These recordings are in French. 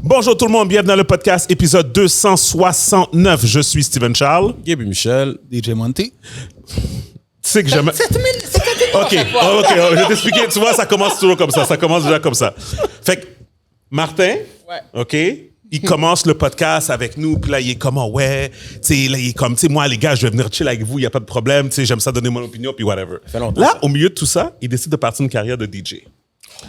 Bonjour tout le monde, bienvenue dans le podcast épisode 269. Je suis Steven Charles. Gaby Michel. DJ Monty. Tu sais que jamais... OK, je vais t'expliquer. Tu vois, ça commence toujours comme ça. Ça commence déjà comme ça. Fait que Martin, OK, il commence le podcast avec nous, puis là, il est comme, oh, ouais, tu sais, là, il est comme, tu sais, moi, les gars, je vais venir chill avec vous, il n'y a pas de problème, tu sais, j'aime ça donner mon opinion, puis whatever. Là, au milieu de tout ça, il décide de partir une carrière de DJ.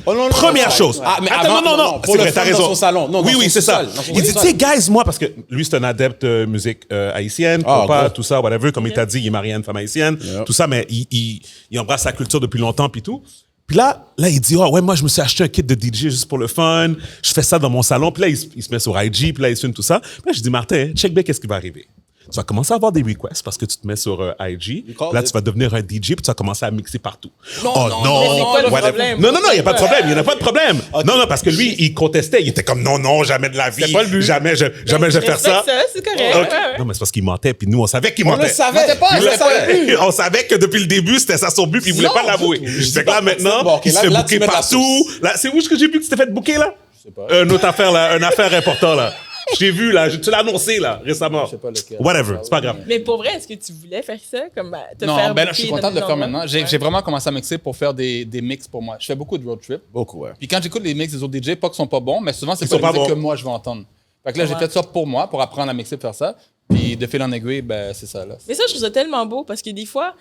Oh, non, Première chose. Ah, mais attends, avant, non, pour c'est le vrai, t'as faire dans raison. son salon. Non, oui, dans son c'est ça. sous-sol, dans son Il dit, tu sous-sol. sais, guys, moi, parce que lui, c'est un adepte de musique haïtienne, compas, gros. tout ça, whatever. Comme il t'a dit, il est marié à une femme haïtienne, tout ça, mais il embrasse sa culture depuis longtemps, puis tout. Puis là, il dit, oh, ouais, moi, je me suis acheté un kit de DJ juste pour le fun. Je fais ça dans mon salon. Puis là, il se met sur IG, puis là, il filme tout ça. Puis là, je dis, Martin, check bien qu'est-ce qui va arriver. Tu vas commencer à avoir des requests parce que tu te mets sur IG. Là, tu vas devenir un DJ, puis tu vas commencer à mixer partout. Non. Mais c'est quoi le problème? Non, il n'y a pas de problème. Il n'y en a pas de problème. Okay. Non, parce que lui, il contestait. Il était comme, non, jamais de la vie. C'est pas le but. Jamais je vais faire ça. C'est correct. Okay. Non, mais c'est parce qu'il mentait, puis nous, on savait qu'il mentait. On le savait pas. On savait que depuis le début, c'était ça son but, puis il voulait pas l'avouer. Fait que là, maintenant, bon, okay, il se fait là, booker tu mets la partout. Là, c'est où est-ce que j'ai vu que tu t'es fait booker, là? Je sais pas. Une autre affaire, là. Une affaire importante, là. J'ai vu, là. Tu l'as annoncé, là, récemment. Je sais pas lequel. Whatever, c'est pas grave. Mais pour vrai, est-ce que tu voulais faire ça? Comme te Non, faire ben là, je suis booker content de le dans faire des maintenant. endroits? J'ai vraiment commencé à mixer pour faire des mix pour moi. Je fais beaucoup de road trip. Beaucoup, ouais. Puis quand j'écoute les mix des autres DJ, pas qu'ils sont pas bons, mais souvent, c'est Ils pas sont pas les musiques bons. que moi, je vais entendre. Fait que là, j'ai fait ça pour moi, pour apprendre à mixer, pour faire ça. Puis de fil en aiguille, ben, c'est ça, là. Mais ça, je trouve ça tellement beau parce que des fois,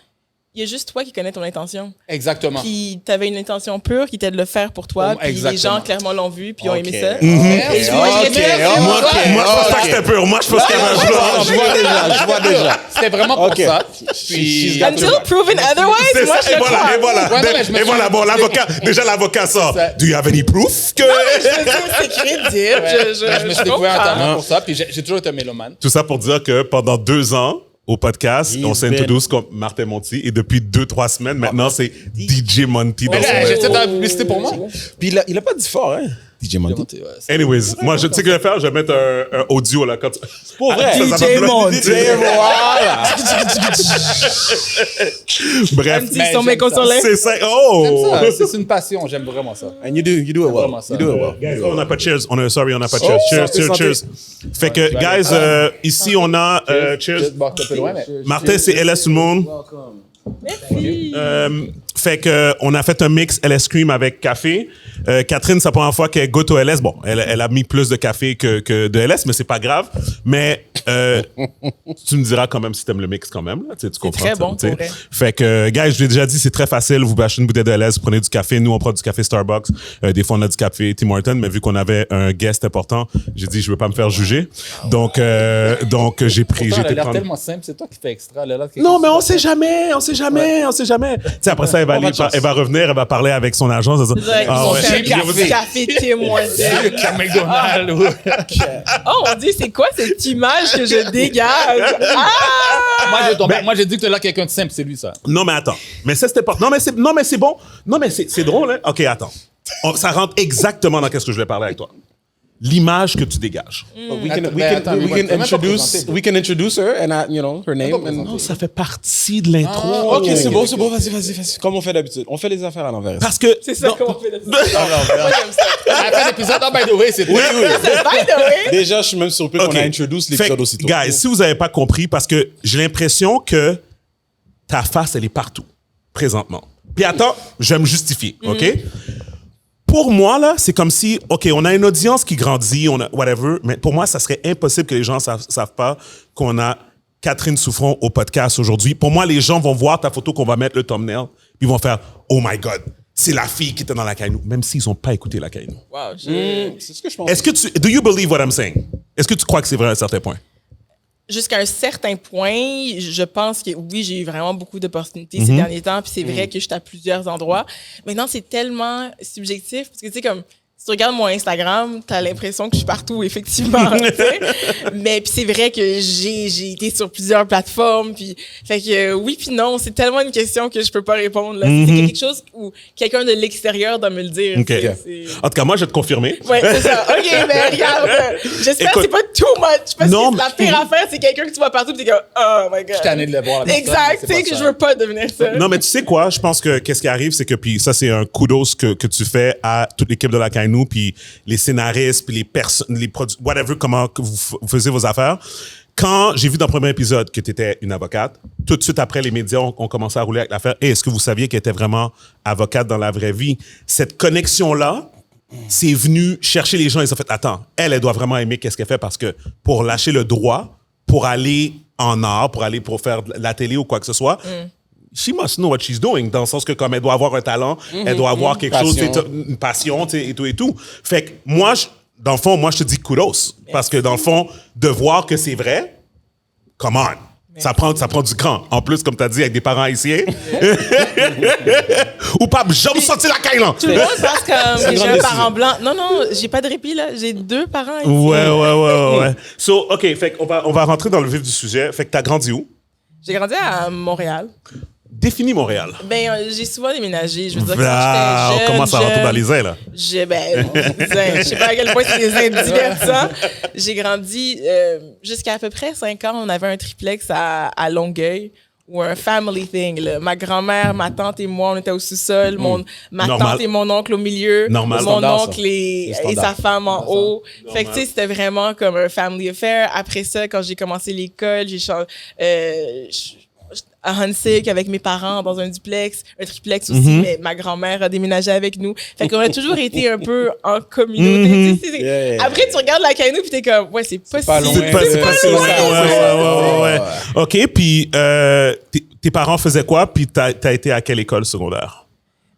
il y a juste toi qui connais ton intention. Exactement. Puis t'avais une intention pure qui était de le faire pour toi. Puis les Exactement. gens, clairement, l'ont vu puis ont aimé ça. Et je vois- Moi, je pense pas que c'était pur. Moi, je pense qu'il y avait un blanc. Je vois déjà. C'était vraiment pour Ok. ça. Puis... Until proven otherwise, C'est moi, ça, je et le voilà, crois. et voilà. Ouais, non, mais je me Et voilà, suis- bon, l'avocat sort. Ça- Do you have any proof que... Je veux dire, c'est crédible. Ouais. Je me suis découvert comprends. entièrement pour ça. Puis j'ai toujours été un mélomane. Tout ça pour dire que pendant 2 ans, au podcast, He's on s'introduce comme Martin Monti et depuis 2-3 semaines, maintenant, c'est DJ Monty dans Mais son là, j'ai intro. fait de la publicité pour moi. Puis il a pas dit fort, hein, DJ Monty. Anyways, moi, tu sais ce que je vais faire? Je vais mettre un audio, là, quand tu... Pour vrai. Ça va DJ bloquer. Monty. Voilà. Bref, Ils sont méconsolés. c'est ça. Oh! C'est une passion, j'aime vraiment ça. And you do it well. Vraiment ça. You do it well. Guys, on n'a pas de cheers. On n'a pas de cheers. Cheers, santé, cheers, santé. cheers. Fait que, guys, ici, on a... cheers. Bon, c'est un peu loin, mais... Martin, c'est LS tout le monde. Merci. Fait que on a fait un mix LS Cream avec café. Catherine, c'est la première fois qu'elle goûte au LS. Bon, elle a mis plus de café que de LS, mais c'est pas grave. Mais tu me diras quand même si t'aimes le mix quand même. Là, tu comprends. très bon, tu sais. pour vrai. Fait que, guys, je l'ai déjà dit, c'est très facile. Vous achetez une bouteille de LS, vous prenez du café. Nous, on prend du café Starbucks. Des fois, on a du café Tim Hortons, mais vu qu'on avait un guest important, j'ai dit, je veux pas me faire juger. Donc j'ai pris... Pourtant, j'ai elle a été l'air prendre- tellement simple, c'est toi qui fais extra. Elle a l'air quelque Non, chose mais de- on sait jamais. Tu sais, après ça, elle va revenir, elle va parler avec son agence. Elle va dire, Ils ah vont ouais. faire café témoin. Qu'à McDonald's. ou- Oh, on dit, c'est quoi cette image que je dégage? Ah! Moi, j'ai dit que tu as l'air quelqu'un de simple, c'est lui, ça. Non, mais attends. Mais ça, c'était pas. Non, mais c'est bon. Non, mais c'est drôle, hein. OK, attends. Ça rentre exactement dans ce que je voulais parler avec toi. L'image que tu dégages. We can introduce her and her name. Non, ça fait partie de l'intro. Ok, c'est bon. Vas-y. Comme on fait d'habitude. On fait les affaires à l'envers. Parce que. C'est ça non, qu'on fait de ça. Moi, j'aime ça. À la fin de l'épisode, by the way, c'est Oui. By the way. Déjà, je suis même surpris OK. qu'on a introduce Fait l'épisode que, aussitôt. guys, si vous n'avez pas compris, parce que j'ai l'impression que ta face, elle est partout, présentement. Puis attends, je vais me justifier, OK? Pour moi, là, c'est comme si, OK, on a une audience qui grandit, on a whatever, mais pour moi, ça serait impossible que les gens savent pas qu'on a Catherine Souffron au podcast aujourd'hui. Pour moi, les gens vont voir ta photo qu'on va mettre le thumbnail, puis ils vont faire « Oh my God, c'est la fille qui était dans la Kainou », même s'ils n'ont pas écouté la Kainou. Wow, C'est ce que je pense. Est-ce que do you believe what I'm saying? Est-ce que tu crois que c'est vrai à un certain point? Jusqu'à un certain point, je pense que oui, j'ai eu vraiment beaucoup d'opportunités ces derniers temps, puis c'est vrai que j'étais à plusieurs endroits. Maintenant, c'est tellement subjectif, parce que tu sais, comme, si tu regardes mon Instagram, t'as l'impression que je suis partout, effectivement, tu sais. Mais puis c'est vrai que j'ai été sur plusieurs plateformes, puis fait que oui puis non, c'est tellement une question que je peux pas répondre. Là. C'est quelque chose où quelqu'un de l'extérieur doit me le dire. OK. tu sais, c'est- En tout cas, moi, je vais te confirmer. Ouais, c'est ça. OK, mais regarde, j'espère Écoute, que c'est pas too much. Parce non, que la pire affaire, c'est quelqu'un que tu vois partout et t'es comme, oh my God. Je suis tanné de le voir. la personne, Exact, mais tu c'est sais pas que ça. je veux pas devenir ça. Non, mais tu sais quoi? Je pense que qu'est-ce qui arrive, c'est que, puis ça, c'est un kudos que tu fais à toute l'équipe de la Kainou. nous, puis les scénaristes, puis les personnes, les whatever, comment que vous faisiez vos affaires. Quand j'ai vu dans le premier épisode que tu étais une avocate, tout de suite après, les médias ont commencé à rouler avec l'affaire. Et est-ce que vous saviez qu'elle était vraiment avocate dans la vraie vie? Cette connexion-là, c'est venu chercher les gens. Ils ont fait, attends, elle doit vraiment aimer qu'est-ce qu'elle fait parce que pour lâcher le droit, pour aller en art, pour faire de la télé ou quoi que ce soit, she must know what she's doing, dans le sens que comme elle doit avoir un talent, elle doit avoir quelque chose, une passion, et tout. Fait que moi, dans le fond, moi, je te dis kudos. Parce que dans le fond, de voir que c'est vrai, come on. Ça prend du cran. En plus, comme tu as dit, avec des parents haïtiens. Ou pas, jamais sorti la caille, là. Tout le monde pense comme j'ai un parent blanc. Non, j'ai pas de répit, là. J'ai 2 parents ici. Ouais. So, OK, fait qu'on va rentrer dans le vif du sujet. Fait que t'as grandi où? J'ai grandi à Montréal. Définis Montréal. Ben, j'ai souvent déménagé. Je veux dire, quand j'étais jeune, on commence à rentrer dans les ailes, là. Je sais pas à quel point c'est des ailes divertissants. J'ai grandi jusqu'à à peu près 5 ans. On avait un triplex à Longueuil ou un family thing. Là. Ma grand-mère, ma tante et moi, on était au sous-sol. Ma tante et mon oncle au milieu. Normal. Mon Standard, oncle et sa femme en haut. Fait que, tu sais, c'était vraiment comme un family affair. Après ça, quand j'ai commencé l'école, j'ai changé... à Huntsic avec mes parents dans un duplex, un triplex aussi, mais ma grand-mère a déménagé avec nous. Fait qu'on a toujours été un peu en communauté. Tu sais, Après, tu regardes la Kaino puis t'es comme, ouais, c'est pas si loin. C'est pas si loin. Ouais. OK, puis tes parents faisaient quoi? Puis t'as été à quelle école secondaire?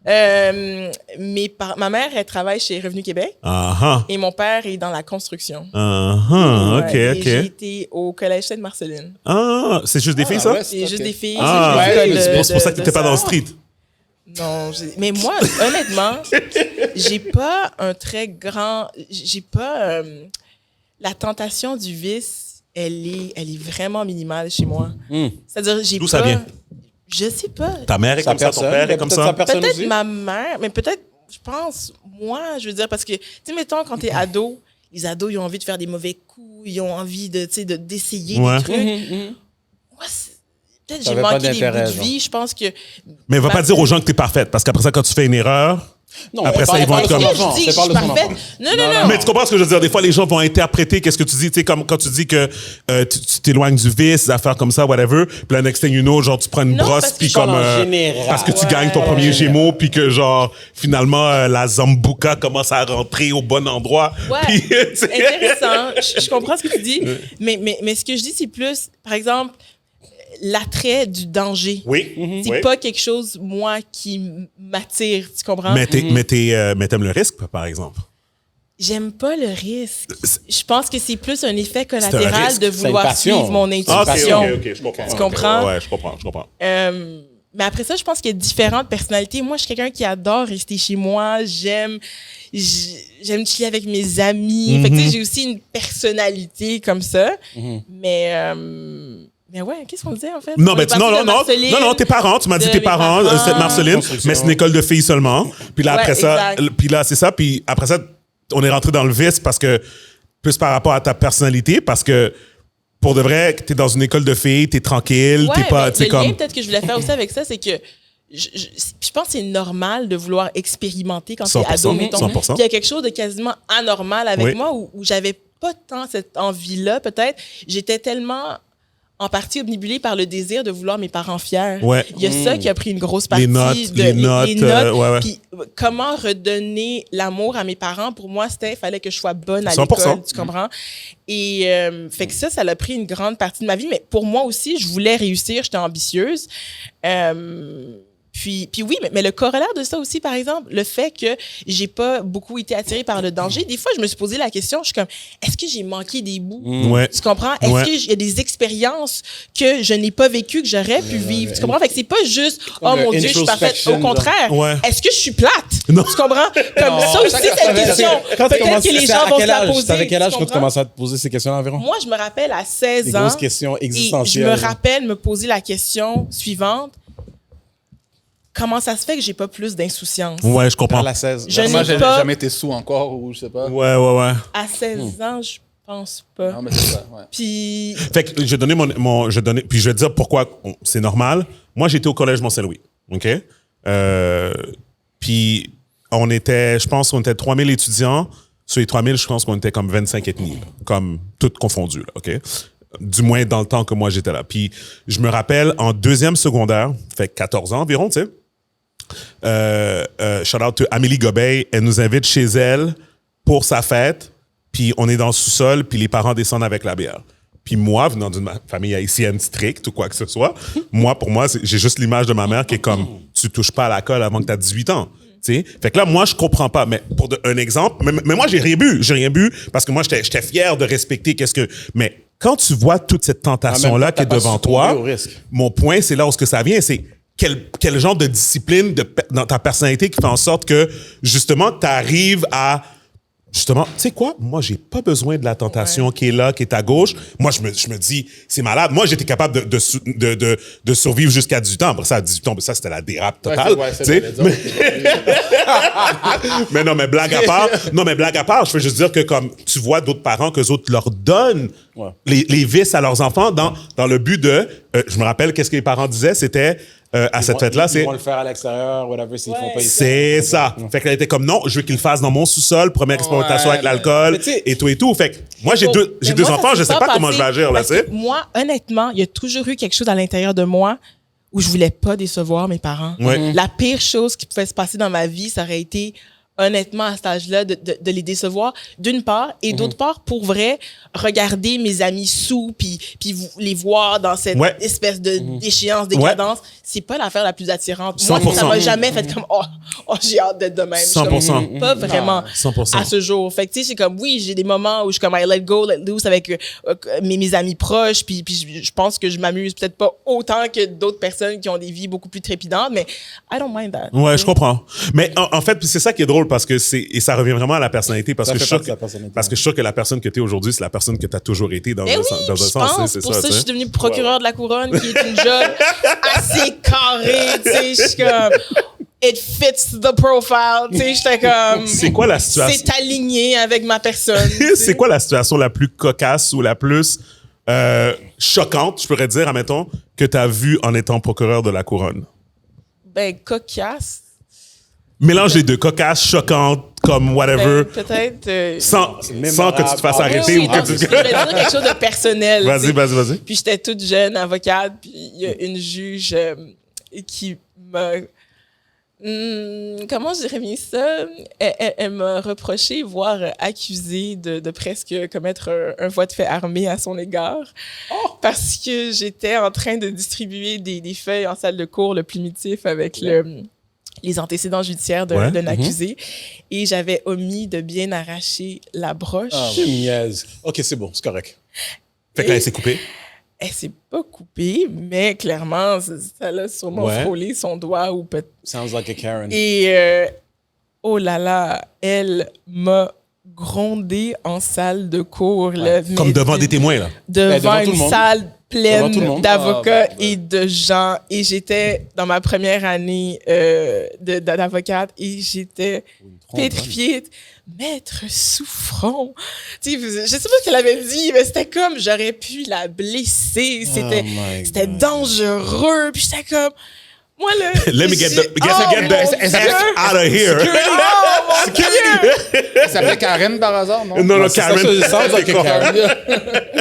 Ma mère, elle travaille chez Revenu Québec et mon père est dans la construction. OK. J'ai été au collège Sainte-Marceline. C'est juste des filles, ça? Ouais, C'est juste des filles. C'est pour ça que t'étais pas dans le street. Non, mais moi, honnêtement, j'ai pas un très grand... J'ai pas... la tentation du vice, elle est vraiment minimale chez moi. C'est-à-dire, j'ai pas... D'où ça vient? Je sais pas. Ta mère est comme ça, ton père est comme ça? Peut-être ma mère, mais peut-être, je pense, moi, je veux dire, parce que, tu sais, mettons, quand t'es ado, les ados, ils ont envie de faire des mauvais coups, ils ont envie d'essayer des trucs. Moi, peut-être j'ai manqué des bouts de vie, je pense que... Mais va pas dire aux gens que t'es parfaite, parce qu'après ça, quand tu fais une erreur... Non, après ça, ils vont être comme... Je dis que je suis parfaite. Non. Mais tu comprends ce que je veux dire? Des fois, les gens vont interpréter qu'est-ce que tu dis. Tu sais, comme quand tu dis que tu t'éloignes du vice, des affaires comme ça, whatever. Puis la next thing you know, genre, tu prends une brosse, puis comme... parce que tu gagnes ton premier Gémeaux, puis que, genre, finalement, la Zambuca commence à rentrer au bon endroit. Ouais, puis, intéressant. Je comprends ce que tu dis. Mais ce que je dis, c'est plus, par exemple... l'attrait du danger. Oui. C'est pas quelque chose, moi, qui m'attire, tu comprends? Mais t'aimes le risque, par exemple. J'aime pas le risque. Je pense que c'est plus un effet collatéral de C'est vouloir une passion. suivre mon intuition. OK, je comprends. Tu comprends? Ouais, je comprends. Mais après ça, je pense qu'il y a différentes personnalités. Moi, je suis quelqu'un qui adore rester chez moi. J'aime chiller avec mes amis. Fait que, tu sais, j'ai aussi une personnalité comme ça. Mais ouais, qu'est-ce qu'on disait en fait? Non, tes parents, tu m'as dit tes parents, cette Marceline, mais c'est une école de filles seulement. Puis là, après ça, c'est ça. Puis après ça, on est rentré dans le vice parce que, plus par rapport à ta personnalité, parce que pour de vrai, t'es dans une école de filles, t'es tranquille, t'es pas, tu sais, comme... Le lien peut-être que je voulais faire aussi avec ça, c'est que je pense que c'est normal de vouloir expérimenter quand t'es ado, mettons. 100%. Il y a quelque chose de quasiment anormal avec moi où j'avais pas tant cette envie-là, peut-être. J'étais tellement... en partie obnubilée par le désir de vouloir mes parents fiers. Ouais. Il y a ça qui a pris une grosse partie. Les notes. Puis comment redonner l'amour à mes parents, pour moi, il fallait que je sois bonne à 100%. l'école, tu comprends? Et fait que ça a pris une grande partie de ma vie. Mais pour moi aussi, je voulais réussir, j'étais ambitieuse. Puis oui, mais le corollaire de ça aussi, par exemple, le fait que j'ai pas beaucoup été attirée par le danger, des fois, je me suis posé la question, je suis comme, est-ce que j'ai manqué des bouts? Tu comprends? Est-ce qu'il y a des expériences que je n'ai pas vécues, que j'aurais pu vivre? Tu comprends? Fait que c'est pas juste, oh mon Dieu, je suis parfaite. Au contraire, est-ce que je suis plate? Non. Tu comprends? Comme ça aussi, cette question. Peut-être que les gens vont se la poser. T'avais quel âge quand tu commençais à te poser ces questions environ? Moi, je me rappelle à 16 ans. Des grosses questions existentielles. Et je me rappelle me poser la question suivante. Comment ça se fait que j'ai pas plus d'insouciance? Ouais, je comprends. À la 16. Moi, j'ai jamais été sous encore, ou je sais pas. Ouais. À 16 ans, je pense pas. Non, mais c'est ça, ouais. Puis... Fait que j'ai donné puis je vais te dire pourquoi c'est normal. Moi, j'étais au collège Mont-Saint-Louis, OK? Puis je pense qu'on était 3000 étudiants. Sur les 3000, je pense qu'on était comme 25 ethnies, là, comme toutes confondues, là, OK? Du moins dans le temps que moi j'étais là. Puis je me rappelle, en deuxième secondaire, fait 14 ans environ, tu sais, shout out to Amélie Gobeil, elle nous invite chez elle pour sa fête, puis on est dans le sous-sol, puis les parents descendent avec la bière. Puis moi, venant d'une famille haïtienne stricte ou quoi que ce soit, pour moi, j'ai juste l'image de ma mère qui est comme, tu touches pas à l'alcool avant que tu as 18 ans. T'sais? Fait que là, moi, je comprends pas. Mais pour un exemple, mais moi, j'ai rien bu. J'ai rien bu parce que moi, j'étais fier de respecter Mais quand tu vois toute cette tentation-là qui est devant toi, mon point, c'est là où ça vient, c'est quel genre de discipline dans ta personnalité qui fait en sorte que, justement, tu arrives à... Justement, tu sais quoi? Moi, j'ai pas besoin de la tentation qui est là, qui est à gauche. Moi, je me dis, c'est malade. Moi, j'étais capable de survivre jusqu'à 18 ans. Après ça, à 18 ans, ça, c'était la dérape totale. Tu sais? Mais non, mais blague à part, je veux juste dire que comme tu vois d'autres parents que autres leur donnent les vices à leurs enfants dans le but de... je me rappelle qu'est-ce que les parents disaient, c'était... à cette fête-là, Ils vont le faire à l'extérieur, whatever, s'ils font pas ici. C'est ça. Fait qu'elle était comme, non, je veux qu'il le fasse dans mon sous-sol, première expérimentation avec l'alcool, et tout. Fait que moi, j'ai deux enfants, je sais pas comment je vais agir, là, tu sais. Moi, honnêtement, il y a toujours eu quelque chose à l'intérieur de moi où je voulais pas décevoir mes parents. La pire chose qui pouvait se passer dans ma vie, ça aurait été, honnêtement, à cet âge-là, de les décevoir, d'une part, et d'autre part, pour vrai, regarder mes amis sous, puis les voir dans cette espèce de déchéance, décadence, c'est pas l'affaire la plus attirante. 100%. Moi, ça m'a jamais fait comme, oh j'ai hâte d'être de même. 100%. Pas vraiment 100%. à ce jour. Fait que, tu sais, c'est comme, oui, j'ai des moments où je suis comme, I let go, let loose avec mes amis proches, puis je pense que je m'amuse peut-être pas autant que d'autres personnes qui ont des vies beaucoup plus trépidantes, mais I don't mind that. Ouais, je comprends. Mais en fait, c'est ça qui est drôle parce que et ça revient vraiment à la personnalité parce que je suis sûr que la personne que tu es aujourd'hui, c'est la personne que tu as toujours été dans un sens. C'est pour ça que je suis devenue procureure de la couronne, qui est une job assez carrée, tu sais, je suis comme... It fits the profile, tu sais, j'étais comme... C'est quoi la situation? C'est aligné avec ma personne. C'est quoi la situation la plus cocasse ou la plus choquante, je pourrais dire, admettons, que tu as vue en étant procureur de la couronne? Ben, cocasse. Mélange les deux, cocasse, choquante, comme whatever. Peut-être... Sans que tu te fasses arrêter ou que tu... Je vais dire quelque chose de personnel. Vas-y. Puis j'étais toute jeune, avocate, puis il y a une juge qui m'a... comment je dirais bien ça? Elle m'a reproché, voire accusé de presque commettre un voie de fait armé à son égard. Parce que j'étais en train de distribuer des feuilles en salle de cours, le plumitif avec les antécédents judiciaires d'un accusé. Et j'avais omis de bien arracher la broche. OK, c'est bon, c'est correct. Fait que là, elle s'est coupée. Elle s'est pas coupée, mais clairement, ça l'a sûrement frôlé son doigt ou peut-être... Sounds like a Karen. Et oh là là, elle m'a grondé en salle de cours. Comme devant des témoins, là. Devant une salle pleine d'avocats et de gens. Et j'étais dans ma première année d'avocate et j'étais pétrifiée. Maître Souffron. Tu sais, je sais pas ce qu'elle avait dit, mais c'était comme, j'aurais pu la blesser. C'était dangereux. Puis j'étais comme... Moi, Let me get the F out of here. Elle s'appelait Karen par hasard, non? Non, Karen. Ça sounds like a Karen.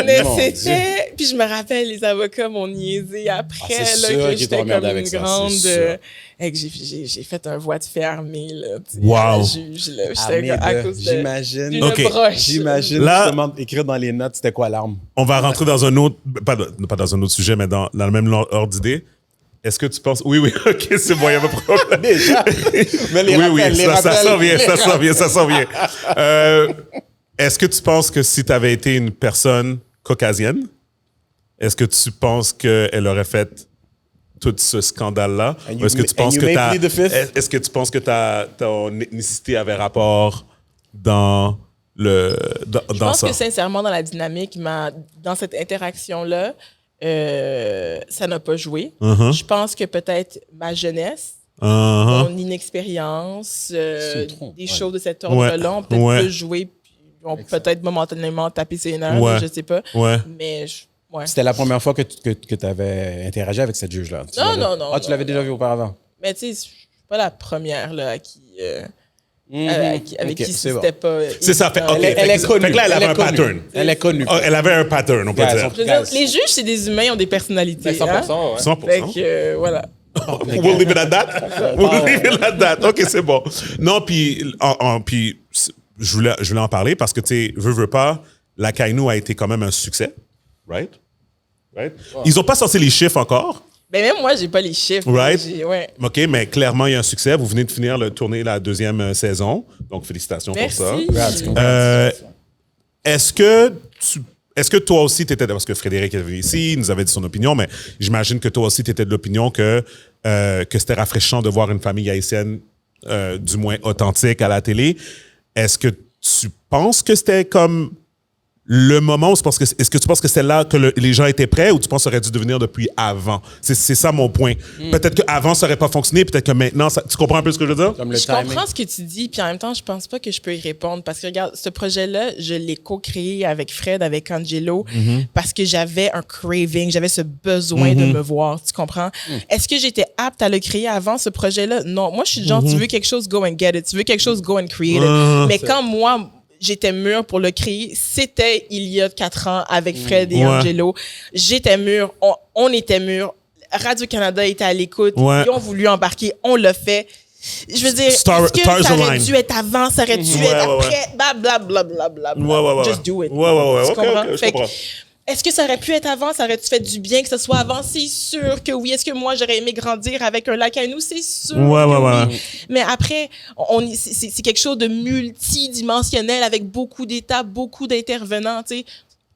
Mais c'était... Puis je me rappelle, les avocats m'ont niaisé après, là, que j'étais comme une grande... que j'ai fait un voie de fait armé, là. Wow. La juge, là. J'étais à cause J'imagine. broche. J'imagine là, justement écrire dans les notes c'était quoi l'arme. On va rentrer dans un autre... Pas dans un autre sujet, mais dans le même ordre d'idée. Est-ce que tu penses... Oui, OK, c'est bon, il n'y a pas de problème. Déjà. Mais ça s'en vient. Est-ce que tu penses que si tu avais été une personne caucasienne, est-ce que tu penses qu'elle aurait fait tout ce scandale-là? Est-ce que tu penses que ton ethnicité avait rapport dans Je pense que sincèrement, dans la dynamique, dans cette interaction-là, ça n'a pas joué. Je pense que peut-être ma jeunesse, mon inexpérience, des choses de cet ordre-là ont peut-être joué, puis ont peut-être momentanément tapé ses nerfs, je sais pas. Mais c'était la première fois que tu avais interagi avec cette juge-là? Non. Tu l'avais déjà vu auparavant? Mais tu sais, je suis pas la première là, à qui avec Ok, qui c'est bon. c'était pas. C'est ça. Fait, OK, Elle est connue. Fait que là, elle avait un connue. pattern. Elle est connue. Oh, elle avait un pattern, on peut Guys, dire. on- Je veux dire, les juges, c'est des humains, ils ont des personnalités. Ben, 100%, ouais. 100%. Fait que, voilà. We'll leave it at that. We'll leave it at that. OK, c'est bon. Non, puis je voulais en parler parce que, tu sais, veux pas, la Kainu a été quand même un succès. Right? Ils n'ont pas sorti les chiffres encore. Ben, même moi, j'ai pas les chiffres. Right. Ouais. OK, mais clairement, il y a un succès. Vous venez de finir le tourner la deuxième saison. Donc, félicitations Merci. pour ça. Est-ce que toi aussi, tu étais, parce que Frédéric est venu ici, il nous avait dit son opinion, mais j'imagine que toi aussi, tu étais de l'opinion que c'était rafraîchissant de voir une famille haïtienne, du moins authentique, à la télé. Est-ce que tu penses que c'était comme le moment où est-ce que tu penses que c'est là que les gens étaient prêts ou tu penses que ça aurait dû devenir depuis avant? C'est ça mon point. Peut-être qu'avant, ça n'aurait pas fonctionné, peut-être que maintenant, tu comprends un peu ce que je veux dire? Comme le Je timing. comprends ce que tu dis, puis en même temps, je pense pas que je peux y répondre parce que regarde, ce projet-là, je l'ai co-créé avec Fred, avec Angelo, parce que j'avais un craving, j'avais ce besoin de me voir, tu comprends? Est-ce que j'étais apte à le créer avant ce projet-là? Non, moi je suis genre, tu veux quelque chose, go and get it, tu veux quelque chose, go and create it. Mais quand moi, j'étais mûre pour le créer, c'était il y a 4 ans avec Fred et Angelo. J'étais mûre, on était mûre. Radio-Canada était à l'écoute. Ouais. Ils ont voulu embarquer, on l'a fait. Je veux dire, Stars est-ce que ça aurait align. dû être avant, ça aurait dû être après, blablabla. Ouais. Just do it. Ouais. Tu OK, comprends? je Fait que, comprends. est-ce que ça aurait pu être avant? Ça aurait-tu fait du bien que ce soit avant? C'est sûr que oui. Est-ce que moi, j'aurais aimé grandir avec un lac à nous? C'est sûr que oui. Mais après, c'est quelque chose de multidimensionnel avec beaucoup d'étapes, beaucoup d'intervenants, tu sais.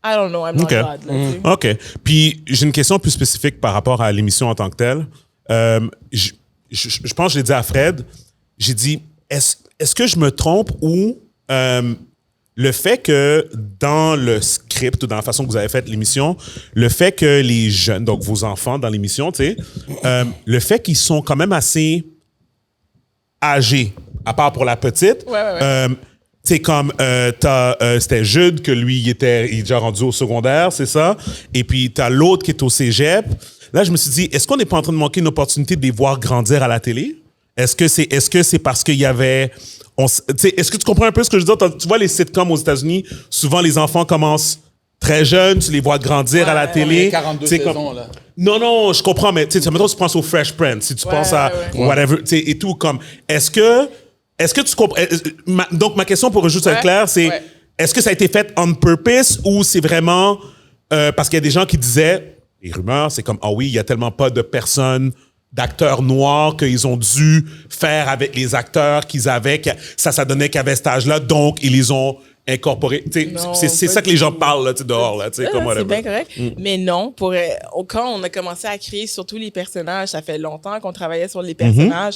I don't know, I'm not OK. God, là, tu sais. OK. Puis, j'ai une question plus spécifique par rapport à l'émission en tant que telle. Je pense que je l'ai dit à Fred. J'ai dit, est-ce que je me trompe ou le fait que dans le script ou dans la façon que vous avez fait l'émission, le fait que les jeunes, donc vos enfants dans l'émission, tu sais, le fait qu'ils sont quand même assez âgés, à part pour la petite. Ouais. Tu sais, comme c'était Jude, que lui, il est déjà rendu au secondaire, c'est ça? Et puis, t'as l'autre qui est au cégep. Là, je me suis dit, est-ce qu'on n'est pas en train de manquer une opportunité de les voir grandir à la télé? Est-ce que c'est parce qu'il y avait... Est-ce que tu comprends un peu ce que je veux dire? Tu vois, les sitcoms aux États-Unis, souvent, les enfants commencent très jeunes, tu les vois grandir à la télé. 42 C'est saisons, là. Non, je comprends, mais tu sais, mettons, tu penses au Fresh Prince, si tu penses à whatever, tu sais, et tout, comme, est-ce que tu comprends, donc ma question pour juste être clair, c'est, est-ce que ça a été fait on purpose ou c'est vraiment, parce qu'il y a des gens qui disaient, les rumeurs, c'est comme, ah oui, il y a tellement pas de personnes, d'acteurs noirs qu'ils ont dû faire avec les acteurs qu'ils avaient, que ça donnait qu'ils avaient cet âge-là, donc ils les ont incorporés. Non, c'est pas ça que les du gens tout. parlent là, dehors, là, comme C'est whatever. bien correct. Mais non, quand on a commencé à créer surtout les personnages, ça fait longtemps qu'on travaillait sur les personnages,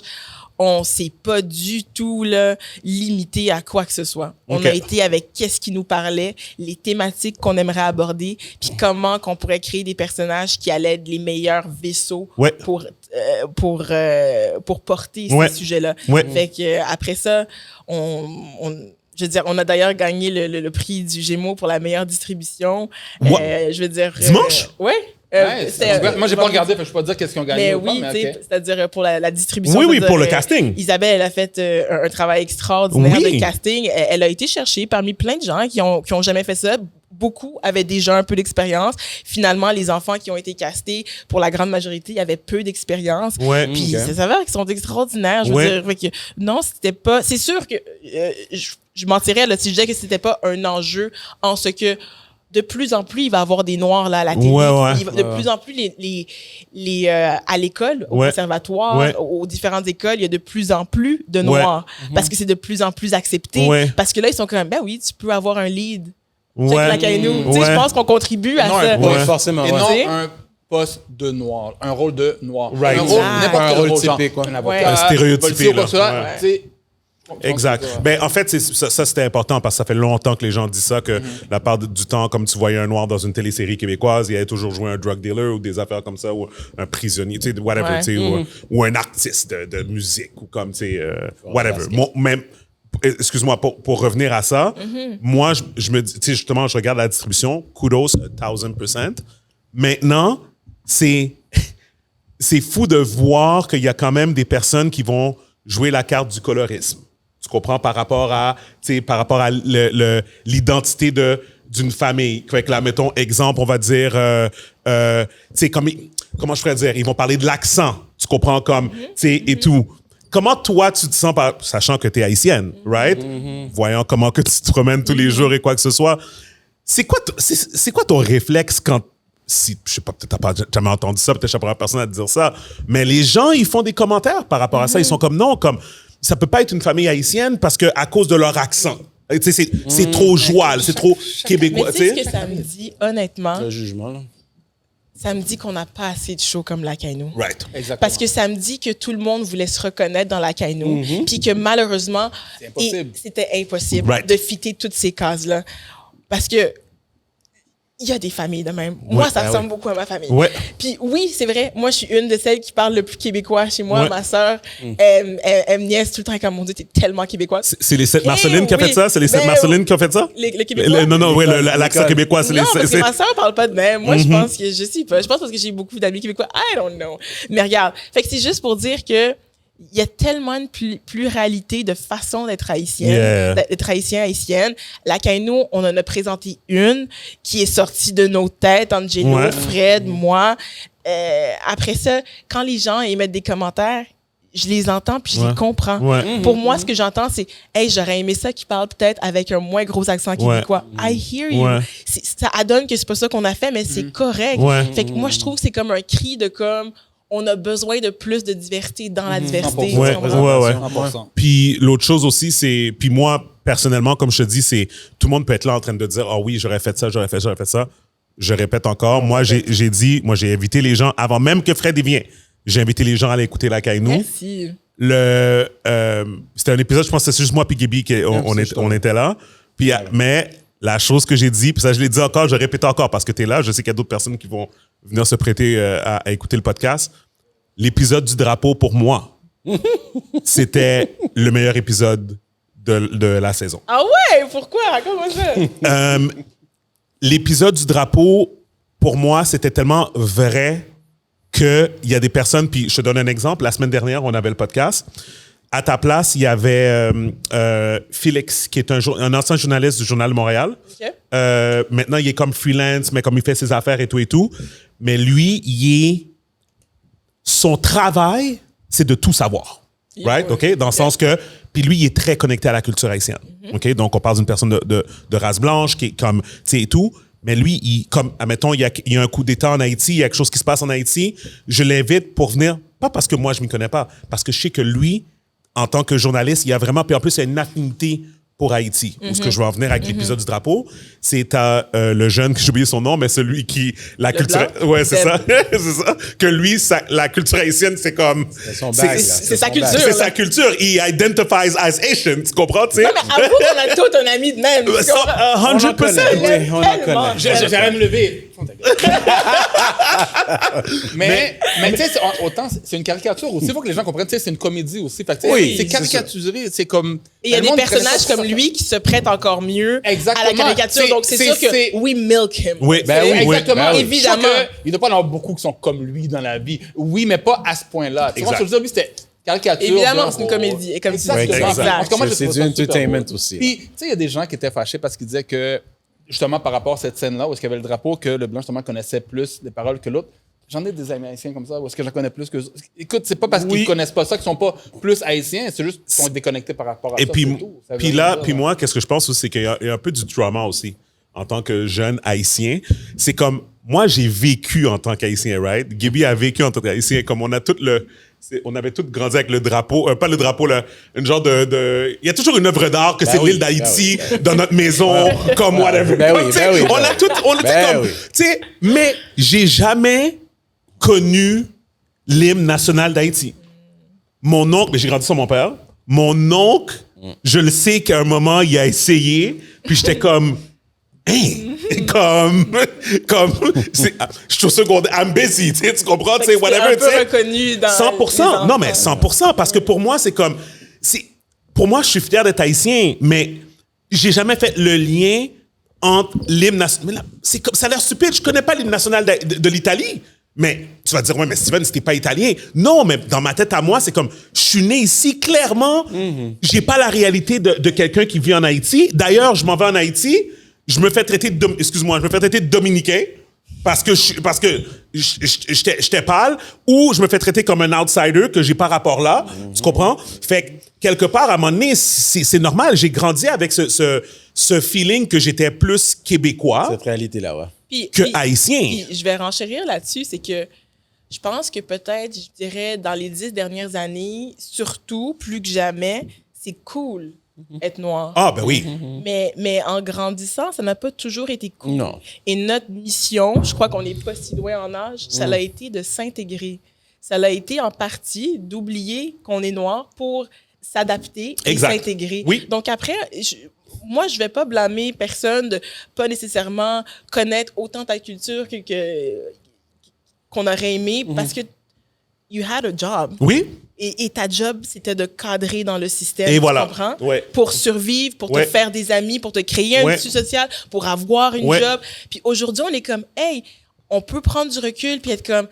on s'est pas du tout là, limité à quoi que ce soit. On OK. a été avec qu'est-ce qui nous parlait, les thématiques qu'on aimerait aborder, puis comment qu'on pourrait créer des personnages qui allaient être les meilleurs vaisseaux Ouais. pour porter Ouais. ces sujets-là. Ouais. Fait que après ça, je veux dire, on a d'ailleurs gagné le prix du Gémeaux pour la meilleure distribution. Moi? Je veux dire. Dimanche? Ouais. Moi, j'ai pas regardé, fait que je peux pas dire qu'est-ce qu'ils ont gagné Mais ou pas, oui, mais tu sais, OK. c'est-à-dire pour la distribution. Oui, c'est-à-dire, pour le casting. Isabelle, elle a fait un travail extraordinaire Oui. de casting. Elle a été cherchée parmi plein de gens qui ont jamais fait ça. Beaucoup avaient déjà un peu d'expérience. Finalement, les enfants qui ont été castés, pour la grande majorité, avaient peu d'expérience. Ouais. Puis Ok. ça s'avère qu'ils sont extraordinaires. Je veux Ouais. dire, fait que, non, c'était pas. C'est sûr que je mentirais là, si je disais que c'était pas un enjeu en ce que de plus en plus il va y avoir des noirs là à la télé. Ouais. De plus en plus les à l'école, au Ouais. conservatoire, Ouais. aux différentes écoles, il y a de plus en plus de noirs parce que c'est de plus en plus accepté. Ouais. Parce que là ils sont comme ben oui, tu peux avoir un lead. Ouais. Check la Caïnou. Tu sais, Ouais. je pense qu'on contribue à Non, ça. un poste. Ouais, forcément. Et ouais. non Tu sais? un poste de noir, un rôle de noir. Right. Un rôle, Exact. n'importe Un quel rôle rôle, genre, typique, quoi. un Ouais. avocat, Un stéréotypé, policier ou quoi là. que ce soit, Ouais. tu sais, Exact. Ben, en fait, ça c'était important parce que ça fait longtemps que les gens disent ça, que la part du temps, comme tu voyais un noir dans une télésérie québécoise, il avait toujours joué un drug dealer ou des affaires comme ça, ou un prisonnier, tu sais, whatever, Ouais. tu sais, ou un artiste de musique, ou comme, tu sais, whatever. Même, excuse-moi, pour revenir à ça, moi, je me dis, tu sais, justement, je regarde la distribution, kudos, 1000%. Maintenant, c'est fou de voir qu'il y a quand même des personnes qui vont jouer la carte du colorisme. Tu comprends, par rapport à l'identité d'une famille. Fait que là, mettons, exemple, on va dire, tu sais, comment je pourrais dire, ils vont parler de l'accent, tu comprends, comme, tu sais, et tout. Comment toi, tu te sens, sachant que tu es haïtienne, right? Voyant comment que tu te promènes tous les jours et quoi que ce soit. C'est quoi ton réflexe quand, si, je sais pas, peut-être t'as pas jamais entendu ça, peut-être je suis la première personne à te dire ça, mais les gens, ils font des commentaires par rapport à ça. Ils sont comme, non, comme, ça peut pas être une famille haïtienne parce que à cause de leur accent. Tu sais, c'est trop joual, c'est trop québécois, Mais tu sais ce que ça me dit, honnêtement? Le jugement, là. Ça me dit qu'on n'a pas assez de shows comme la Kainou. Right. Exactement. Parce que ça me dit que tout le monde voulait se reconnaître dans la Kainou, puis que malheureusement, c'était impossible Right. de fitter toutes ces cases-là. Parce que il y a des familles de même. Moi, ça ressemble beaucoup à ma famille. Ouais. Puis oui, c'est vrai, moi, je suis une de celles qui parle le plus québécois chez moi. Ouais. Ma sœur, elle me niaise tout le temps comme, mon Dieu, t'es tellement québécoise. C'est les 7 Marceline qui a oui. fait ça? C'est les 7 Ben, Marceline qui a fait ça? Le Québécois? Non, ouais, l'accent québécois, c'est Non, les... parce que ma sœur parle pas de même. Moi, je pense que je sais pas. Je pense parce que j'ai beaucoup d'amis québécois. I don't know. Mais regarde. Fait que c'est juste pour dire que il y a tellement de pluralité de façons d'être haïtienne, Yeah. d'être haïtien, haïtienne. La Kainou, on en a présenté une qui est sortie de nos têtes, Angelo, Ouais. Fred, moi. Après ça, quand les gens émettent des commentaires, je les entends puis je Ouais. les comprends. Ouais. Pour moi, ce que j'entends, c'est « Hey, j'aurais aimé ça qui parle peut-être avec un moins gros accent québécois. I hear you. Ouais. Ça adonne que c'est pas ça qu'on a fait, mais c'est correct. Ouais. Fait que moi, je trouve que c'est comme un cri de comme on a besoin de plus de diversité dans la diversité. 100%. Ouais, tu comprends? ouais. 100%. Puis l'autre chose aussi, c'est... Puis moi, personnellement, comme je te dis, c'est... Tout le monde peut être là en train de dire « Ah oui, j'aurais fait ça, j'aurais fait ça. » Je répète encore, moi, j'ai invité les gens, avant même que Fred y vienne, j'ai invité les gens à aller écouter la Kainou. Merci. C'était un épisode, je pense que c'est juste moi et Gaby on était là. Puis, mais la chose que j'ai dit, puis ça je l'ai dit encore, je répète encore parce que tu es là, je sais qu'il y a d'autres personnes qui vont venir se prêter à écouter le podcast. L'épisode du drapeau, pour moi, c'était le meilleur épisode de la saison. Ah ouais? Pourquoi? Comment ça? L'épisode du drapeau, pour moi, c'était tellement vrai qu'il y a des personnes, puis je te donne un exemple, la semaine dernière, on avait le podcast. À ta place, il y avait Félix, qui est un ancien journaliste du Journal de Montréal. OK. Maintenant, il est comme freelance, mais comme il fait ses affaires et tout. Mais lui, son travail, c'est de tout savoir. Right? OK? Dans le sens que... Puis lui, il est très connecté à la culture haïtienne. OK? Donc, on parle d'une personne de race blanche qui est comme... Tu sais, et tout. Mais lui, comme, admettons, il y a un coup d'État en Haïti, il y a quelque chose qui se passe en Haïti, je l'invite pour venir, pas parce que moi, je ne m'y connais pas, parce que je sais que lui, en tant que journaliste, il y a vraiment... Puis en plus, il y a une affinité pour Haïti. Où ce que je veux en venir avec l'épisode du drapeau, c'est le jeune, que j'ai oublié son nom, mais celui qui... La culture... blanc? Ouais, c'est ça. C'est ça. Que lui, la culture haïtienne, c'est comme... son bague, là. C'est sa son culture. bague. C'est sa culture. Il identifies as Asian, tu comprends, tu sais? Non, mais avoue qu'on a tout un ami de même. tu comprends? 100%. Oui, on en Tellement. connaît. J'allais me lever. mais tu sais, autant c'est une caricature aussi. Il faut que les gens comprennent, tu sais, c'est une comédie aussi. Fait que, tu sais, Oui, c'est c'est caricaturé. C'est comme. Et il y a le des monde personnages traite comme ça. lui qui se prêtent encore mieux Exactement. à la caricature. Donc, c'est sûr que we milk him. Oui, Ben oui, Exactement. ben oui. Évidemment. Évidemment. Il ne doit pas y en avoir beaucoup qui sont comme lui dans la vie. Oui, mais pas à ce point-là. Tu vois, Exact. ce que je veux dire, lui, c'était caricature. Évidemment, de- c'est une comédie. Et comme tu dis, Exactement. exact. En tout cas, moi, je C'est trouve du ça super entertainment beau. aussi. Puis, tu sais, il y a des gens qui étaient fâchés parce qu'ils disaient que, justement, par rapport à cette scène-là, où est-ce qu'il y avait le drapeau, que le blanc, justement, connaissait plus les paroles que l'autre. J'en ai des amis haïtiens comme ça, où est-ce que j'en connais plus que... Écoute, c'est pas parce qu'ils connaissent pas ça qu'ils sont pas plus haïtiens, c'est juste qu'ils sont déconnectés par rapport à Et ça. puis, c'est tout. Ça veut puis rien là, dire, puis moi, qu'est-ce que je pense aussi, c'est qu'il y a un peu du trauma aussi en tant que jeune haïtien. C'est comme, moi, j'ai vécu en tant qu'haïtien, right? Gaby a vécu en tant qu'haïtien, comme on a tout on avait tous grandi avec le drapeau, pas le drapeau, là, une genre il y a toujours une œuvre d'art que c'est oui, l'île d'Haïti dans notre maison, comme whatever. Ben oui, Tu sais, ben oui, on ben a tout, on a Ben comme, oui. tu sais, mais j'ai jamais connu l'hymne national d'Haïti. Mon oncle, mais j'ai grandi sur mon père. Mon oncle, je le sais qu'à un moment, il a essayé, puis j'étais comme, hey, je suis au secondaire, I'm busy, tu comprends, tu sais, whatever, un peu tu sais. reconnu dans 100%, les non, mais enfants. 100%, parce que pour moi, c'est comme, pour moi, je suis fier d'être haïtien, mais j'ai jamais fait le lien entre l'hymne national. Ça a l'air stupide, je connais pas l'hymne national de l'Italie. Mais tu vas dire, ouais, mais Steven, c'était pas italien. Non, mais dans ma tête à moi, c'est comme, je suis né ici, clairement, j'ai pas la réalité de quelqu'un qui vit en Haïti. D'ailleurs, je m'en vais en Haïti, je me fais traiter de Dominicain parce que j'étais pâle, ou je me fais traiter comme un outsider, que j'ai pas rapport là. Tu comprends? Fait que, quelque part, à un moment donné, c'est normal. J'ai grandi avec ce feeling que j'étais plus québécois. Cette réalité-là, ouais. Que haïtien. Puis, je vais renchérir là-dessus, c'est que je pense que peut-être, je dirais, dans les 10 dernières années, surtout, plus que jamais, c'est cool être noir. Ah, ben oui. Mais en grandissant, ça n'a pas toujours été cool. Non. Et notre mission, je crois qu'on n'est pas si loin en âge, ça l'a été de s'intégrer. Ça l'a été en partie d'oublier qu'on est noir pour s'adapter et Exact. s'intégrer. Oui. Donc après, moi, je vais pas blâmer personne de pas nécessairement connaître autant ta culture qu'on aurait aimé parce que you had a job. Oui. Et ta job, c'était de cadrer dans le système. Et voilà. Tu comprends? Ouais. Pour survivre, pour Ouais. te faire des amis, pour te créer un Ouais. tissu social, pour avoir une Ouais. job. Puis aujourd'hui, on est comme, hey, on peut prendre du recul puis être comme,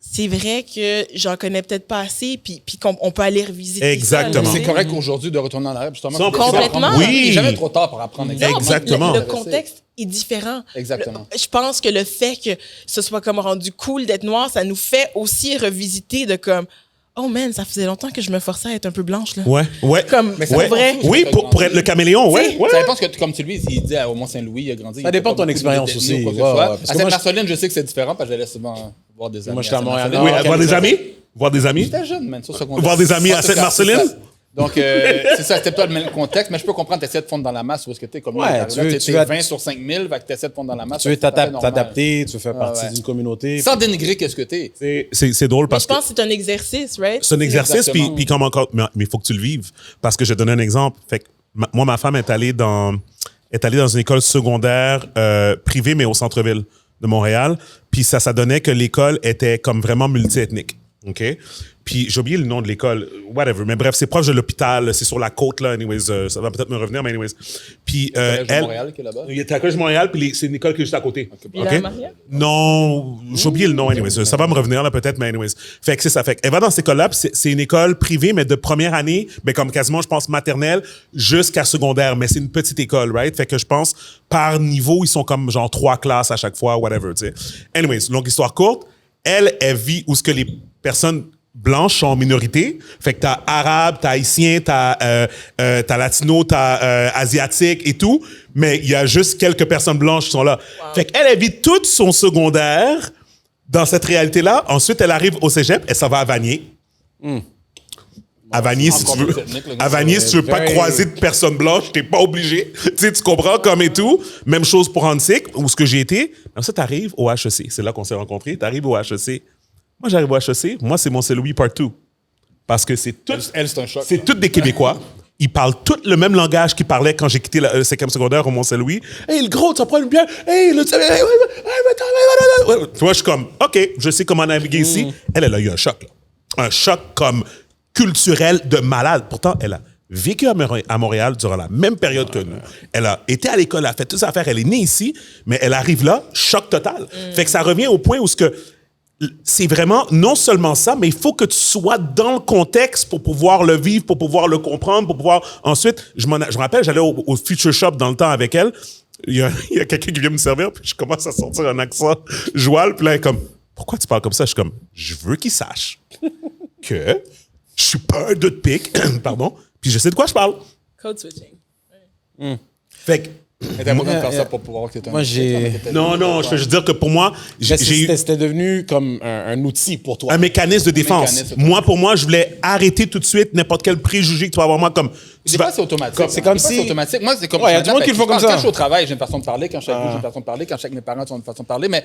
c'est vrai que j'en connais peut-être pas assez, puis qu'on peut aller revisiter Exactement. ça. C'est correct aujourd'hui de retourner en arrière, justement. 100%. Complètement. Oui. Il n'est jamais trop tard pour apprendre. Non, mais Exactement. Le contexte est différent. Exactement. Je pense que le fait que ce soit comme rendu cool d'être noir, ça nous fait aussi revisiter de comme, oh man, ça faisait longtemps que je me forçais à être un peu blanche, là. Ouais. Comme, Mais ça pour Ouais. vrai. Oui, pour être le caméléon, ouais. Ça dépend ce que, comme tu lui, il dit au Mont-Saint-Louis, il a grandi. Ça dépend de ton expérience aussi. Ouais, ouais, parce que À moi, Sainte-Marceline, je sais que c'est différent parce que j'allais souvent voir des amis. Moi, j'étais à Montréal. Oui, Ah, voir des amis. Voir des amis. J'étais jeune, man, sur secondaire. Voir des amis à En tout cas, Sainte-Marceline? c'est ça. Donc, c'est ça, c'était pas le même contexte, mais je peux comprendre, tu essaies de fondre dans la masse où est-ce que tu es comme Ouais, là, tu veux- t'es tu veux- 20 sur 5000, fait que tu essaies de fondre dans la masse. tu veux c'est tout à fait normal. t'adapter, tu veux faire partie ouais. d'une communauté. Sans dénigrer qu'est-ce que tu es. C'est drôle Mais parce je que pense que c'est un exercice, right? c'est un exercice, Exactement. puis comme encore, mais il faut que tu le vives. Parce que je vais te donner un exemple. Fait que moi, ma femme est allée dans une école secondaire privée, mais au centre-ville de Montréal. Puis ça donnait que l'école était comme vraiment multiethnique. OK? Puis j'ai oublié le nom de l'école, whatever. Mais bref, c'est proche de l'hôpital, c'est sur la côte, là. Anyways, ça va peut-être me revenir, mais anyways. Puis Collège de elle. Montréal qui est là-bas. Il était à Collège de Montréal, puis c'est une école qui est juste à côté. Villa-Maria? Non, j'ai oublié le nom, anyways. Ça va me revenir, là, peut-être, mais anyways. Fait que c'est ça. Fait qu'elle va dans cette école-là, puis c'est une école privée, mais de première année, ben, comme quasiment, je pense, maternelle jusqu'à secondaire. Mais c'est une petite école, right? Fait que je pense, par niveau, ils sont comme genre 3 classes à chaque fois, whatever, tu sais. Anyways, longue histoire courte. Elle vit où ce que les personnes blanches sont en minorité. Fait que t'as arabe, t'as haïtien, t'as latino, t'as asiatique et tout. Mais il y a juste quelques personnes blanches qui sont là. Fait qu'elle vit toute son secondaire dans cette réalité-là. Ensuite, elle arrive au cégep et ça va à Vanier. À Vanier, si encore tu veux. plus ethnique, le À gars. Vanier, si tu veux pas Very- croiser de personnes blanches, t'es pas obligé. Tu sais, tu comprends comme et tout. Même chose pour Hansik, où ce que j'ai été. Comme ça, t'arrives au HEC. C'est là qu'on s'est rencontrés. T'arrives au HEC. Moi, j'arrive au HEC. Moi, c'est Mont-Saint-Louis part 2. Parce que c'est tout. Elle, c'est un choc. C'est tous des Québécois. Ils parlent tout le même langage qu'ils parlaient quand j'ai quitté le 5e secondaire au Mont-Saint-Louis. Hey, le gros, tu vas prendre une bière. Hey, le. Tu vois, je suis comme, OK, je sais comment naviguer ici. Elle a eu un choc. Là. Un choc comme culturel de malade. Pourtant, elle a vécu à Montréal durant la même période que nous. Elle a été à l'école, elle a fait toutes ses affaires. Elle est née ici, mais elle arrive là, choc total. Fait que ça revient au point où ce que c'est vraiment non seulement ça, mais il faut que tu sois dans le contexte pour pouvoir le vivre, pour pouvoir le comprendre, pour pouvoir... Ensuite, je me rappelle, j'allais au Future Shop dans le temps avec elle. Il y a quelqu'un qui vient me servir, puis je commence à sortir un accent joual. Puis là, elle est comme, pourquoi tu parles comme ça? Je suis comme, je veux qu'il sache que je suis pas un deux de pique, pardon, puis je sais de quoi je parle. Code switching. Fait que, Mais t'as besoin de faire ça pour pouvoir que t'aies Moi, j'ai- non, je veux juste dire que pour moi, j'ai eu C'était devenu comme un outil pour toi. un mécanisme de défense. mécanisme. Moi, pour moi, je voulais arrêter tout de suite n'importe quel préjugé que tu vas avoir. Moi, comme... C'est pas c'est automatique. c'est comme Des fois, si- c'est automatique. Moi, c'est comme. Ouais, y a du monde qui le font comme ça. Quand je suis au travail, j'ai une façon de parler. Quand je suis avec vous, j'ai une façon de parler. Quand je suis avec mes parents, j'ai une façon de parler. Mais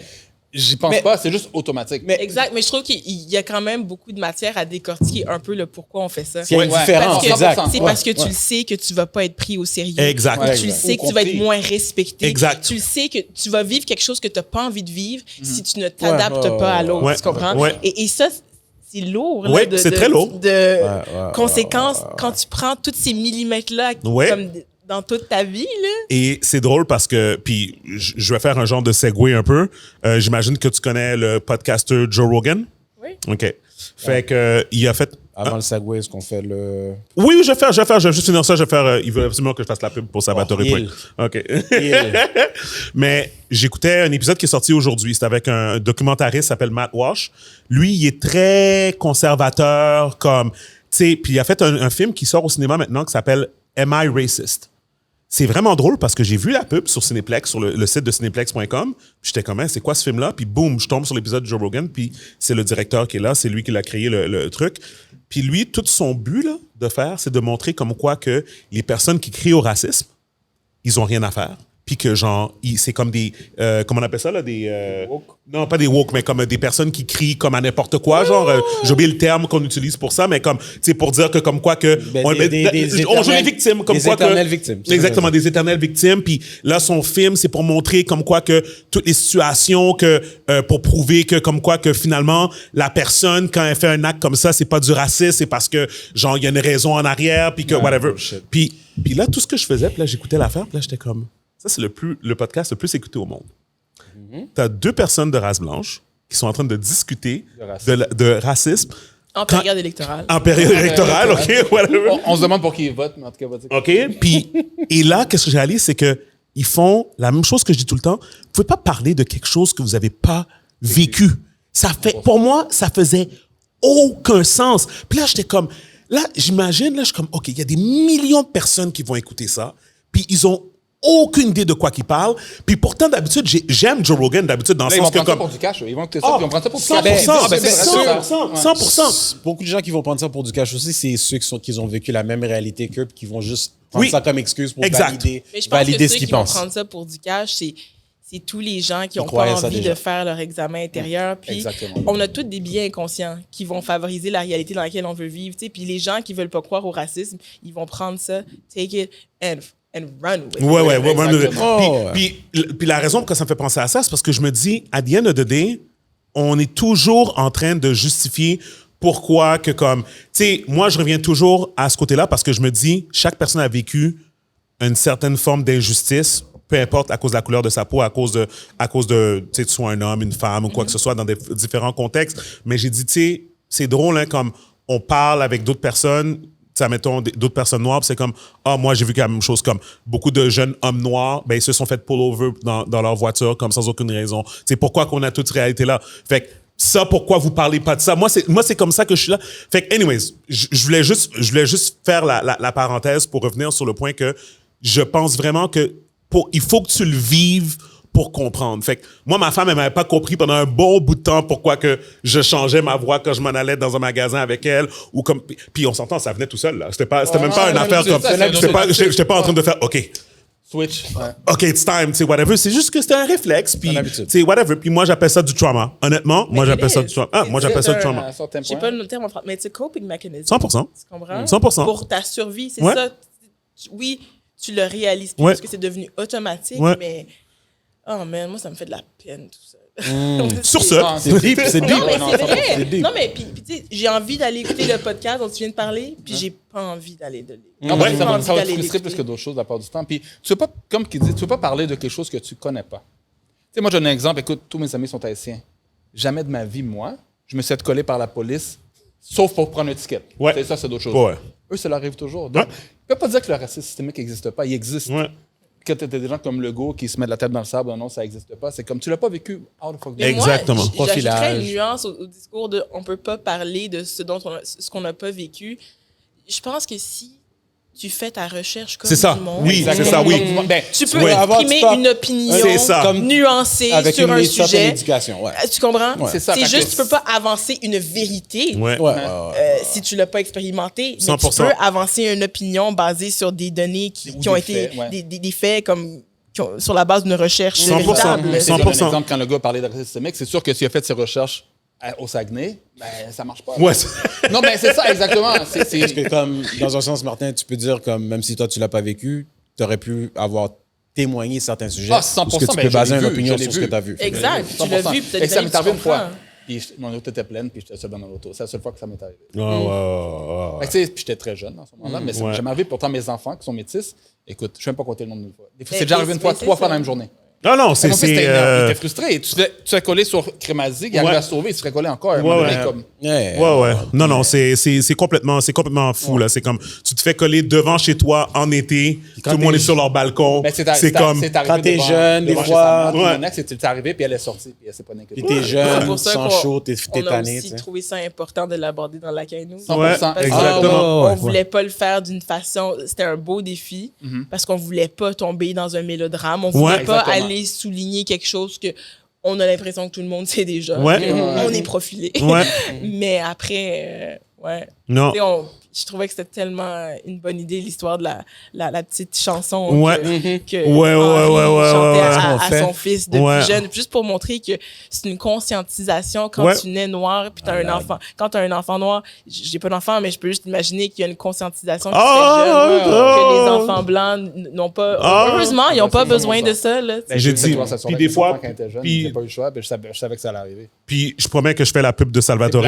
j'y pense Mais- pas. C'est juste automatique. Exact, mais je trouve qu'il y a quand même beaucoup de matière à décortiquer un peu le pourquoi on fait ça. Il y a une Ouais. différence, Parce que exact. c'est Ouais. parce que tu le sais que tu vas pas être pris au sérieux. Exact. Ou Ouais, tu le exact. sais que tu vas être moins respecté. Exact. Tu le sais que tu vas vivre quelque chose que tu n'as pas envie de vivre si tu ne t'adaptes pas à l'autre. Ouais. Tu comprends? Ouais. Et ça, c'est lourd. là, Ouais, c'est très lourd. De conséquences, quand tu prends tous ces millimètres-là Ouais. comme dans toute ta vie, là. Et c'est drôle parce que, puis je vais faire un genre de segue un peu. J'imagine que tu connais le podcaster Joe Rogan. Oui. OK. Fait que, il a fait... Avant le segway, est-ce qu'on fait le... Oui, je vais faire. Je vais juste finir ça. Je vais faire... il veut absolument que je fasse la pub pour Salvatore Point. OK. Mais j'écoutais un épisode qui est sorti aujourd'hui. C'est avec un documentariste qui s'appelle Matt Walsh. Lui, il est très conservateur, comme... Tu sais, puis il a fait un film qui sort au cinéma maintenant qui s'appelle Am I Racist? C'est vraiment drôle parce que j'ai vu la pub sur Cinéplex, sur le site de cinéplex.com. J'étais comme, c'est quoi ce film-là? Puis boum, je tombe sur l'épisode de Joe Rogan, puis c'est le directeur qui est là, c'est lui qui l'a créé le truc. Puis lui, tout son but là, de faire, c'est de montrer comme quoi que les personnes qui crient au racisme, ils ont rien à faire. Puis que genre, c'est comme des... comment on appelle ça, là? Des... non, pas des woke, mais comme des personnes qui crient comme à n'importe quoi. Genre, j'ai oublié le terme qu'on utilise pour ça, mais comme, tu sais, pour dire que comme quoi que... on joue les victimes. Comme des éternelles victimes. Exactement, des éternelles victimes. Puis là, son film, c'est pour montrer comme quoi que toutes les situations que... pour prouver que comme quoi que finalement, la personne, quand elle fait un acte comme ça, c'est pas du racisme, c'est parce que, genre, il y a une raison en arrière, puis que whatever. Puis là, tout ce que je faisais, puis là, j'écoutais l'affaire, puis là, j'étais comme... Ça, c'est le podcast le plus écouté au monde. Tu as 2 personnes de race blanche qui sont en train de discuter de racisme. En période électorale. En période électorale, OK, whatever. On se demande pour qui ils votent, mais en tout cas, vas-y. OK, puis, et là, qu'est-ce que j'ai réalisé, c'est qu'ils font la même chose que je dis tout le temps. Vous ne pouvez pas parler de quelque chose que vous n'avez pas vécu. Ça fait, pour moi, ça faisait aucun sens. Puis là, j'étais comme, là, j'imagine, là, je suis comme, OK, il y a des millions de personnes qui vont écouter ça, puis ils ont aucune idée de quoi qu'ils parlent. Puis pourtant, d'habitude, j'aime Joe Rogan, d'habitude, dans le Là, sens que ils vont prendre comme... ça pour du cash. Ils vont écouter ça, puis ils vont prendre ça pour du cash. 100%. Beaucoup de gens qui vont prendre ça pour du cash aussi, c'est ceux qui ont vécu la même réalité qu'eux puis qui vont juste prendre ça comme excuse pour valider Mais je pense que ce ceux qu'ils qui vont pensent. prendre ça pour du cash, c'est tous les gens qui n'ont croyaient pas ça envie déjà. de faire leur examen intérieur. Puis Exactement. on a tous des biais inconscients qui vont favoriser la réalité dans laquelle on veut vivre. Tu sais. Puis les gens qui ne veulent pas croire au racisme, ils vont prendre ça, take it and run with it. Ouais. Puis la raison pourquoi ça me fait penser à ça, c'est parce que je me dis, à the end of the day, on est toujours en train de justifier pourquoi que comme... Tu sais, moi, je reviens toujours à ce côté-là parce que je me dis, chaque personne a vécu une certaine forme d'injustice, peu importe à cause de la couleur de sa peau, à cause de tu sais, tu sois un homme, une femme ou quoi que ce soit dans des différents contextes. Mais j'ai dit, tu sais, c'est drôle, hein, comme on parle avec d'autres personnes, ça, mettons, d'autres personnes noires, c'est comme, moi, j'ai vu la même chose, comme beaucoup de jeunes hommes noirs, ben, ils se sont fait pull-over dans leur voiture, comme sans aucune raison. C'est pourquoi qu'on a toute cette réalité-là. Fait que, ça, pourquoi vous parlez pas de ça? Moi, c'est comme ça que je suis là. Fait que, anyways, je voulais juste faire la parenthèse pour revenir sur le point que je pense vraiment que il faut que tu le vives pour comprendre. Fait que moi, ma femme, elle m'avait pas compris pendant un bon bout de temps pourquoi que je changeais ma voix quand je m'en allais dans un magasin avec elle. Ou comme, puis on s'entend, ça venait tout seul, là. C'était même pas une affaire comme... J'étais pas en train de faire, OK. Switch. OK, it's time, tu sais, whatever. C'est juste que c'était un réflexe, puis, tu sais, whatever. Puis moi, j'appelle ça du trauma. Honnêtement, moi, j'appelle ça du trauma. Moi, j'appelle ça du trauma. J'ai pas le terme en français, mais c'est coping mechanism. 100%. Tu comprends? 100%. Pour ta survie, c'est Ouais. ça. Oui, tu le réalises plus Ouais. parce que c'est devenu automatique, Ouais. mais... Oh, man, moi, ça me fait de la peine, tout ça. Sur ça, C'est deep, c'est deep. Non, mais c'est C'est vrai. deep. Non, mais puis tu sais, j'ai envie d'aller écouter le podcast dont tu viens de parler, puis j'ai pas envie d'aller de Non, j'ai mais pas ça envie va te d'aller frustrer l'écouter. plus que d'autres choses de la part du temps. Puis, tu veux pas, comme qu'il dit, tu veux pas parler de quelque chose que tu connais pas. Tu sais, moi, j'ai un exemple. Écoute, tous mes amis sont haïtiens. Jamais de ma vie, moi, je me suis fait coller par la police, sauf pour prendre un ticket. Ouais. C'est ça, c'est d'autres choses. Ouais. Eux, ça leur arrive toujours. Donc, Ouais. tu peux pas dire que le racisme systémique n'existe pas. Il existe. Ouais. Que tu as des gens comme Legault qui se mettent la tête dans le sable, non, ça n'existe pas. C'est comme, tu l'as pas vécu out of Mais Exactement. moi, j'ajouterais Profilage. une nuance au discours de on peut pas parler de ce qu'on n'a pas vécu. Je pense que si tu fais ta recherche comme C'est ça. tout le monde, Oui, c'est ça, oui. Ben, tu peux Ouais. exprimer Avoir- une opinion C'est ça. Comme- nuancée Avec sur une un certaine sujet. éducation, ouais. Tu comprends? Ouais. C'est ça, C'est fait juste, que- tu peux pas avancer une vérité Ouais. Ouais. si tu l'as pas expérimenté. Mais tu 100%. peux avancer une opinion basée sur des données Ou qui ont des été faits, ouais. des faits comme sur la base d'une recherche 100%. véritable. C'est 100%. un exemple, quand le gars parlait de racisme systémique, c'est sûr que s'il a fait ses recherches au Saguenay, ben, ça marche pas. Ouais. Non, mais c'est ça, exactement. C'est- Parce que comme, dans un sens, Martin, tu peux dire comme, même si toi, tu l'as pas vécu, tu aurais pu avoir témoigné certains sujets. Ah, 100%, Parce que tu ben, peux je baser l'ai une vu, opinion je l'ai sur ce vu. que tu as vu. Exact. Tu l'as 100%. vu, peut-être Et ça que m'est tu arrivé une fois. comprends. Puis mon auto était pleine, puis j'étais seul dans l'auto. C'est la seule fois que ça m'est arrivé. Ouais. Fait que, tu sais, puis j'étais très jeune dans ce moment-là, mais ça m'est jamais arrivé. Pourtant, mes enfants qui sont métis, écoute, je ne sais même pas compter le nombre de fois. C'est déjà arrivé une fois, 3 fois dans la même journée. Non, c'est... Il était frustré. Tu serais collé sur Crémazie, il arrive à sauver, il serait collé encore. Ouais. Non, c'est complètement fou, là. C'est comme, tu te fais coller devant chez toi en été, tout le monde est sur leur balcon. C'est comme... Quand t'es jeune, des fois... Mon ex, c'est arrivé, puis elle est sortie, puis elle s'est pas Puis t'es jeune, sans chaud, t'es tanné. On a aussi trouvé ça important de l'aborder dans la Cainou. 100%. Exactement. On voulait pas le faire d'une façon... C'était un beau défi, parce qu'on voulait pas tomber dans un mélodrame. On voulait pas aller souligner quelque chose que on a l'impression que tout le monde sait déjà. On est profilé. Mais après, Non. Je trouvais que c'était tellement une bonne idée, l'histoire de la petite chanson que Henri chantait à son fils depuis jeune, juste pour montrer que c'est une conscientisation quand tu nais noir puis t'as un enfant. Quand t'as un enfant noir, j'ai pas d'enfant, mais je peux juste imaginer qu'il y a une conscientisation qui se fait jeune, que les enfants blancs n'ont pas... Heureusement, ils n'ont pas besoin de ça. Là, j'ai dit, puis des fois... Quand j'étais jeune, j'ai pas eu le choix, je savais que ça allait arriver. Puis je promets que je fais la pub de Salvatore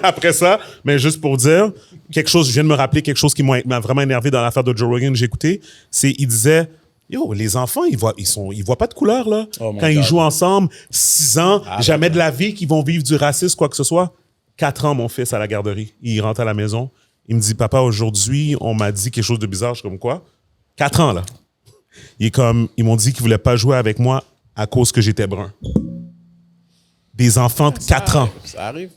après ça, mais juste pour dire... Quelque chose, je viens de me rappeler quelque chose qui m'a vraiment énervé dans l'affaire de Joe Rogan que j'ai écouté, c'est il disait les enfants, ils voient pas de couleur là. Quand ils jouent ensemble, 6 ans, jamais de la vie qu'ils vont vivre du racisme, quoi que ce soit. 4 ans, mon fils, à la garderie. Il rentre à la maison. Il me dit, papa, aujourd'hui, on m'a dit quelque chose de bizarre. Je suis comme quoi? 4 ans, là. Ils m'ont dit qu'ils voulaient pas jouer avec moi à cause que j'étais brun. Des enfants de 4 ans. Ça arrive.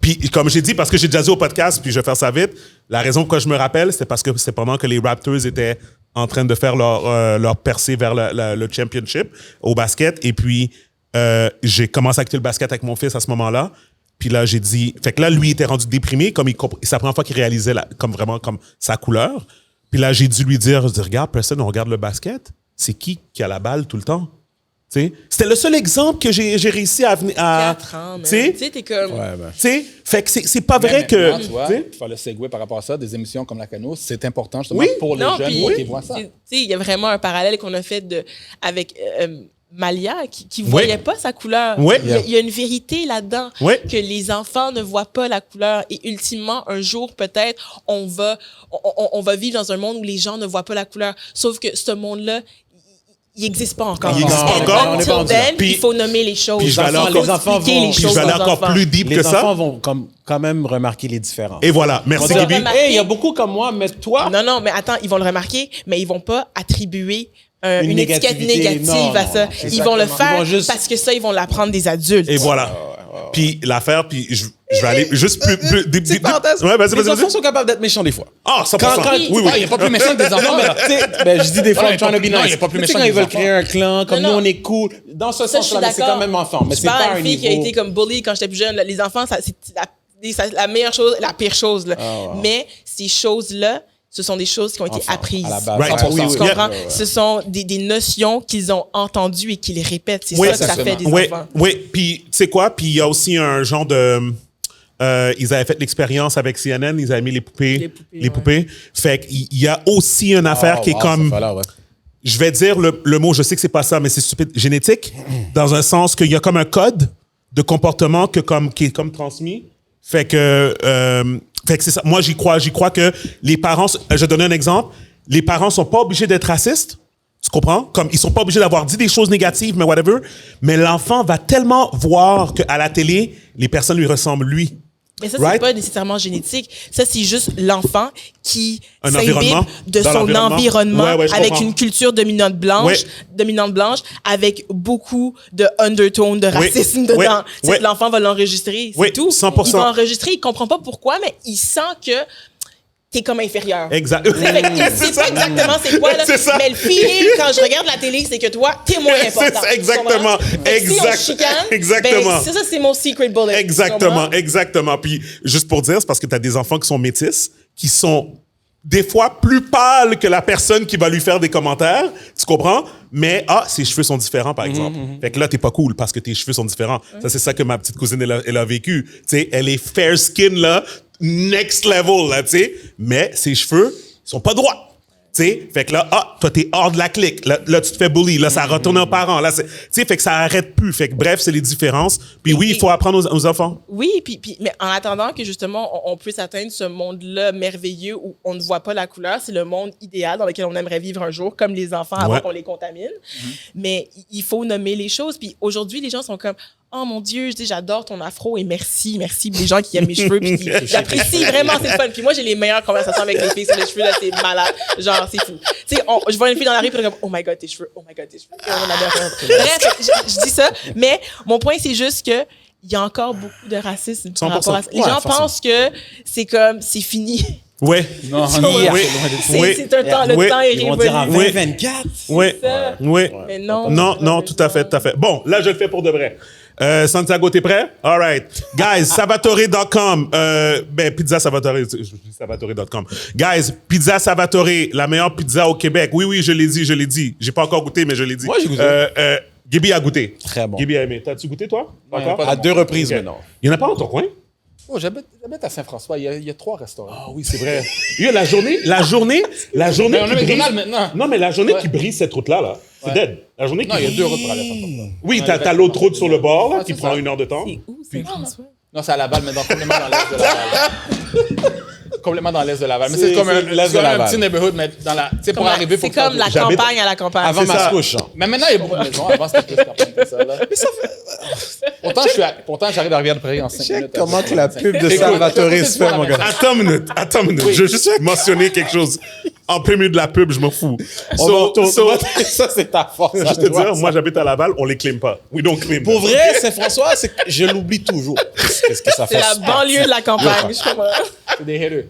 Puis, comme j'ai dit, parce que j'ai déjà dit au podcast, puis je vais faire ça vite, la raison pourquoi je me rappelle, c'est parce que c'est pendant que les Raptors étaient en train de faire leur percée vers le championship au basket. Et puis, j'ai commencé à quitter le basket avec mon fils à ce moment-là. Puis là, j'ai dit... Fait que là, lui, il était rendu déprimé. C'est la première fois qu'il réalisait comme sa couleur. Puis là, j'ai dû lui dire, regarde, personne, on regarde le basket. C'est qui a la balle tout le temps? C'était le seul exemple que j'ai réussi à... 4 ans, mais tu sais, t'es comme... Fait que c'est pas vrai que... Tu vois, faire le segue par rapport à ça, des émissions comme La Cano, c'est important justement pour les jeunes qui voient ça. Il y a vraiment un parallèle qu'on a fait avec Malia, qui ne voyait pas sa couleur. Il y a une vérité là-dedans, que les enfants ne voient pas la couleur. Et ultimement, un jour, peut-être, on va vivre dans un monde où les gens ne voient pas la couleur. Sauf que ce monde-là, il n'existe pas encore. Il n'existe pas encore. Il faut nommer les choses. Puis je vais aller encore plus deep que ça. Les enfants vont quand même remarquer les différences. Et voilà. Merci, Gaby. Il y a beaucoup comme moi, mais toi... Non, mais attends, ils vont le remarquer, mais ils ne vont pas attribuer une étiquette négative à ça. Ils vont le faire parce que ça, ils vont l'apprendre des adultes. Et voilà. Puis l'affaire, puis je vais aller juste plus... C'est fantastique. Les enfants sont capables d'être méchants des fois. Ah, 100%. Oui. Il n'y a pas plus méchant que des enfants. Je dis des fois, I'm trying to be nice. Il n'y a pas plus méchant quand ils veulent créer un clan, comme nous, on est cool. Dans ce sens-là, mais c'est quand même enfant. Mais c'est pas un une fille qui a été comme bully quand j'étais plus jeune. Les enfants, c'est la meilleure chose, la pire chose. Mais ces choses-là, ce sont des choses qui ont été apprises. À la base. Tu comprends? Ce sont des notions qu'ils ont entendues et qu'ils répètent. C'est ça que ça fait des enfants. Oui, puis tu sais quoi? Puis il y a aussi un genre de... ils avaient fait l'expérience avec CNN, ils avaient mis les poupées. Fait qu'il y a aussi une affaire qui est comme... Je vais dire le mot, je sais que c'est pas ça, mais c'est stupide. Génétique, dans un sens qu'il y a comme un code de comportement qui est comme transmis. Fait que c'est ça. Moi, j'y crois que les parents... Je vais donner un exemple. Les parents sont pas obligés d'être racistes. Tu comprends? Comme ils sont pas obligés d'avoir dit des choses négatives, mais whatever. Mais l'enfant va tellement voir qu'à la télé, les personnes lui ressemblent lui. Mais ça, c'est pas nécessairement génétique. Ça, c'est juste l'enfant qui s'imbibe de son environnement avec comprends. une culture dominante blanche, avec beaucoup de undertones de racisme dedans. L'enfant va l'enregistrer, c'est tout. 100%. Il va enregistrer, il comprend pas pourquoi, mais il sent que t'es comme inférieur. Exact. Il sait pas exactement c'est quoi, là. Mais le feeling, quand je regarde la télé, c'est que toi, t'es moins important. C'est exactement. Si on chicane, exactement. Ben, ça, c'est mon secret bullet. Exactement. Puis, juste pour dire, c'est parce que t'as des enfants qui sont métis, qui sont des fois plus pâles que la personne qui va lui faire des commentaires. Tu comprends? Mais, ses cheveux sont différents, par exemple. Fait que là, t'es pas cool parce que tes cheveux sont différents. Ça, c'est ça que ma petite cousine, elle a vécu. Tu sais, elle est fair skin, là, next level, là, tu sais. Mais ses cheveux, ils sont pas droits. Tu sais, fait que là, toi, t'es hors de la clique. Là, tu te fais bully. Là, ça retourne aux parents. Là, tu sais, fait que ça arrête plus. Fait que bref, c'est les différences. Puis oui, il faut apprendre aux enfants. Oui, mais en attendant que justement, on puisse atteindre ce monde-là merveilleux où on ne voit pas la couleur, c'est le monde idéal dans lequel on aimerait vivre un jour, comme les enfants avant qu'on les contamine. Mais il faut nommer les choses. Puis aujourd'hui, les gens sont comme, oh mon Dieu, je dis, j'adore ton afro et merci. Les gens qui aiment mes cheveux, puis j'apprécie vraiment, c'est fun. Puis moi, j'ai les meilleures conversations avec les filles sur les cheveux, là, c'est malade. Genre, c'est fou. Tu sais, je vois une fille dans la rue, puis elle est comme, oh my God, tes cheveux, oh my God, tes cheveux. Et on adore. Bref, je dis ça, mais mon point, c'est juste que il y a encore beaucoup de racisme par rapport à ça. Les gens pensent que c'est comme, c'est fini. Ouais. Non, c'est un temps, le temps est Ils vont dire en révolu. 2024. Oui. Mais non. Non, tout à fait. Bon, là, je le fais pour de vrai. Santiago, t'es prêt? All right. Guys, Salvatore.com. Pizza Salvatore, je dis Salvatore.com. Guys, Pizza Salvatore, la meilleure pizza au Québec. Oui, je l'ai dit. J'ai pas encore goûté, mais je l'ai dit. Moi, j'ai goûté. Gaby a goûté. Très bon. Gaby a aimé. T'as-tu goûté, toi? Encore? À 2 reprises, Ok. maintenant. Il y en a pas dans ton coin? Oh, j'habite à Saint-François. Il y a 3 restaurants. Ah oui, c'est vrai. La journée Mais on a qui brille. McDonald's maintenant. Non, mais la journée qui brille cette route-là, c'est dead. La journée Non, qui il y a brille. 2 routes pour aller à Saint-François. Oui, t'as l'autre route sur le bord, là, Ouais, qui c'est prend ça. 1 heure de temps. C'est où, Saint-François? Non, c'est à Laval, mais complètement dans l'est de Laval. Complètement dans l'est de Laval. Mais c'est comme c'est l'est de un Laval. petit neighborhood, mais dans la. Tu sais, pour arriver, faut C'est que ça- comme la J'habite- campagne à la campagne. Avant C'est ça. Mascouche. Hein. Mais maintenant, il y a beaucoup de maisons. Avant, c'était plus campagne que ça. Là. Mais ça fait. Pourtant, j'arrive à Rivière-de-Prairie en 5 Check minutes. comment que la pub de Écoute, Salvatore écoute, se fait, mon gars. Attends une minute. Je veux juste mentionner quelque chose. En plein milieu de la pub, je m'en fous. Ça, c'est ta force. Je te dis, moi, j'habite à Laval, on les claim pas. We don't claim. Pour vrai, Saint-François, je l'oublie toujours. Qu'est-ce que ça fait? C'est la banlieue de la campagne. Je comprends. C'est des haters.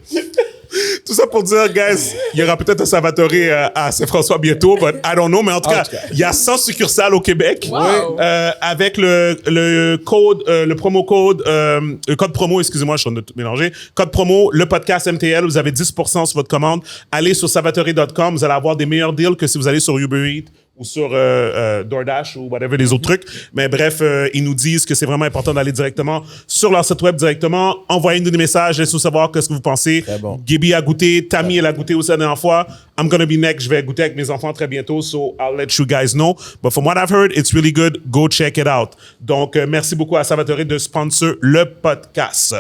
Tout ça pour dire, guys, il y aura peut-être un Salvatore à Saint-François bientôt, but I don't know. Mais en tout cas, il y a 100 succursales au Québec. Wow. Avec le code, le promo code, le code promo, excusez-moi, je suis en train de tout mélanger. Code promo, le podcast MTL, vous avez 10% sur votre commande. Allez sur salvatore.com, vous allez avoir des meilleurs deals que si vous allez sur Uber Eats ou sur DoorDash ou whatever les autres trucs. Mais bref, ils nous disent que c'est vraiment important d'aller directement sur leur site web directement. Envoyez-nous des messages, laissez-nous savoir ce que vous pensez. Très bon. Gaby a goûté, Tammy, elle a goûté aussi la dernière fois. I'm gonna be next. Je vais goûter avec mes enfants très bientôt, so I'll let you guys know. But from what I've heard, it's really good. Go check it out. Donc, merci beaucoup à Salvatore de sponsor le podcast.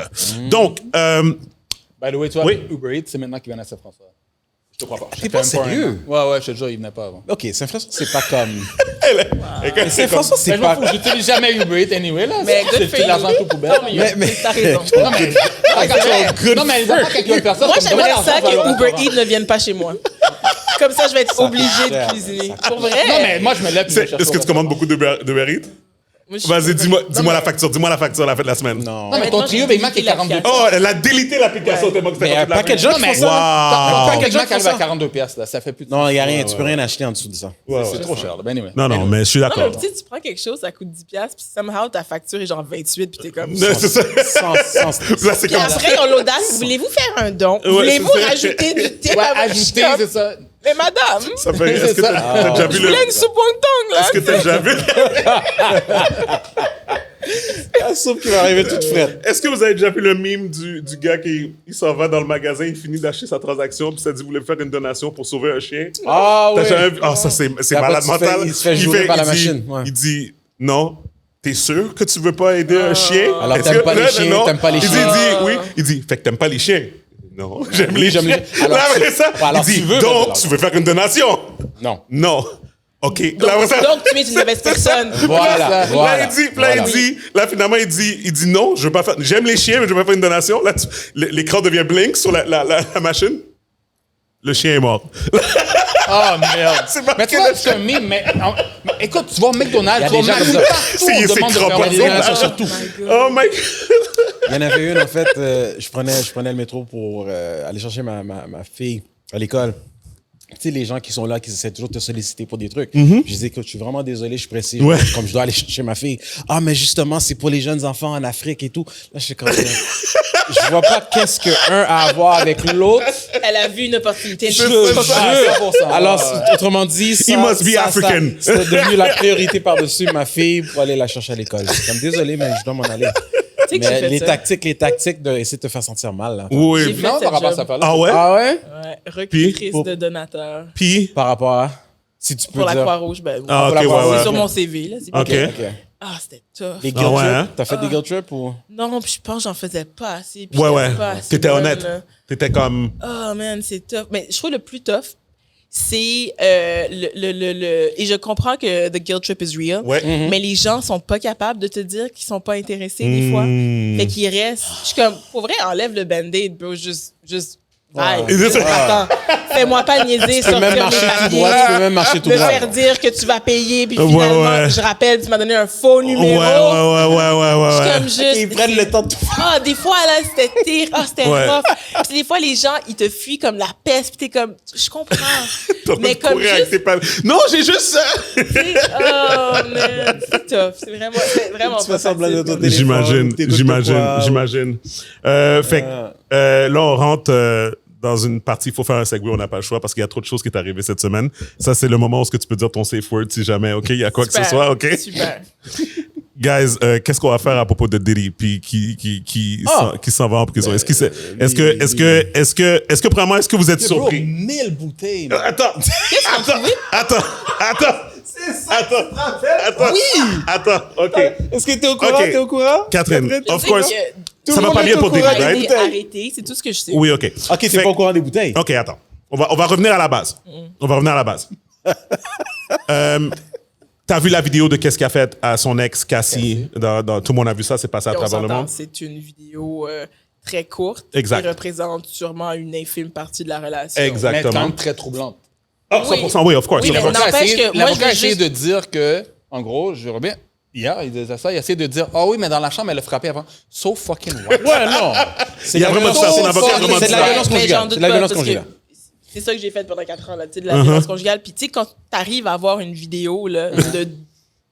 Donc, By the way, tu vois, Oui. Uber Eats, c'est maintenant qu'ils viennent à Saint-François. Je te crois pas. T'es pas sérieux? Ouais, je te jure, ils venaient pas avant. OK, Saint-François, c'est pas comme... c'est Saint-François, c'est Mais je m'en pas... fous, j'utilise jamais Uber Eats anyway, là. Mais good C'est for de l'argent you. tout poubelle. Tant mieux. Mais- T'as raison. Non, mais les enfants, quand il y a une personne, Moi, comme j'aimerais moi, ça l'enfant va au que Uber restaurant. Eats ne vienne pas chez moi. Comme ça, je vais être obligée cher. de cuisiner. Pour vrai. Non, mais moi, je me lève. puis je cherche Est-ce que tu commandes beaucoup de Uber Eats? Moi, je- Vas-y, dis-moi la facture. Dis-moi la facture à la fin de la semaine. Non. Non, mais ton Honnêtement, trio j'ai Big Mac est délité la 42 fiat. Oh, elle a délité l'application tellement que c'était Mais un pas toute la paquet de fin. gens qui font ça. Ton Paquet de Big gens Mac qui font arrive à ça. 42 piastres, là. Ça fait plus de Non, il n'y a rien. Tu peux rien acheter en dessous de ça. C'est trop cher, là. Ben anyway. Non, mais je suis Non, mais d'accord. tu sais, tu prends quelque chose, ça coûte 10$, puis somehow ta facture est genre 28$, puis t'es comme. C'est ça. Sans stress. Là, c'est Puis comme après, ils ont l'audace. Voulez-vous faire un don? Voulez-vous c'est ça. rajouter du thé Ouais, à votre ajouter, shop? c'est ça. Mais madame, ça fait. Est-ce que C'est ça. t'as déjà vu je le. voulais une soupe wonton, là. Est-ce que t'as déjà vu. La soupe qui va arriver toute frette. Est-ce que vous avez déjà vu le mime du gars qui il s'en va dans le magasin, il finit d'acheter sa transaction, puis ça dit, vous voulez faire une donation pour sauver un chien? Ah T'as oui. jamais vu? Ah, ça, c'est après, malade mental. il se fait jouer par la il dit- machine, ouais. Il dit, non. T'es sûr que tu veux pas aider un chien? Alors, Est-ce t'aimes que- pas les non, chiens, non. t'aimes pas les Il dit, chiens. oui. Il dit, fait que t'aimes pas les chiens. Non, j'aime les j'aime chiens. les chiens. Alors, Là, après ça, alors, il dit, tu veux, donc, alors. tu veux faire une donation? Non. Non. OK. Là, après ça- Donc, tu es une mauvaise personne. Voilà. Là, voilà, il dit, voilà. là, finalement, il dit non, je veux pas faire, j'aime les chiens, mais je veux pas faire une donation. Là, l'écran devient blink sur la machine. Le chien est mort. Oh merde. C'est marqué Mais tu vois, là-dessus. c'est un mime, mais écoute, tu vas au McDonald's, Il y tu a vas au des gens Mac, comme ça. partout, C'est on demande de crampant. faire Il y des a des gens donations. surtout. Oh my God. Il y en avait une, en fait, je prenais le métro pour aller chercher ma fille à l'école. Tu sais, les gens qui sont là, qui essaient toujours de te solliciter pour des trucs. Je disais, écoute, je suis vraiment désolé, je suis pressé, Ouais. comme je dois aller chercher ma fille. Ah, mais justement, c'est pour les jeunes enfants en Afrique et tout. Là, je suis comme, je vois pas qu'est-ce que un a à voir avec l'autre. Elle a vu une opportunité. Je ça. jure. 100%. Alors, autrement dit, ça, He must be ça, African. c'était devenu la priorité par-dessus ma fille pour aller la chercher à l'école. Comme désolé, mais je dois m'en aller. Tu sais que j'ai fait Mais ça. les tactiques d'essayer de te faire sentir mal, là. J'ai Oui. fait Non, cette par rapport à job. cette affaire-là. Ah ouais? Ah ouais? Ouais, recrutrice Puis, de donateurs. Puis, Par rapport à... Si tu peux Pour la dire... Croix-Rouge, ben, Ah, pour ok, la Croix-Rouge, ouais, c'est sur ouais. mon CV, là. C'est pas Ok. que- OK. Ah, c'était tough. Les Ah guilt ouais, trips? hein? T'as fait des guilt trips ou... Non, puis je pense que j'en faisais pas assez. puis ouais, j'étais ouais. pas assez T'étais bonne, honnête. là. T'étais comme... Oh man, c'est tough. Mais je trouve le plus tough, c'est et je comprends que the guilt trip is real, Ouais. mais les gens sont pas capables de te dire qu'ils sont pas intéressés des fois. Mm. Fait qu'ils restent. Je suis comme, pour vrai, enlève le band-aid, bro. Juste bye. Et c'est ça. Attends, fais-moi pas niaiser, Tu peux même sortir mes marcher tout papiers, droit, tu peux même marcher tout me droit. faire dire que tu vas payer, puis Ouais, finalement, ouais. je rappelle, tu m'as donné un faux Ouais, numéro. ouais. Je suis comme juste. Ils prennent le temps de tout faire. Ah, des fois, là, c'était terrible. Ah, c'était Ouais. rough. Puis des fois, les gens, ils te fuient comme la peste. Puis t'es comme, je comprends. T'as Mais envie de comme courir avec juste, tes palmes. Non, j'ai juste ça! oh, man, c'est tough. C'est vraiment Tu pas fais semblant de facile. ton téléphone, t'écoutes quoi. J'imagine. Fait que là, on rentre dans une partie, il faut faire un segue, on n'a pas le choix parce qu'il y a trop de choses qui est arrivé cette semaine. Ça, c'est le moment où est-ce que tu peux dire ton safe word si jamais, OK, il y a quoi que ce Super, soit, OK? Super. Guys, qu'est-ce qu'on va faire à propos de Diddy puis qui s'en va en prison? Est-ce que premièrement, est-ce que vous êtes Bro, surpris? 1000 bouteilles. man. Attends. Attends, OK. Est-ce que t'es au courant? Ok. T'es au courant? Catherine, Je of sais course, que ça va le pas monde bien est pour au Diddy, courant. right? arrêté, c'est tout ce que je sais. Oui, OK. OK, t'es Fait- pas au courant des bouteilles. OK, attends. On va revenir à la base. On va revenir à la base. T'as vu la vidéo de qu'est-ce qu'il a fait à son ex, Cassie? Tout le monde a vu ça, c'est passé à Et on travers le s'entend, monde. c'est une vidéo très courte Exact. qui représente sûrement une infime partie de la relation. Mais quand Exactement. même très troublante. Ah, 100%, oui, of course. Oui, of mais course. n'empêche que moi, L'avocat a je veux essayé juste- de dire que, en gros, je reviens. Hier, il disait ça. Il a essayé de dire, ah oui, mais dans la chambre, elle a frappé avant. So fucking what? Ouais, non. Il y a vraiment ça, son avocat a vraiment C'est dit de la ça. violence Mais conjugale. j'en doute C'est de la pas, violence parce que conjugale. C'est ça que j'ai fait pendant 4 ans, là, tu sais, de la violence conjugale. Puis, tu sais, quand tu arrives à avoir une vidéo là, de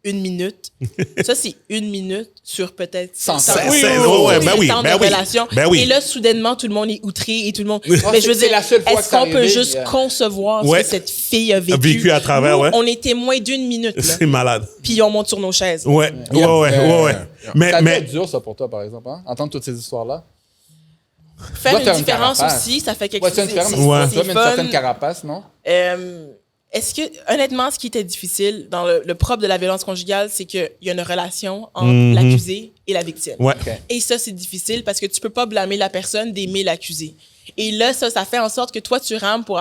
1 minute, ça, c'est 1 minute sur peut-être 100 100 ans. Oui, ben oui, ans ben de oui. relation. Ben oui. Et là, soudainement, tout le monde est outré et tout le monde. Mais je veux c'est dire, la seule fois que est-ce c'est qu'on peut arrivé, juste yeah. concevoir Ouais. ce que cette fille a vécu? Vécu à travers, Nous, ouais. On est témoins d'1 minute, là. C'est malade. Puis on monte sur nos chaises. Ouais. Mais, Ça a dû mais, être dur, ça, pour toi, par exemple, hein? Entendre toutes ces histoires-là. Faire Doit une faire une différence carapace. aussi, ça fait quelque Ouais, chose. c'est une différence, mais Ouais. c'est toi, mais une fun. certaine carapace, non? Est-ce que, honnêtement, ce qui était difficile dans le propre de la violence conjugale, c'est qu'il y a une relation entre l'accusé et la victime. ouais. Ok. Et ça, c'est difficile parce que tu peux pas blâmer la personne d'aimer l'accusé. Et là, ça fait en sorte que toi, tu rames pour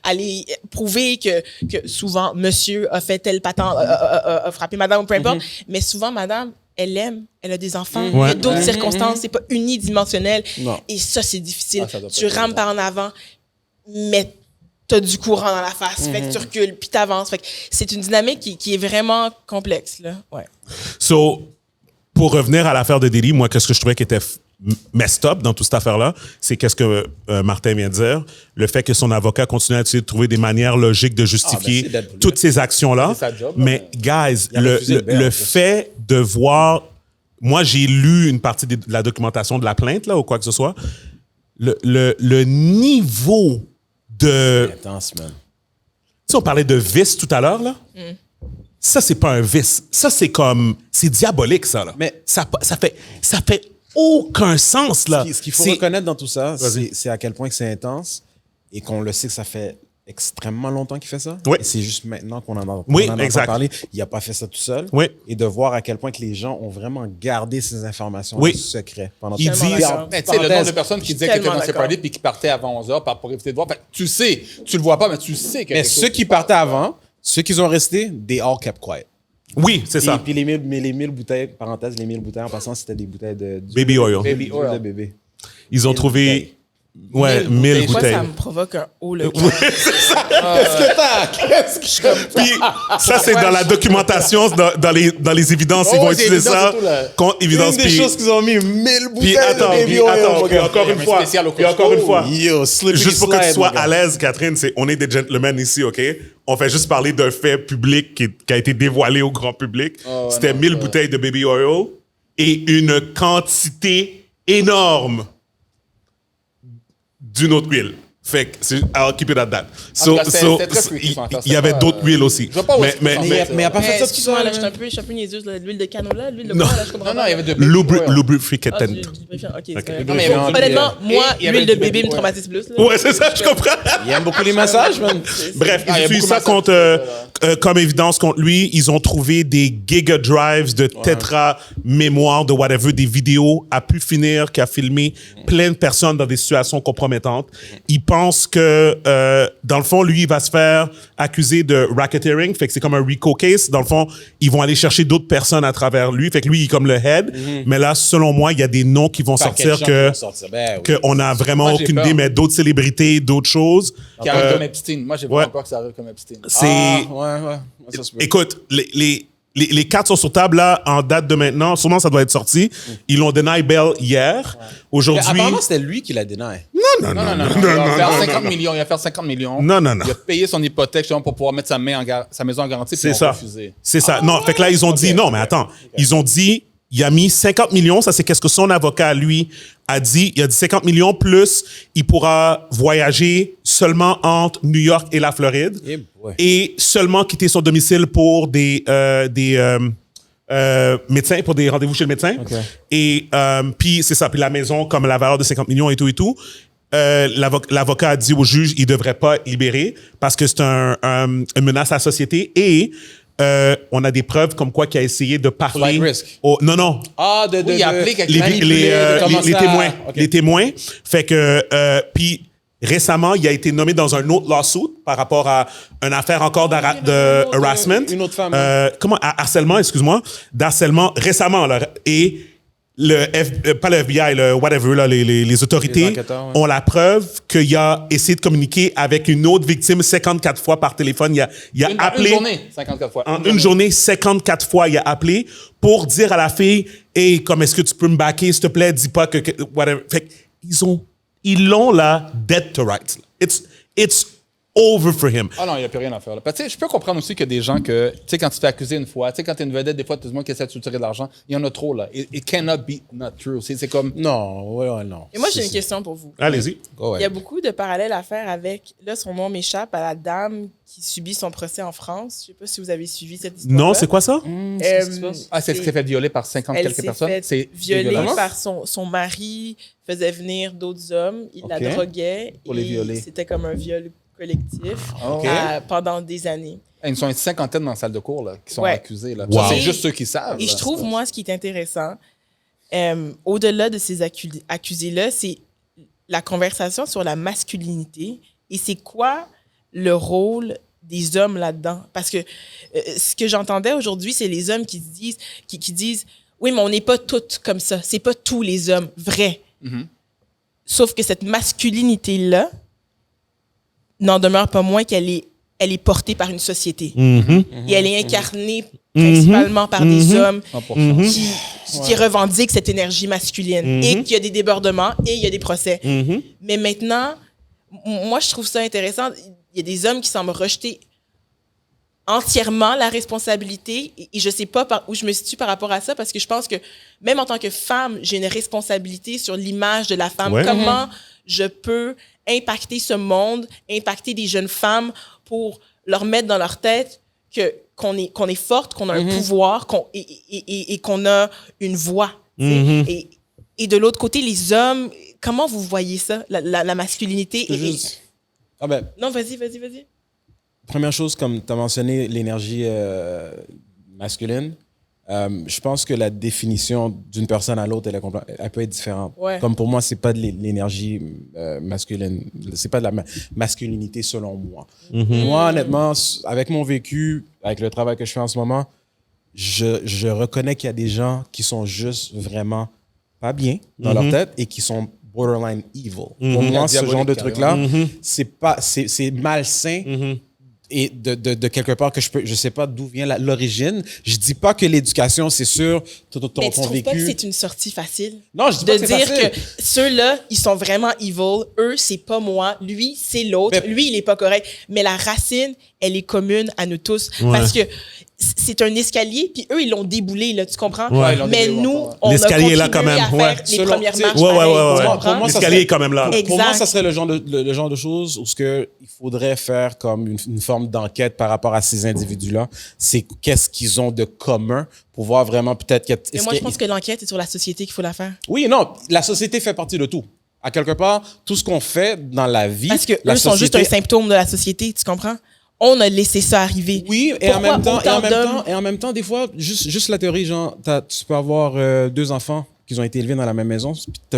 aller prouver que souvent, monsieur a fait tel patent, a frappé madame ou peu importe. Mais souvent, madame, elle l'aime, elle a des enfants, il y Ouais. a d'autres circonstances, c'est pas unidimensionnel. Non. Et ça, c'est difficile. Ah, ça doit pas Tu être rames évident. par en avant, mais t'as du courant dans la face, fait que tu recules, puis t'avances. Fait que c'est une dynamique qui est vraiment complexe, là. Ouais. So, pour revenir à l'affaire de Diddy, moi, qu'est-ce que je trouvais qui était messed up dans toute cette affaire-là, c'est qu'est-ce que Martin vient de dire, le fait que son avocat continue à essayer de trouver des manières logiques de justifier c'est Deadpool. toutes ces actions-là. C'est sa job, là, Mais, guys, Il a refusé le bail, en le plus. fait de voir... Moi, j'ai lu une partie de la documentation de la plainte, là, ou quoi que ce soit. Le niveau de... Intense, man. Tu sais, on parlait de vice tout à l'heure, là. Ça, c'est pas un vice. Ça, c'est comme... C'est diabolique, ça, là. Mais- ça fait aucun sens, là. Ce qu'il faut C'est- reconnaître dans tout ça, Vas-y. c'est à quel point que c'est intense et qu'on le sait que ça fait extrêmement longtemps qu'il fait ça. Oui. Et c'est juste maintenant qu'on en, Oui, on en entend exact. parler. Il n'a pas fait ça tout seul. Oui. Et de voir à quel point que les gens ont vraiment gardé ces informations Oui. secrets pendant Ils tout ce temps. disent- Puis en Mais tu sais, le nombre de parenthèse, personnes qui Je suis disaient qu'ils étaient tellement dans ces d'accord. parties puis qui partaient avant 11h pour éviter de voir. Fait que tu sais, tu le vois pas, mais tu sais que mais quelque ceux chose- qui partaient avant, ceux qui ont resté, they all kept quiet. Oui, c'est ça. Puis les 1000 bouteilles, parenthèse, les 1000 bouteilles, en passant, c'était des bouteilles de... Baby oil. Baby oil. De bébé. Ils ont 1000 trouvé... bouteilles. Ouais, 1000 bouteilles. Moi, bouteilles. ça me provoque un haut le Puis ça, c'est dans la documentation, dans les évidences. Ils Oh, vont c'est utiliser évident, ça surtout là. contre évidence. Une des Puis, choses qu'ils ont mis, 1000 puis bouteilles attends, de baby puis oil, attends, mon puis gars. encore Il y une a un fois. spécial au Puis encore une Costco. fois. Yo, slippery Juste pour que tu slide, sois mon gars. à l'aise, Catherine, on est des gentlemen ici, OK? On fait juste parler d'un fait public qui a été dévoilé au grand public. ouais, C'était non, 1000 ouais. bouteilles de baby oil et une quantité énorme d'une autre huile. Fait que I'll keep it at that. tout cas, c'était très freaky, son affaire. Il y avait d'autres huiles aussi. Je vois pas où est-ce Mais il a pas fait ça tout Excuse-moi, seul. là, je suis un peu niaiseuse. là. L'huile de canola, l'huile de quoi, là, je comprends Non, pas. il y avait de Lubrificant. Ah, du préférent. OK, c'est correct. Non, mais il y avait- Honnêtement, moi, il y avait l'huile de du bébé me ouais. traumatise plus. là. Ouais, c'est ça, je comprends. Il aime beaucoup les massages, man. Bref, Ah, il y ils a utilisent beaucoup ça de contre, comme évidence contre lui. Ils ont trouvé des giga drives de tétra mémoire de whatever, des vidéos à pu finir, qui a filmé plein de personnes dans des situations compromettantes. Ils pensent que, dans le fond, lui, il va se faire accuser de racketeering. Fait que c'est comme un RICO case. Dans le fond, ils vont aller chercher d'autres personnes à travers lui. Fait que lui, il est comme le head. Mais là, selon moi, il y a des noms qui vont sortir qu'on a vraiment Moi, j'ai aucune peur. idée, mais d'autres célébrités, d'autres choses. Qui arrive comme Epstein. Moi, j'ai vraiment peur que ça arrive comme Epstein. C'est... Ouais. Ça se peut. Écoute, les cartes sont sur table là en date de maintenant. Sûrement, ça doit être sorti. Ils l'ont deny bail hier. Mais Aujourd'hui. apparemment, c'était lui qui l'a dénié. Non. Non. Il va faire 50 millions. Il va faire 50 millions. Non. Il a payé son hypothèque justement, pour pouvoir mettre sa maison en garantie. C'est puis ça. on a refusé. C'est ça. Non, fait que là, ils ont dit, non, mais attends. Ils ont dit, il a mis 50 millions. Ça, c'est qu'est-ce que son avocat, lui, a dit. Il a dit 50 millions plus, il pourra voyager seulement entre New York et la Floride. Eh boy. Et seulement quitter son domicile pour des médecins, pour des rendez-vous chez le médecin. Okay. Et puis, c'est ça. Puis la maison, comme la valeur de 50 millions et tout. L'avocat a dit au juge il ne devrait pas libérer parce que c'est une menace à la société et on a des preuves comme quoi qu'il a essayé de parler. Flight risk. Non. Ah, Oui, il a appelé quelqu'un. Les témoins. Ok. Les témoins. Fait que, puis récemment, il a été nommé dans un autre lawsuit par rapport à une affaire encore de harassment. Une autre femme. Harcèlement, excuse-moi. D'harcèlement récemment. Là, et pas le FBI, le whatever, là, les autorités Les enquêteurs, ouais. ont la preuve qu'il a essayé de communiquer avec une autre victime 54 fois par téléphone. Il a appelé. Une journée, 54 fois. En une journée, 54 fois, il a appelé pour dire à la fille, hey, comme est-ce que tu peux me backer, s'il te plaît, dis pas que whatever. Fait ils l'ont là, dead to rights. It's over for him. Ah non, il n'y a plus rien à faire. Là. Parce que, tu sais, je peux comprendre aussi qu'il y a des gens que, tu sais, quand tu te fais accuser une fois, tu sais, quand tu es une vedette, des fois, tout le monde qui essaie de te tirer de l'argent, il y en a trop, là. It cannot be not true. C'est comme. Non, non. Et moi, j'ai une question pour vous. Allez-y. Go Il y a ahead. beaucoup de parallèles à faire avec, là, son nom m'échappe, à la dame qui subit son procès en France. Je sais pas si vous avez suivi cette histoire. Non, c'est quoi ça? Ah, c'est fait violer par 50 Elle quelques s'est personnes. fait C'est violer dégueulasse. par son mari, faisait venir d'autres hommes, il la Ok. droguait. Pour les et violer. C'était comme un viol collectif Ok. pendant des années. Ils sont une cinquantaine dans la salle de cours, là, qui sont Ouais. accusés, là. Wow. Ça, c'est juste ceux qui savent. Et là. je trouve, moi, ce qui est intéressant, au-delà de ces accusés-là, c'est la conversation sur la masculinité et c'est quoi le rôle des hommes là-dedans. Parce que ce que j'entendais aujourd'hui, c'est les hommes qui disent oui, mais on n'est pas toutes comme ça. C'est pas tous les hommes vrais. Sauf que cette masculinité-là n'en demeure pas moins qu'elle est portée par une société. Et elle est incarnée principalement par des hommes 100%. qui revendiquent cette énergie masculine et qu'il y a des débordements et il y a des procès. Mais maintenant, moi, je trouve ça intéressant. Il y a des hommes qui semblent rejeter entièrement la responsabilité et je sais pas où je me situe par rapport à ça parce que je pense que même en tant que femme, j'ai une responsabilité sur l'image de la femme. Ouais. Comment je peux impacter ce monde, impacter des jeunes femmes pour leur mettre dans leur tête qu'on est forte, qu'on a un pouvoir et qu'on a une voix. tu sais. Et de l'autre côté, les hommes, comment vous voyez ça, la masculinité? Ah ben, Non, vas-y. première chose, comme tu as mentionné l'énergie masculine, je pense que la définition d'une personne à l'autre, elle peut être différente. Ouais. Comme pour moi, c'est pas de l'énergie masculine, c'est pas de la masculinité selon moi. Moi, honnêtement, avec mon vécu, avec le travail que je fais en ce moment, je reconnais qu'il y a des gens qui sont juste vraiment pas bien dans leur tête et qui sont borderline evil. Pour moi, ce genre de truc-là, c'est malsain. Et de quelque part que je sais pas d'où vient l'origine. Je dis pas que l'éducation, c'est sûr, Mais tu ton trouves vécu. pas que c'est une sortie facile? Non, je dis De pas que c'est dire facile. que ceux-là, ils sont vraiment evil. Eux, c'est pas moi. Lui, c'est l'autre. Mais- Lui, il est pas correct. Mais la racine, elle est commune à nous tous. Parce que c'est un escalier, puis eux, ils l'ont déboulé, là, tu comprends? Ouais, ils l'ont Mais déboulé, nous, ouais. on a L'escalier est là contribué quand même, à ouais. faire les Selon- premières tu sais, marches. Ouais, pareil, ouais. tu Pour comprends? moi, ça L'escalier serait- est quand même là. Pour moi, Exact. ça serait le genre de choses où il faudrait faire comme une forme d'enquête par rapport à ces individus-là. C'est qu'est-ce qu'ils ont de commun pour voir vraiment peut-être... Mais moi, je pense que l'enquête, c'est sur la société qu'il faut la faire. Oui, non, la société fait partie de tout. À quelque part, tout ce qu'on fait dans la vie... Parce que la eux sont juste société- un symptôme de la société, tu comprends? On a laissé ça arriver. Oui, et en Pourquoi même temps, autant d'hommes? et en même temps, des fois, juste la théorie, genre, tu peux avoir 2 enfants qui ont été élevés dans la même maison, puis tu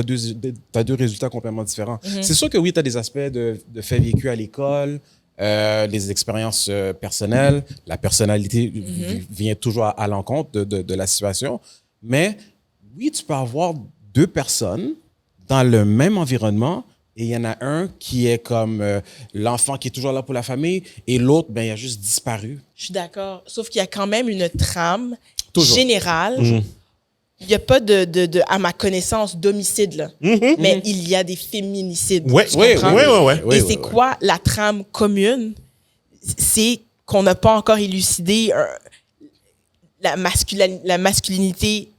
as deux résultats complètement différents. C'est sûr que oui, tu as des aspects de faits vécus à l'école, des expériences personnelles, la personnalité vient toujours à l'encontre de la situation, mais oui, tu peux avoir 2 personnes dans le même environnement. Et il y en a un qui est comme l'enfant qui est toujours là pour la famille et l'autre, ben, il a juste disparu. Je suis d'accord. Sauf qu'il y a quand même une trame Toujours. générale. Il n'y a pas à ma connaissance, d'homicide, là. Mais il y a des féminicides. Ouais, tu ouais, comprends? ouais. Oui, Et oui, c'est oui. quoi la trame commune? C'est qu'on n'a pas encore élucidé la masculinité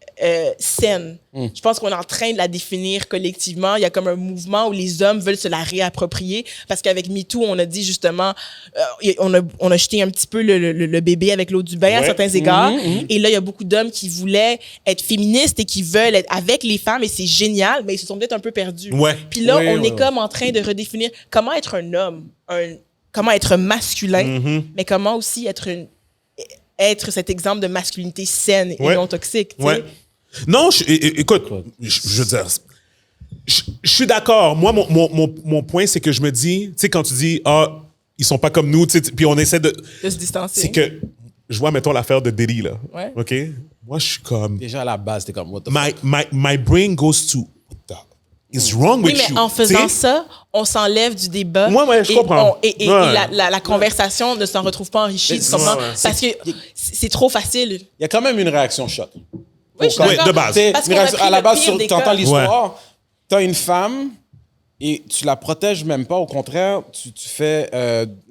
saine. Je pense qu'on est en train de la définir collectivement. Il y a comme un mouvement où les hommes veulent se la réapproprier parce qu'avec MeToo, on a dit justement, on a jeté un petit peu le bébé avec l'eau du bain à certains égards. Et là, il y a beaucoup d'hommes qui voulaient être féministes et qui veulent être avec les femmes et c'est génial, mais ils se sont peut-être un peu perdus. Ouais. Puis là, Oui, on oui, est oui. comme en train de redéfinir comment être un homme, comment être masculin, mais comment aussi être cet exemple de masculinité saine et Ouais. non toxique. tu sais. Ouais. Non, écoute, je veux dire, je suis d'accord. Moi, mon point, c'est que je me dis, tu sais, quand tu dis, ils sont pas comme nous, tu sais, puis on essaie de. De se distancer. C'est que, je vois, mettons, l'affaire de Diddy, là. Ouais. OK? Moi, je suis comme. Déjà à la base, t'es comme, what the fuck? My brain goes to, what the is wrong Oui, with mais you? en faisant Tu sais? ça, on s'enlève du débat. Ouais, je et comprends. Et Ouais. la conversation ne s'en retrouve pas enrichie, tu comprends? ouais. Parce que c'est trop facile. Il y a quand même une réaction choc. Oui, je suis Ouais, d'accord. de base. T'sais, Parce qu'on a pris à la le base, pire des tu entends cas. l'histoire, t'as une femme et tu la protèges même pas. Au contraire, tu fais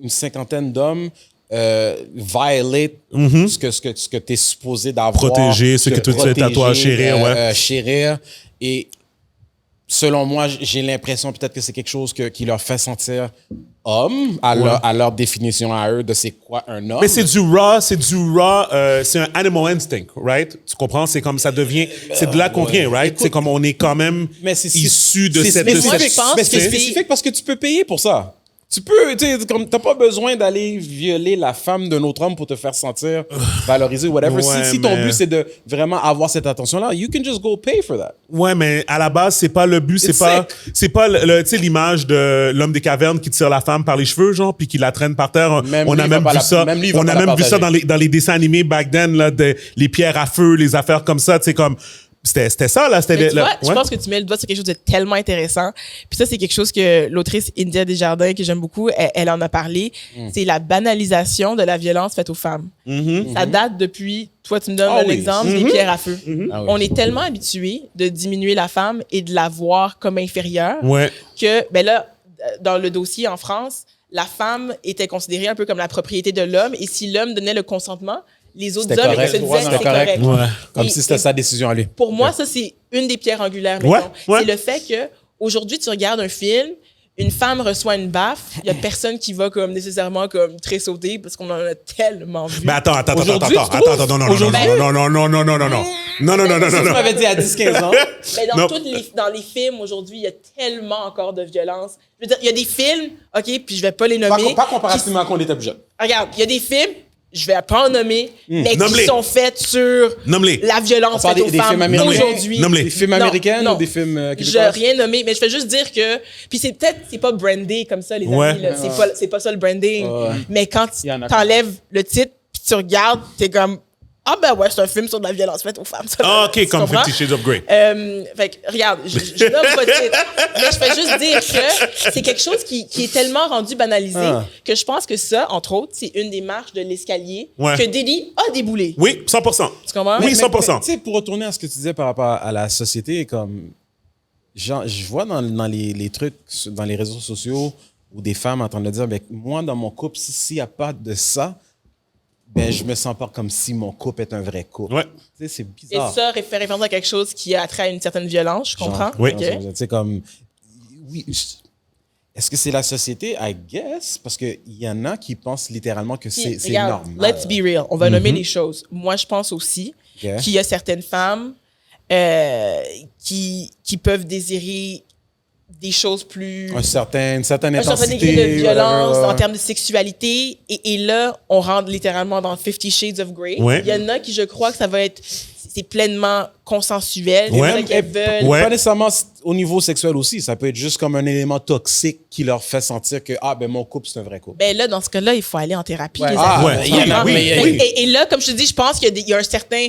une cinquantaine d'hommes violate ce que tu es supposé d'avoir. Protéger, ce que tu sais à toi, chérir, ouais. Chérir. Et selon moi, j'ai l'impression peut-être que c'est quelque chose qui leur fait sentir homme à leur définition à eux de c'est quoi un homme. Mais c'est du raw, c'est un animal instinct, right? Tu comprends? C'est comme ça devient, c'est de là qu'on vient, right? C'est comme on est quand même Mais c'est issu de c'est cette... spécifique. Moi, je pense Mais que c'est c'est- spécifique parce que tu peux payer pour ça. Tu peux, tu sais, comme t'as pas besoin d'aller violer la femme d'un autre homme pour te faire sentir valorisé ou whatever. Ouais, Si ton mais- but c'est de vraiment avoir cette attention-là, you can just go pay for that. Ouais, mais à la base, c'est pas le but, It's c'est pas tu sais, l'image de l'homme des cavernes qui tire la femme par les cheveux, genre, puis qui la traîne par terre. Même On lui, a il même va pas vu la- ça, même lui, il va on pas a la même vu ça partager. dans les dessins animés back then, là, les pierres à feu, les affaires comme ça, tu sais, comme, c'était ça, là, c'était... Mais tu vois, ouais. je pense que tu mets le doigt sur quelque chose de tellement intéressant. Puis ça, c'est quelque chose que l'autrice India Desjardins, que j'aime beaucoup, elle en a parlé. C'est la banalisation de la violence faite aux femmes. Ça date depuis, toi, tu me donnes Ah oui. l'exemple des pierres à feu. Ah oui. On est tellement habitué de diminuer la femme et de la voir comme inférieure Ouais. que, ben là, dans le dossier en France, la femme était considérée un peu comme la propriété de l'homme et si l'homme donnait le consentement, les autres C'était hommes correct. se disaient C'était c'est correct. correct. Ouais. Comme Et- si c'était et- sa décision à lui. Pour moi, ça, c'est une des pierres angulaires. Ouais, mettons. ouais. C'est le fait que aujourd'hui, tu regardes un film, une femme reçoit une baffe, il y a personne qui va comme nécessairement comme très sauter parce qu'on en a tellement vu. Mais attends, Aujourd'hui, tu trouves? non, Aujourd'hui? non, Si tu m'avais dit à 10-15 ans, Mais Non. dans les films aujourd'hui, il y a tellement encore de violence. Je veux dire, il y a des films, OK, puis je vais pas les nommer. pas comparativement à quand on était plus jeune. Regarde, il y a des films, je vais pas en nommer, mais Nomme-les. qui sont faits sur Nomme-les. la violence On parle faite aux des femmes films américains. aujourd'hui. Nomme-les. Des films Non, américains non. ou des films Je québécois? rien nommer, mais je fais juste dire que. Puis c'est pas brandé comme ça, les amis. Ouais. là. C'est pas ça le branding. Ouais. Mais quand Il y en a tu enlèves le titre, puis tu regardes, t'es comme. Ah ben ouais, c'est un film sur de la violence faite aux femmes. Ça, Ah, tu OK, comme comprends? 50 Shades of Grey. Fait que, regarde, je nomme pas de titre, mais je fais juste dire que c'est quelque chose qui est tellement rendu banalisé que je pense que ça, entre autres, c'est une des marches de l'escalier Ouais. que Diddy a déboulé. Oui, 100%. Tu comprends? Oui, Mais 100%. tu sais, pour retourner à ce que tu disais par rapport à la société, comme genre, je vois dans les trucs, dans les réseaux sociaux, où des femmes en train de dire, ben, moi, dans mon couple, s'il n'y a pas de ça, ben, je me sens pas comme si mon couple est un vrai couple. Ouais. Tu sais, c'est Et bizarre. ça fait référence à quelque chose qui a trait à une certaine violence, je comprends. Genre, Oui. Ok. Tu sais, comme. Oui. Est-ce que c'est la société? I guess. Parce qu'il y en a qui pensent littéralement que Puis, c'est regarde, normal. let's be real. On va nommer les choses. Moi, je pense aussi Ok. qu'il y a certaines femmes qui peuvent désirer des choses plus... Une certaine un certain intensité. degré de violence whatever. en termes de sexualité. Et là, on rentre littéralement dans 50 Shades of Grey. Ouais. Il y en a qui, je crois que ça va être... C'est pleinement consensuel. Ouais. C'est ça qu'elles veulent. Ouais. Pas nécessairement au niveau sexuel aussi. Ça peut être juste comme un élément toxique qui leur fait sentir que, ben, mon couple, c'est un vrai couple. Ben là, dans ce cas-là, il faut aller en thérapie, les Ah, amis. ouais. Tu comprends? Oui, Mais- oui. Et là, comme je te dis, je pense qu'il y a un certain...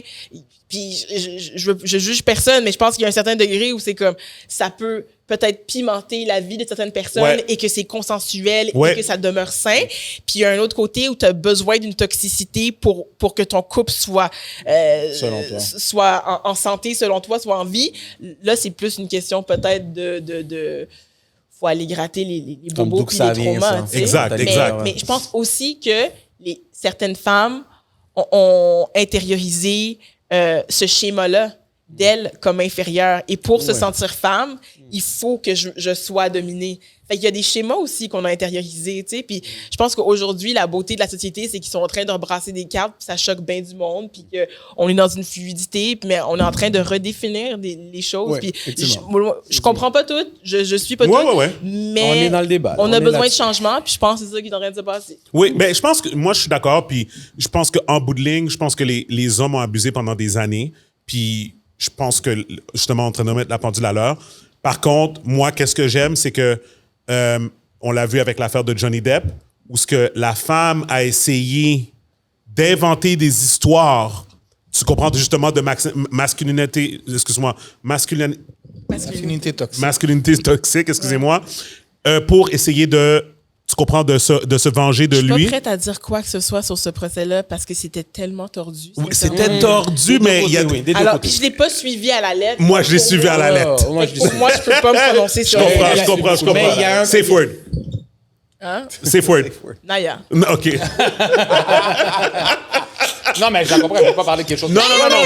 Puis je juge personne, mais je pense qu'il y a un certain degré où c'est comme... Ça peut peut-être pimenter la vie de certaines personnes Ouais. et que c'est consensuel Ouais. et que ça demeure sain. Puis il y a un autre côté où tu as besoin d'une toxicité pour que ton couple soit... Selon toi. Soit en santé, selon toi, soit en vie. Là, c'est plus une question peut-être de faut aller gratter les Comme bobos d'où que puis ça les vient, traumas. ça. tu sais. Exact, Mais- exact. Mais je pense aussi que certaines femmes ont intériorisé ce schéma-là d'elle comme inférieure. Et pour se sentir femme, il faut que je sois dominée. Fait qu'il y a des schémas aussi qu'on a intériorisés, tu sais. Puis je pense qu'aujourd'hui, la beauté de la société, c'est qu'ils sont en train de rebrasser des cartes, puis ça choque bien du monde, puis qu'on est dans une fluidité, puis mais on est en train de redéfinir les choses. Ouais, puis effectivement. je comprends pas tout, je suis pas Ouais, tout, ouais, ouais. mais On est dans le débat, là. on On a est besoin de là-dessus. changement, puis je pense que c'est ça qui est en train de se passer. Oui, ben je pense que moi je suis d'accord, puis je pense qu'en bout de ligne, je pense que les hommes ont abusé pendant des années, puis je pense que justement en train de mettre la pendule à l'heure. Par contre, moi, qu'est-ce que j'aime, c'est que on l'a vu avec l'affaire de Johnny Depp, où ce que la femme a essayé d'inventer des histoires. Tu comprends justement de masculinité, excuse-moi, Masculinité toxique. masculinité toxique, excusez-moi, pour essayer de, tu comprends, de se venger de Je suis lui. pas prête à dire quoi que ce soit sur ce procès-là parce que c'était tellement tordu. Oui, sincèrement. c'était tordu, mais il y a. Des deux Alors, côtés. puis je l'ai pas suivi à la lettre. Moi, je l'ai Pour suivi à la moi, lettre. moi, je Pour moi, je peux pas me prononcer Je sur comprends, Mais- je comprends, je comprends. mais il y a un- Safe word. Hein? Safe word. Naya. Non, OK. Non, mais je la comprends, elle ne peut pas parler de quelque chose. Non, non, non,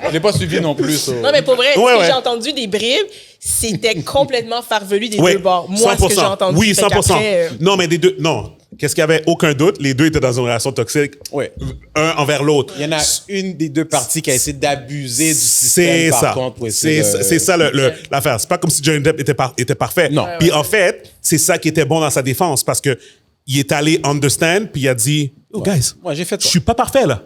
Je l'ai pas suivi non plus. ça. Non, mais pour vrai, Ouais, ce que ouais. j'ai entendu des bribes, c'était complètement farfelu des Oui, deux bords. Moi, ce que j'ai entendu. Oui, fait 100%. qu'après, Non, mais des deux. Non. Qu'est-ce qu'il y avait? Aucun doute. Les deux étaient dans une relation toxique, Ouais. un envers l'autre. Il y en a une des deux parties qui a essayé d'abuser du C'est système, par ça. contre, pour essayer de- C'est ça l'affaire. C'est pas comme si Johnny Depp était parfait. Non. Puis en fait, c'est ça qui était bon dans sa défense parce que il est allé understand puis il a dit, oh guys, Moi, j'ai fait je ça. suis pas parfait là.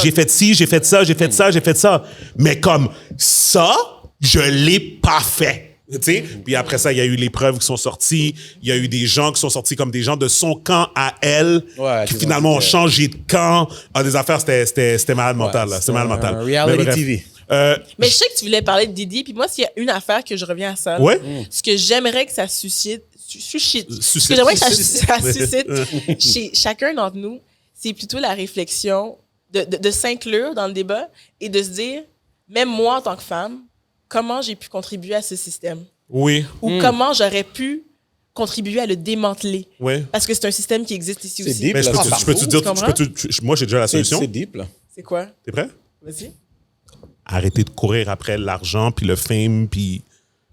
J'ai fait ci, j'ai fait ça, j'ai fait ça, j'ai fait ça. Mais comme ça, je l'ai pas fait. Tu sais? Puis après ça, il y a eu les preuves qui sont sorties. Il y a eu des gens qui sont sortis comme des gens de son camp à elle, Ouais, qui des finalement ont gens, changé de camp. Ah, des affaires, c'était malade mental. Là. C'était malade mental. un reality Mais bref. TV. Mais je sais que tu voulais parler de Didi, puis moi, s'il y a une affaire que je reviens à ça, là, Ouais. ce que j'aimerais que ça suscite, Suscite. ce que j'aimerais que ça suscite chez chacun d'entre nous, c'est plutôt la réflexion de s'inclure dans le débat et de se dire, même moi en tant que femme, comment j'ai pu contribuer à ce système? Oui. Ou comment j'aurais pu contribuer à le démanteler? Oui. Parce que c'est un système qui existe ici C'est aussi. deep. Mais je peux là, te- je peux te tu dire, comprends? moi j'ai déjà la C'est solution. deep, là. C'est quoi? T'es prêt? Vas-y. Arrêtez de courir après l'argent, puis le fame, puis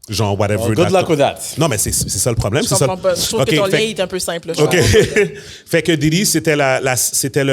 genre whatever. Oh, good luck with that. Non, mais c'est ça le problème. Je c'est ça. comprends pas. Je trouve Ok, que ton fait- lien est un peu simple. là, je OK. comprends. Fait que Diddy, c'était c'était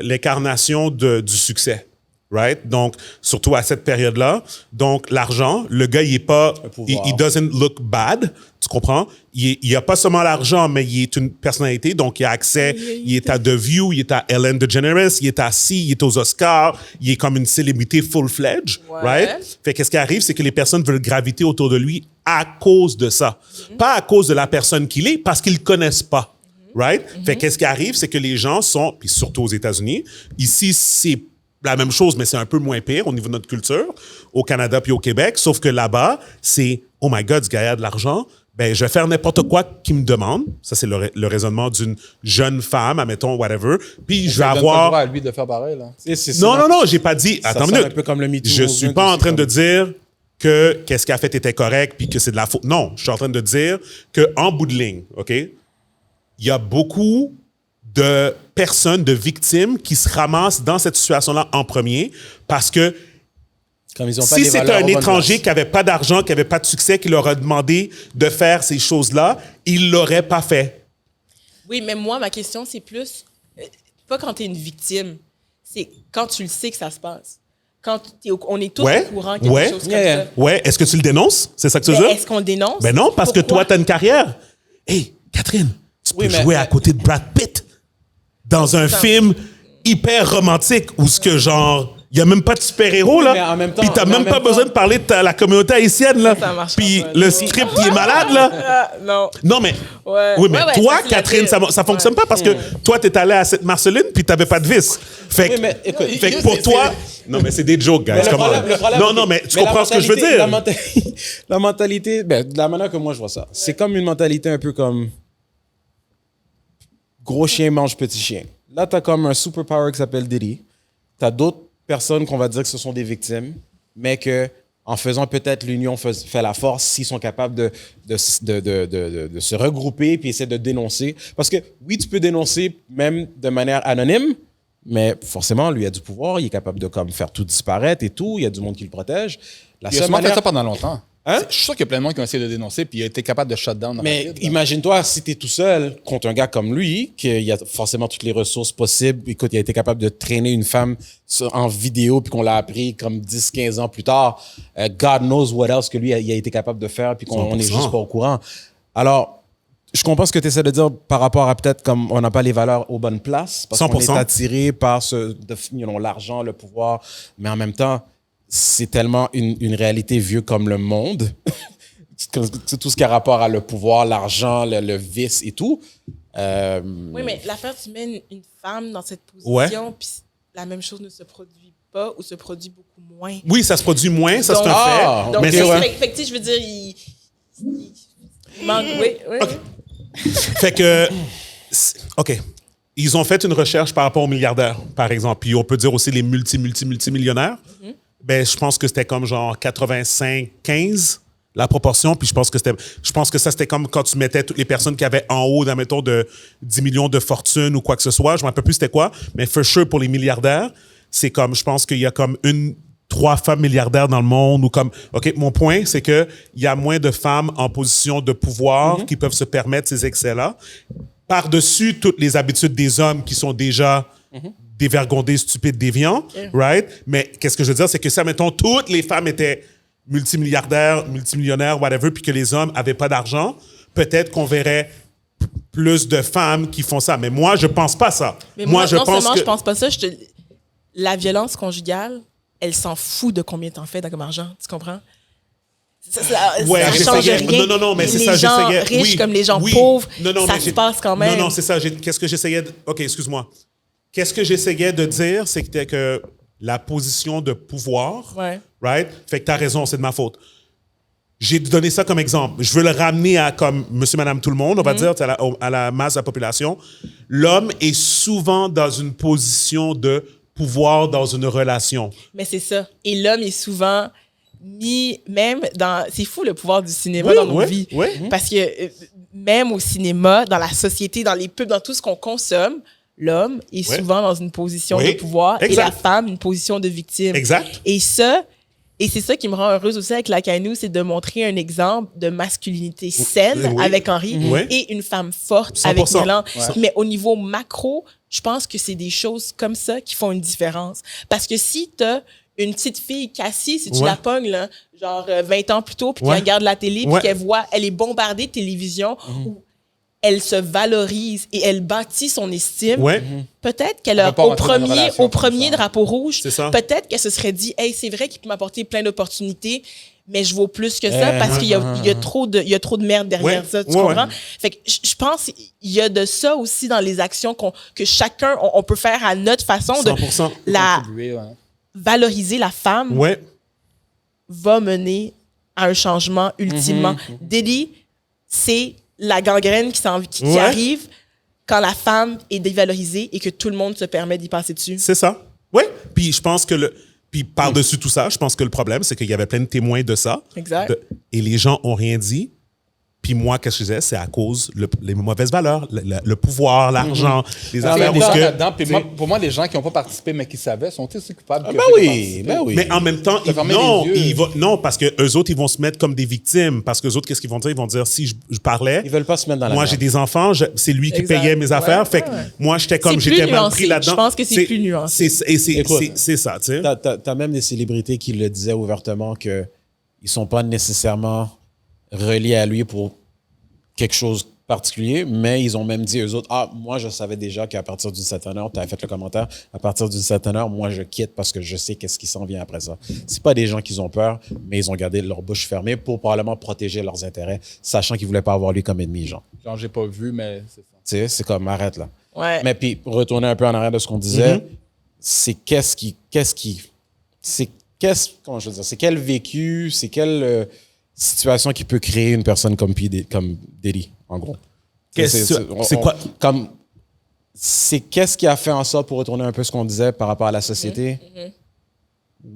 l'incarnation du succès. Right? Donc, surtout à cette période-là. Donc, l'argent, le gars, il est pas, pouvoir. il doesn't look bad. Tu comprends? Il a pas seulement l'argent, mais il est une personnalité. Donc, il a accès, il est à The View, il est à Ellen DeGeneres, il est à C, il est aux Oscars, il est comme une célébrité full-fledged. Ouais. Right? Fait qu'est-ce qui arrive, c'est que les personnes veulent graviter autour de lui à cause de ça. Pas à cause de la personne qu'il est, parce qu'ils le connaissent pas. Right? Fait qu'est-ce qui arrive, c'est que les gens sont, puis surtout aux États-Unis, ici, c'est la même chose, mais c'est un peu moins pire au niveau de notre culture, au Canada puis au Québec, sauf que là-bas, c'est « Oh my God, ce gars a de l'argent, ben je vais faire n'importe quoi qu'il me demande. » Ça, c'est le raisonnement d'une jeune femme, admettons, whatever. Puis je vais Ça donne pas le droit avoir... à lui de faire pareil, là. Non, j'ai pas dit... Ça Attends une sonne minute. un peu comme le Me Too Je suis movement pas en aussi, train de comme- dire que qu'est-ce qu'il a fait était correct puis que c'est de la faute. Non, je suis en train de dire que en bout de ligne, OK, il y a beaucoup de personnes, de victimes qui se ramassent dans cette situation-là en premier parce que Comme ils ont pas si des c'était valeurs un aux bonnes étranger places. qui n'avait pas d'argent, qui n'avait pas de succès, qui leur a demandé de faire ces choses-là, il ne l'aurait pas fait. Oui, mais moi, ma question, c'est plus, pas quand tu es une victime, c'est quand tu le sais que ça se passe. Quand on est tous au courant qu'il y a des choses comme ça. Ouais, est-ce que tu le dénonces? C'est ça que tu veux Mais dire? est-ce qu'on le dénonce? Ben non, parce que Pourquoi? toi, tu as une carrière. Hey, Catherine, tu peux Oui, mais- jouer à côté de Brad Pitt dans un Ça. film hyper romantique où ce que genre... Il n'y a même pas de super-héros, Oui, là. mais en même temps- Puis t'as mais en même pas même besoin temps- de parler de la communauté haïtienne, là. Ça marche Puis pas, le non. script, il est malade, là. Ah, non. Non, mais... Ouais. Oui, mais Ouais, toi, facile à Catherine, dire. ça fonctionne pas parce que toi, t'es allé à Sainte-Marceline puis t'avais pas de vis. Fait que, Oui, mais écoute, fait que pour toi... Non, mais c'est des jokes, guys. Mais le come on. problème- le problème, Non, ok. non, mais tu Mais la comprends ce que je veux mentalité- dire. La mentalité, ben, de la manière que moi je vois ça, c'est comme une mentalité un peu comme gros chien mange petit chien. Là, tu as comme un superpower qui s'appelle Diddy. Tu as d'autres personnes qu'on va dire que ce sont des victimes, mais que en faisant peut-être l'union fait la force s'ils sont capables de se regrouper puis essayer de dénoncer. Parce que oui, tu peux dénoncer même de manière anonyme, mais forcément, lui a du pouvoir, il est capable de comme, faire tout disparaître et tout, il y a du monde qui le protège. La Il a seule sûrement fait manière... ça pendant longtemps. Hein? Je suis sûr qu'il y a plein de monde qui ont essayé de dénoncer puis il a été capable de shut down. Mais imagine-toi, si tu es tout seul contre un gars comme lui, qui a forcément toutes les ressources possibles. Écoute, il a été capable de traîner une femme en vidéo, puis qu'on l'a appris comme 10-15 ans plus tard. God knows what else que lui, il a été capable de faire, puis qu'on n'est 100%. juste pas au courant. Alors, je comprends ce que tu essaies de dire par rapport à peut-être comme on n'a pas les valeurs aux bonnes places, parce qu'on est 100%. attiré par l'argent, le pouvoir, mais en même temps, c'est tellement une réalité vieux comme le monde. C'est tout ce qui a rapport à le pouvoir, l'argent, le vice et tout. Oui, mais l'affaire, tu mets une femme dans cette position, puis la même chose ne se produit pas ou se produit beaucoup moins. Oui, ça se produit moins, ça c'est Donc- un Ah, fait. Donc, mais ok, ça, ouais. fait que, tu sais, je veux dire, il manque. Oui. Fait que, OK. Ils ont fait une recherche par rapport aux milliardaires, par exemple. Puis on peut dire aussi les multimillionnaires. Ben, je pense que c'était comme genre 85-15, la proportion. Puis je pense que ça, c'était comme quand tu mettais toutes les personnes qui avaient en haut, mettons, de 10 millions de fortune ou quoi que ce soit. Je ne me rappelle plus c'était quoi. Mais for sure, pour les milliardaires, c'est comme, je pense qu'il y a comme 3 femmes milliardaires dans le monde ou comme, OK, mon point, c'est que il y a moins de femmes en position de pouvoir qui peuvent se permettre ces excès-là. Par-dessus toutes les habitudes des hommes qui sont déjà dévergondés, stupides, déviants, right? Mais qu'est-ce que je veux dire, c'est que ça, mettons, toutes les femmes étaient multimilliardaires, multimillionnaires, whatever, puis que les hommes avaient pas d'argent, peut-être qu'on verrait plus de femmes qui font ça. Mais moi, je pense pas ça. Mais moi, je non pense seulement que... je pense pas ça, la violence conjugale, elle s'en fout de combien t'en fais comme argent. Tu comprends? Ça Ouais, change j'essayais- rien. Non, mais c'est les ça, gens j'essayais. riches Oui, comme les gens oui. pauvres, Non, ça mais se passe quand même. Non, c'est ça. Qu'est-ce que j'essayais de... OK, excuse-moi. Qu'est-ce que j'essayais de dire, c'est que la position de pouvoir, Ouais. right? Fait que t'as raison, c'est de ma faute. J'ai donné ça comme exemple. Je veux le ramener à comme monsieur, madame, tout le monde, on va dire, à la masse de la population. L'homme est souvent dans une position de pouvoir dans une relation. Mais c'est ça. Et l'homme est souvent mis même dans... C'est fou le pouvoir du cinéma Oui, dans nos oui, vies. oui. Parce que même au cinéma, dans la société, dans les pubs, dans tout ce qu'on consomme, l'homme est Oui. souvent dans une position Oui, de pouvoir exact. et la femme une position de victime. Exact. Et c'est ça qui me rend heureuse aussi avec la Canou, c'est de montrer un exemple de masculinité saine Oui. avec Henri Oui. et une femme forte 100%. avec Myrlande. Ouais. Mais au niveau macro, je pense que c'est des choses comme ça qui font une différence. Parce que si tu as une petite fille, Cassie, si tu Ouais. la pognes, là, genre 20 ans plus tôt, puis Ouais. qu'elle regarde la télé, puis Ouais. qu'elle voit, elle est bombardée de télévision, où elle se valorise et elle bâtit son estime, Ouais. peut-être qu'elle On a va pas rentrer dans une relation au comme premier ça. drapeau rouge, C'est ça. peut-être qu'elle se serait dit, hey, c'est vrai qu'il peut m'apporter plein d'opportunités, mais je vaux plus que ça parce qu'il y a trop de merde derrière Ouais. ça, tu Ouais, comprends? ouais. Fait que je pense qu'il y a de ça aussi dans les actions que chacun, on peut faire à notre façon 100%. de la Contribuer, ouais. valoriser la femme Ouais. va mener à un changement ultimement. Diddy, c'est la gangrène qui Ouais. arrive quand la femme est dévalorisée et que tout le monde se permet d'y passer dessus. C'est ça. Oui. Puis je pense que puis par-dessus tout ça, je pense que le problème, c'est qu'il y avait plein de témoins de ça. Exact. Et les gens ont rien dit Puis moi, qu'est-ce que je disais? C'est à cause les mauvaises valeurs, le pouvoir, l'argent, les affaires. Il y a Parce que, là-dedans. Puis pour moi, les gens qui n'ont pas participé mais qui savaient sont aussi coupables. Ben oui. mais en même temps, fermer non, les yeux. non, parce que eux autres, ils vont se mettre comme des victimes. Parce que eux autres, qu'est-ce qu'ils vont dire? Ils vont dire, si je parlais, Ils veulent pas se mettre dans la moi, merde. j'ai des enfants, c'est lui qui Exact. payait mes affaires. Ouais, Fait que ouais. moi, j'étais comme, C'est plus j'étais mal nuancé. pris là-dedans. Je pense que c'est plus nuancé. Écoute, C'est ça, tu sais. T'as même des célébrités qui le disaient ouvertement qu'ils sont pas nécessairement reliés à lui pour quelque chose particulier, mais ils ont même dit eux autres, moi je savais déjà qu'à partir d'une certaine heure, tu avais fait le commentaire, à partir d'une certaine heure, moi je quitte parce que je sais qu'est-ce qui s'en vient après ça. C'est pas des gens qui ont peur, mais ils ont gardé leur bouche fermée pour probablement protéger leurs intérêts, sachant qu'ils voulaient pas avoir lui comme ennemi, genre. Genre, j'ai pas vu, mais c'est ça. Tu sais, c'est comme, arrête là. Ouais. Mais puis, pour retourner un peu en arrière de ce qu'on disait, c'est comment je veux dire, c'est quel vécu, c'est quelle situation qui peut créer une personne comme Diddy, en gros. C'est quoi? Qu'est-ce qui a fait en sorte, pour retourner un peu ce qu'on disait par rapport à la société,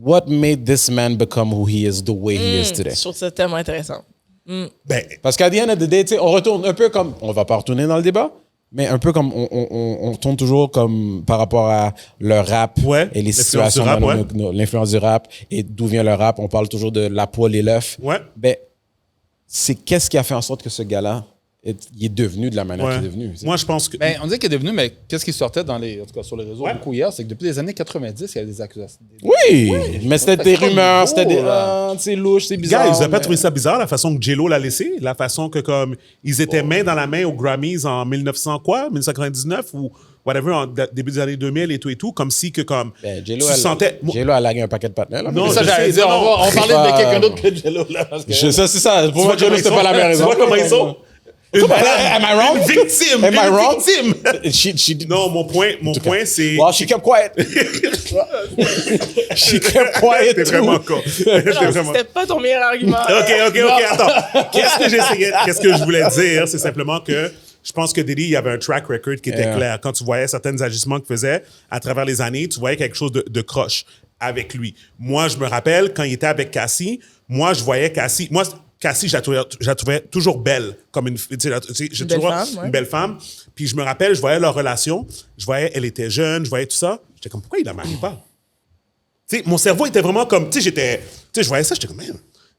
what made this man become who he is, the way he is today? Je trouve ça tellement intéressant. Ben, Parce qu'à the end of the day, tu sais, on retourne un peu comme, on va pas retourner dans le débat, mais un peu comme on tourne toujours comme par rapport à le rap et les l'influence situations, du rap, l'influence du rap et d'où vient le rap. On parle toujours de la poêle et l'œuf. Ouais. Ben, c'est qu'est-ce qui a fait en sorte que ce gars-là il est devenu de la manière qu'il est devenu. Moi, je pense que. Ben, on dit qu'il est devenu, mais qu'est-ce qui sortait en tout cas sur les réseaux beaucoup hier, c'est que depuis les années 90, il y a des accusations. Oui, mais c'était des rumeurs, c'était des. là. C'est louche, c'est bizarre. Gars, ils n'ont pas mais- trouvé ça bizarre, la façon que J-Lo l'a laissé, la façon que, comme, ils étaient main dans la main aux Grammys en 1999 ou whatever, en début des années 2000 et tout, comme si que, comme, Ben, tu sentais. J-Lo a lagué un paquet de partenaires. Là. Non, Mais ça, je j'allais sais, dire, non, on parlait pas- de quelqu'un d'autre que Jello, là. Parce que... C'est ça. Pour moi, Tu vois J-Lo, c'était pas la meilleure raison. Tu vois comment ils sont? Am I wrong? Une victime! Am I une wrong? victime! She Non, mon point, c'est. Well, she kept quiet. She kept quiet. T'es too. vraiment con. T'es Non, vraiment- c'était pas ton meilleur argument. OK, attends. Qu'est-ce que je voulais dire? C'est simplement que je pense que Diddy, il y avait un track record qui était clair. Quand tu voyais certains agissements qu'il faisait à travers les années, tu voyais quelque chose de croche avec lui. Moi, je me rappelle, quand il était avec Cassie, moi, je voyais Cassie... Moi, Cassie, je la trouvais toujours belle, comme une... Tu sais, j'ai belle toujours femme, ouais. une belle femme. Puis je me rappelle, je voyais leur relation, je voyais, elle était jeune, je voyais tout ça. J'étais comme, pourquoi il la marie pas? Tu sais, mon cerveau était vraiment comme... Tu sais, je voyais ça, j'étais comme, man, il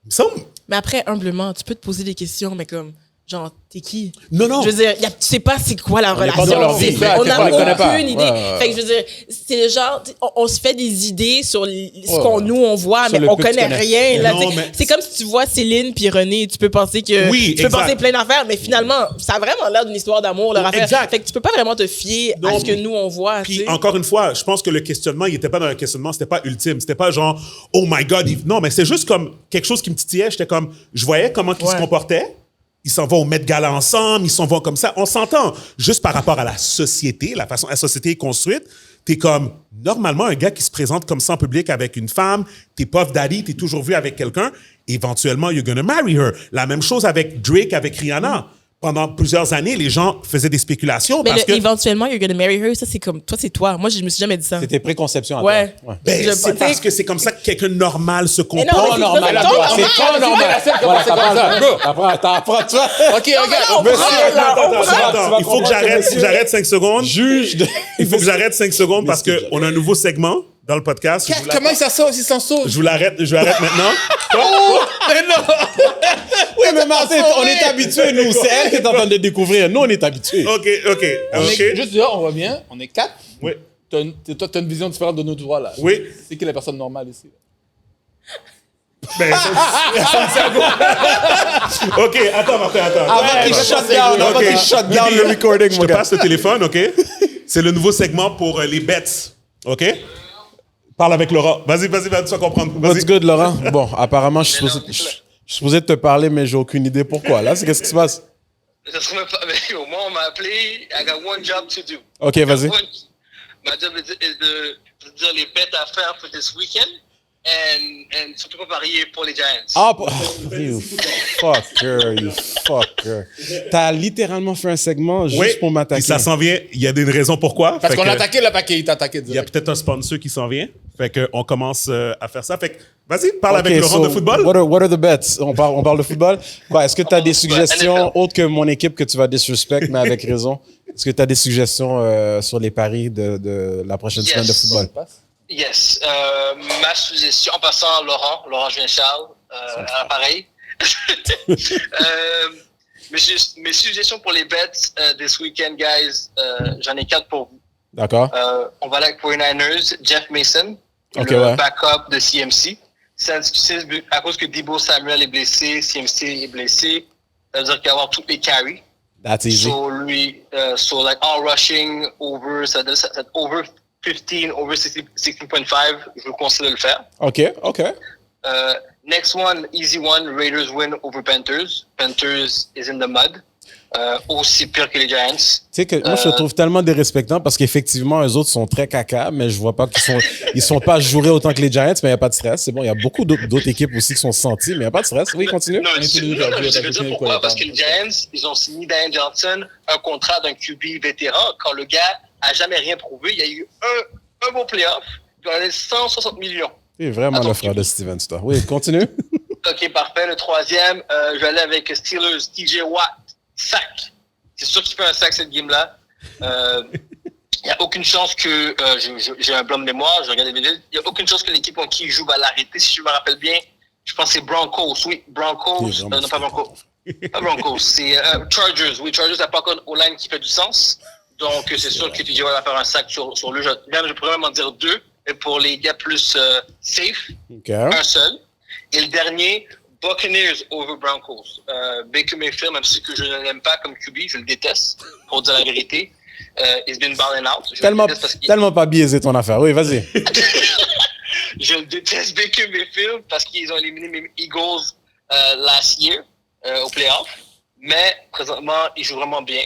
me semble... Mais après, humblement, tu peux te poser des questions, mais comme, genre, t'es qui? Non. Je veux dire, tu sais pas c'est quoi la n'est pas relation. dans leur vie. On On n'a les connaît pas. aucune idée. Ouais. Fait que je veux dire, c'est le genre, on se fait des idées sur ce qu'on nous on voit, Sur mais le on peu que tu connaît connais. rien. Là, Non, tu sais. mais- C'est comme si tu vois Céline puis René, tu peux penser que Oui, tu peux exact. penser plein d'affaires, mais finalement, ça a vraiment l'air d'une histoire d'amour leur affaire. Exact. Fait que tu peux pas vraiment te fier à Non, ce que nous on voit. tu Puis sais. encore une fois, je pense que le questionnement, il était pas dans un questionnement, c'était pas ultime, c'était pas genre oh my god, non, mais c'est juste comme quelque chose qui me titillait, j'étais comme je voyais comment ils se comportaient. Ils s'en vont au Met Gala ensemble, ils s'en vont comme ça. On s'entend. Juste par rapport à la société, la façon dont la société est construite, t'es comme, normalement, un gars qui se présente comme ça en public avec une femme, t'es Puff Daddy, t'es toujours vu avec quelqu'un, éventuellement, you're gonna marry her. La même chose avec Drake, avec Rihanna. Pendant plusieurs années, les gens faisaient des spéculations Mais parce que... éventuellement, you're gonna marry her, ça c'est comme, toi c'est toi. Moi, je me suis jamais dit ça. C'était préconception à Ouais. toi. Ouais. Ben, Je c'est pense- parce que c'est comme ça que quelqu'un de normal se Mais non, comporte. mais Pas c'est normal. pas normal. C'est pas normal. Voilà, t'apprends, tu vois. OK, regarde. on Monsieur, prend, là, on attends, prend. Attends, il faut que j'arrête 5 secondes. Juge de... Il faut que j'arrête 5 secondes parce qu'on a un nouveau segment dans le podcast. Je vous Comment il s'en sauve? Je l'arrête maintenant. Oui, mais Martin, on est habitués, nous. C'est elle qui est en train de découvrir. Nous, on est habitués. OK. Juste là, on va bien. On est 4. Oui. Toi, t'as une vision différente de nous trois, là. Oui. C'est qui la personne normale ici? Ben, OK, attends, Martin, attends. Avant qu'il shut down, OK. avant qu'il shut down le recording, Je mon te gars. passe le téléphone, OK? C'est le nouveau segment pour les bets. OK? Parle avec Laura. Vas-y, tu vas comprendre. Vas-y. What's good, Laurent? Bon, apparemment, je suis supposé te parler, mais j'ai aucune idée pourquoi. Là, c'est qu'est-ce qui se passe? Ça serait même pas. Mais au moins, on m'a appelé. I got one job to do. OK, vas-y. Ma job is de dire les bêtes à faire pour this weekend. and surtout pas parier pour les Giants. Ah, you fucker. T'as littéralement fait un segment juste pour m'attaquer. Puis ça s'en vient. Il y a une raison pourquoi. Parce Fait qu'on que a attaqué le paquet, il t'a attaqué il y a direct. peut-être un sponsor qui s'en vient. Fait qu'on commence à faire ça. Fait que, vas-y, parle avec Ok, Laurent de football. What are the bets? On parle de football? Quoi, est-ce que tu as des suggestions NFL. autres que mon équipe que tu vas disrespect, mais avec raison? Est-ce que tu as des suggestions sur les paris de la prochaine semaine de football? Yes. Ma suggestion, en passant, Laurent Julien Charles, pareil. Mes suggestions pour les bets this weekend, guys, j'en ai 4 pour vous. D'accord. On va aller avec 49ers, Jeff Mason, Ok, le ouais. backup de CMC. C'est à cause que Deebo Samuel est blessé, CMC est blessé, ça veut dire qu'il va avoir tous les carries. That's easy. So lui, like all rushing over, ça over 15, over 16.5, je vous conseille de le faire. OK. Next one, easy one, Raiders win over Panthers. Panthers is in the mud. Aussi pire que les Giants. Tu sais que moi, je te trouve tellement dérespectant parce qu'effectivement, eux autres sont très caca, mais je vois pas ils sont pas jourés autant que les Giants, mais il n'y a pas de stress. C'est bon, il y a beaucoup d'autres équipes aussi qui sont senties, mais il n'y a pas de stress. Oui, continue. Non, je vais dire pourquoi. Parce que les Giants, ils ont signé Daniel Johnson un contrat d'un QB vétéran quand le gars a jamais rien prouvé. Il y a eu un beau playoff, puis on a 160 millions. C'est vraiment Attends, le frère de Steven, toi. Oui, continue. OK, parfait. Le troisième, je vais aller avec Steelers, TJ Watt, sac. C'est sûr qu'il fait un sac cette game-là. Il n'y a aucune chance que... j'ai un blanc de mémoire, je regarde les vidéos. Il n'y a aucune chance que l'équipe en qui il joue va l'arrêter. Si je me rappelle bien, je pense que c'est Broncos. Oui, Broncos. Non, pas Broncos. Pas Broncos, c'est Chargers. Oui, Chargers n'a pas encore une line qui fait du sens. Donc, c'est sûr que TJ Watt va faire un sac sur lui. Je pourrais même en dire 2. Mais pour les gars plus safe, OK. un seul. Et le dernier, Buccaneers over Broncos. Baker Mayfield, même si que je ne l'aime pas comme QB, je le déteste, pour dire la vérité. He's been balling out. Tellement pas biaisé ton affaire. Oui, vas-y. Je le déteste Baker Mayfield parce qu'ils ont éliminé mes Eagles last year au playoff. Mais présentement, ils jouent vraiment bien.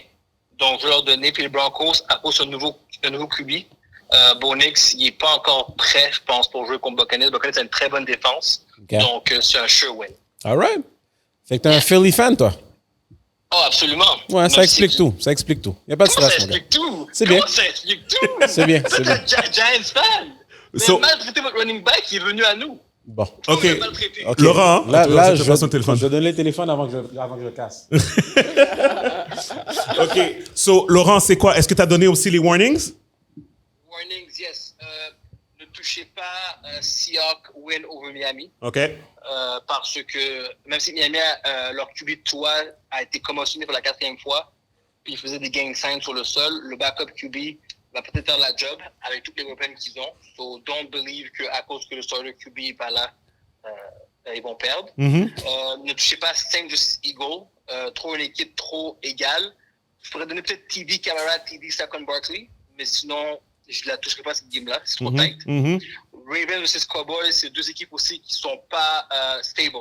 Donc, je vais leur donner. Puis les Broncos, à cause d'un nouveau QB, Bo Nix, il n'est pas encore prêt, je pense, pour jouer contre Buccaneers. Buccaneers a une très bonne défense. Okay. Donc, c'est un sure win. All right. Fait que t'es un Philly fan, toi. Oh, absolument. Ouais, ça explique tout. Ça explique tout. Il n'y a pas de stress, mon gars. C'est bien. Comment ça explique tout? C'est bien. Giants fan. Mais maltraité votre running back, il est venu à nous. Bon. OK. OK. Laurent, là je passe ton téléphone. vais donner le téléphone avant que je le casse. OK. So, Laurent, c'est quoi? Est-ce que tu as donné aussi les warnings? Warnings, yes. Ne touchez pas Seahawks win over Miami. OK. Parce que même si Miami, leur QB de toi a été commotionné pour la 4e fois, puis ils faisaient des gang signs sur le sol, le backup QB va peut-être faire la job avec toutes les weapons qu'ils ont. So don't believe qu'à cause que le starter QB n'est pas là, ils vont perdre. Ne touchez pas Saint Justice Eagle. Trop une équipe trop égale. Je pourrais donner peut-être TD Camara, TD Saquon Barkley, mais sinon, je ne la toucherai pas cette game-là. C'est trop tight. Ravens vs Cowboys, c'est deux équipes aussi qui ne sont pas stable.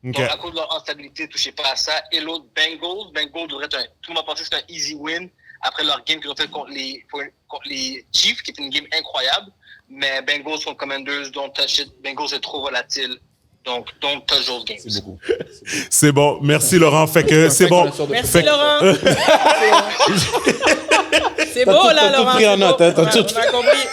Donc, à cause de leur instabilité, ne touchez pas à ça. Et l'autre, Bengals devrait être tout le monde pensait que c'était un easy win après leur game qu'ils ont fait contre les Chiefs, qui était une game incroyable. Mais Bengals sont Commanders, don't touch it. Bengals est trop volatile. Donc, don't touch those games. C'est beaucoup. C'est bon. Merci, Laurent. Fait que c'est bon. Merci, Laurent. C'est beau, là, Laurent. Tout pris en note, hein, on a compris.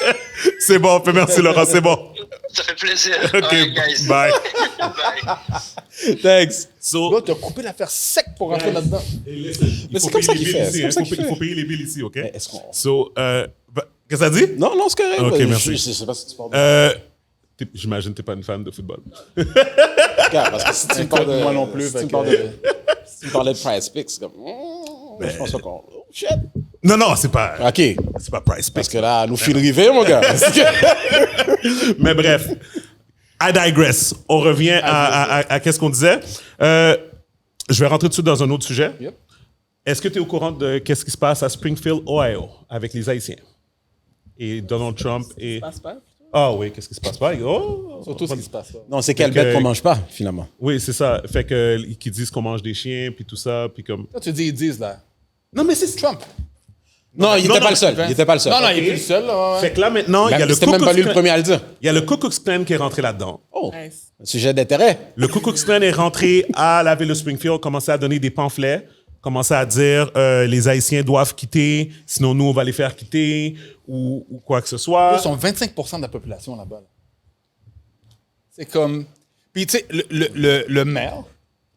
C'est bon. Merci, Laurent. C'est bon. Ça fait plaisir. OK. Right, guys. Bye. Bye. Thanks. So, Là, tu as coupé l'affaire sec pour rentrer là-dedans. Mais c'est comme ça qu'il fait. C'est comme ça qu'il Il faut fait. payer les billes ici, OK? Mais est-ce qu'on... So, qu'est-ce que ça dit? Non, c'est correct. OK, merci. Je sais pas si tu parles J'imagine que tu n'es pas une fan de football. parce que si tu me parles de... Moi non plus, Si tu fait me que- parlais de Prize Picks, c'est comme... Je pense pas qu'on... Oh, shit. Non, c'est pas Parce Price Picks. que là, nous file river, mon gars. Mais bref, I digress. On revient à qu'est-ce qu'on disait. Je vais rentrer tout de suite dans un autre sujet. Yep. Est-ce que tu es au courant de qu'est-ce qui se passe à Springfield, Ohio, avec les Haïtiens? Et Donald Trump et... Passe pas. Ah oui, qu'est-ce qui se passe pas? Oh, Surtout ce qui se passe là. Non, c'est quelle Fait que- bête qu'on mange pas, finalement. Oui, c'est ça. Fait que qu'ils disent qu'on mange des chiens, puis tout ça, puis comme... Là, tu dis, ils disent là. Non, mais c'est Trump. Non, il n'était pas le seul. non. Il était pas le seul. Non, non, il est plus le seul. Là, ouais. Fait que là, maintenant, il y a le C'était même pas lui le Ku Klux premier Klan. à le dire. Il y a le Ku Klux Klan qui est rentré là-dedans. Oh, Nice. un sujet d'intérêt. Le Ku Klux Klan est rentré à la ville de Springfield, commençait à donner des pamphlets, commençait à dire les Haïtiens doivent quitter, sinon nous, on va les faire quitter, ou quoi que ce soit. Ils sont 25% de la population là-bas. Là. C'est comme... Puis, tu sais, le maire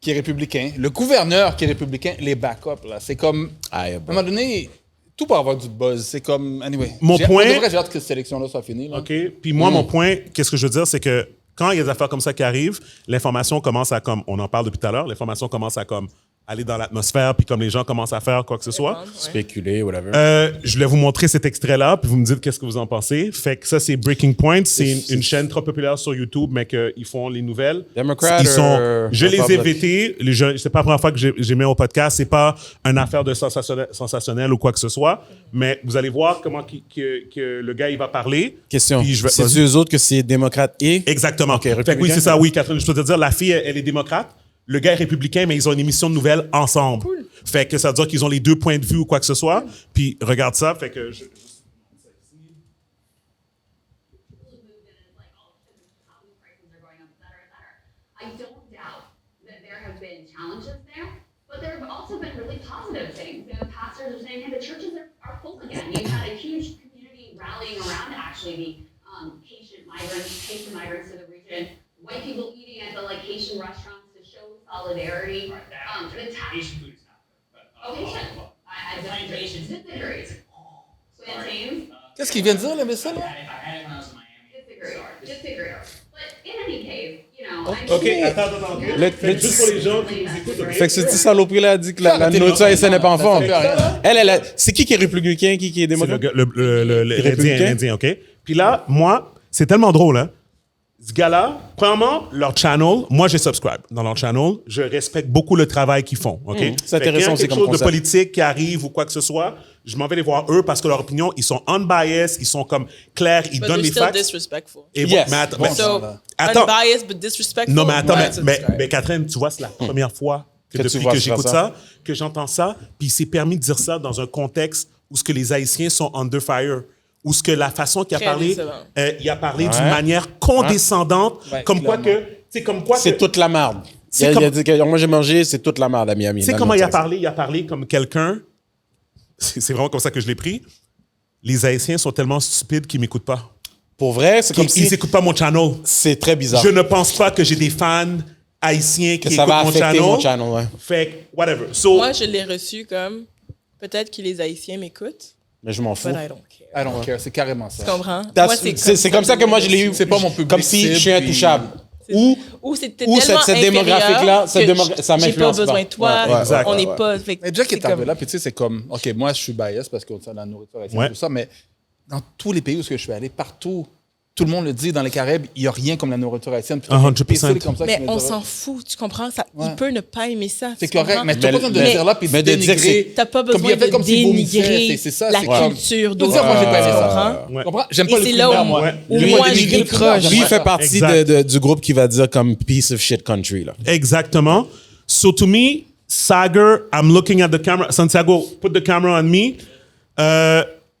qui est républicain, le gouverneur qui est républicain, les backups, là, c'est comme... À un moment donné, tout pour avoir du buzz. C'est comme... Anyway. Mon point... J'ai hâte que cette élection-là soit finie. Là. OK. Puis moi, mon point, qu'est-ce que je veux dire, c'est que quand il y a des affaires comme ça qui arrivent, l'information commence à comme... On en parle depuis tout à l'heure, l'information commence à comme aller dans l'atmosphère, puis comme les gens commencent à faire quoi que ce soit. Spéculer, whatever. Je voulais vous montrer cet extrait-là, puis vous me dites qu'est-ce que vous en pensez. Fait que ça, c'est Breaking Point. C'est une chaîne trop populaire sur YouTube, mais qu'ils font les nouvelles. Democrat Ils sont, or je les ai Republic? vétés. C'est pas la première fois que j'ai mis au podcast. C'est pas une affaire de sensationnel ou quoi que ce soit. Mais vous allez voir comment que le gars, il va parler. Question. Puis C'est vas-y. eux autres que c'est démocrate et... Exactement. Fait que oui, républicain? c'est ça, oui, Catherine. Je peux te dire, la fille, elle est démocrate. Le gars est républicain, mais ils ont une émission de nouvelles ensemble. Cool. Fait que ça veut dire qu'ils ont les deux points de vue ou quoi que ce soit. Puis regarde ça, fait que... I don't doubt that there have been challenges there, but there have also been really positive things. The pastors are saying, hey, the churches are full again. You've had a huge community rallying around actually the Haitian migrants to the region, white people eating at the Haitian restaurants to show solidarity. Haitian food is not good, but Oh, Haitian. I plantations. disagree. Plantains? Qu'est-ce qu'il vient de dire, l'imbécile? I had it when I was in Miami. Disagree. But in any case, you know, I'm OK, sure- attends. OK. Le- Fait que juste pour les gens qui nous écoutent, OK? Fait que cette saloperie-là a dit que la nourriture haïtienne n'est pas en forme. C'est qui est républicain, qui est C'est le, démocrate? gars- l'Indien, républicain? l'Indien, OK? Puis là, moi, c'est tellement drôle, hein? Ce gars-là, premièrement, leur channel, moi, j'ai subscribe dans leur channel. Je respecte beaucoup le travail qu'ils font, OK? C'est Fait qu'il y a intéressant aussi quelque comme chose de concept. politique qui arrive ou quoi que ce soit, je m'en vais les voir eux parce que leur opinion, ils sont unbiased, ils sont comme clairs, ils But donnent they're les still facts. disrespectful. Et Yes. mais attends, Bon, mais- So, attends. unbiased but disrespectful. Non, mais attends, Ouais, mais Catherine, tu vois, c'est la première fois que Que tu depuis vois que faire j'écoute ça. ça, que j'entends ça, puis il s'est permis de dire ça dans un contexte où ce que les Haïtiens sont under fire, où ce que la façon qu'il a Très parlé, décevant. il a parlé d'une manière condescendante, comme quoi que, tu sais, comme quoi C'est que, toute la merde. C'est Il a comme- dit que moi j'ai mangé, c'est toute la merde à Miami. tu sais dans comment notre il a section. parlé? Il a parlé comme quelqu'un, c'est vraiment comme ça que je l'ai pris. Les Haïtiens sont tellement stupides qu'ils m'écoutent pas. Pour vrai, c'est comme Ils si écoutent pas mon channel. c'est très bizarre. Je ne pense pas que j'ai des fans haïtiens qui Que ça écoutent va mon affecter channel. mon channel, ouais. Fait que, whatever. So, Moi, je l'ai reçu comme peut-être que les Haïtiens m'écoutent, Mais je m'en fous. but I don't care. I don't care, c'est carrément ça. Tu comprends? That's- Moi, C'est comme ça que moi je l'ai eu. C'est pas mon public Comme si je suis cible, intouchable. C'est- Ou Ou c'était ou tellement cette démographique-là, cette inférieur que ça j'ai pas m'influence besoin pas. de toi, Ouais, exact. on n'est pas... fait que Mais Jack c'est est arrivé comme- là, puis tu sais, c'est comme, OK, moi, je suis biased parce qu'on sait la nourriture haïtienne Ouais. et tout ça, mais dans tous les pays où je suis allé, partout, tout le monde le dit, dans les Caraïbes, il n'y a rien comme la nourriture haïtienne. Puis 100%. c'est comme ça Mais que je me on dis, s'en fout, tu comprends? Ça, Ouais. Il peut ne pas aimer ça. C'est tu correct, comprends? mais tu n'as pas besoin de le mais- dire là puis de mais de dire que dénigrer. T'as pas comme il besoin a fait de comme s'il vomissait, dénigrer c'est ça, la c'est comme- culture Tu peux dire, moi, j'ai pas aimé ça. Ouais. Tu comprends? J'aime Et pas le c'est fruit là de mer, où- moi. où J'aime moi, pas je dénigrer le fruit de décroche. mer, lui, il j'aime fait pas. partie Exact. du groupe qui va dire comme piece of shit country. Là. Exactement. So to me, Sagar, I'm looking at the camera. Santiago, put the camera on me.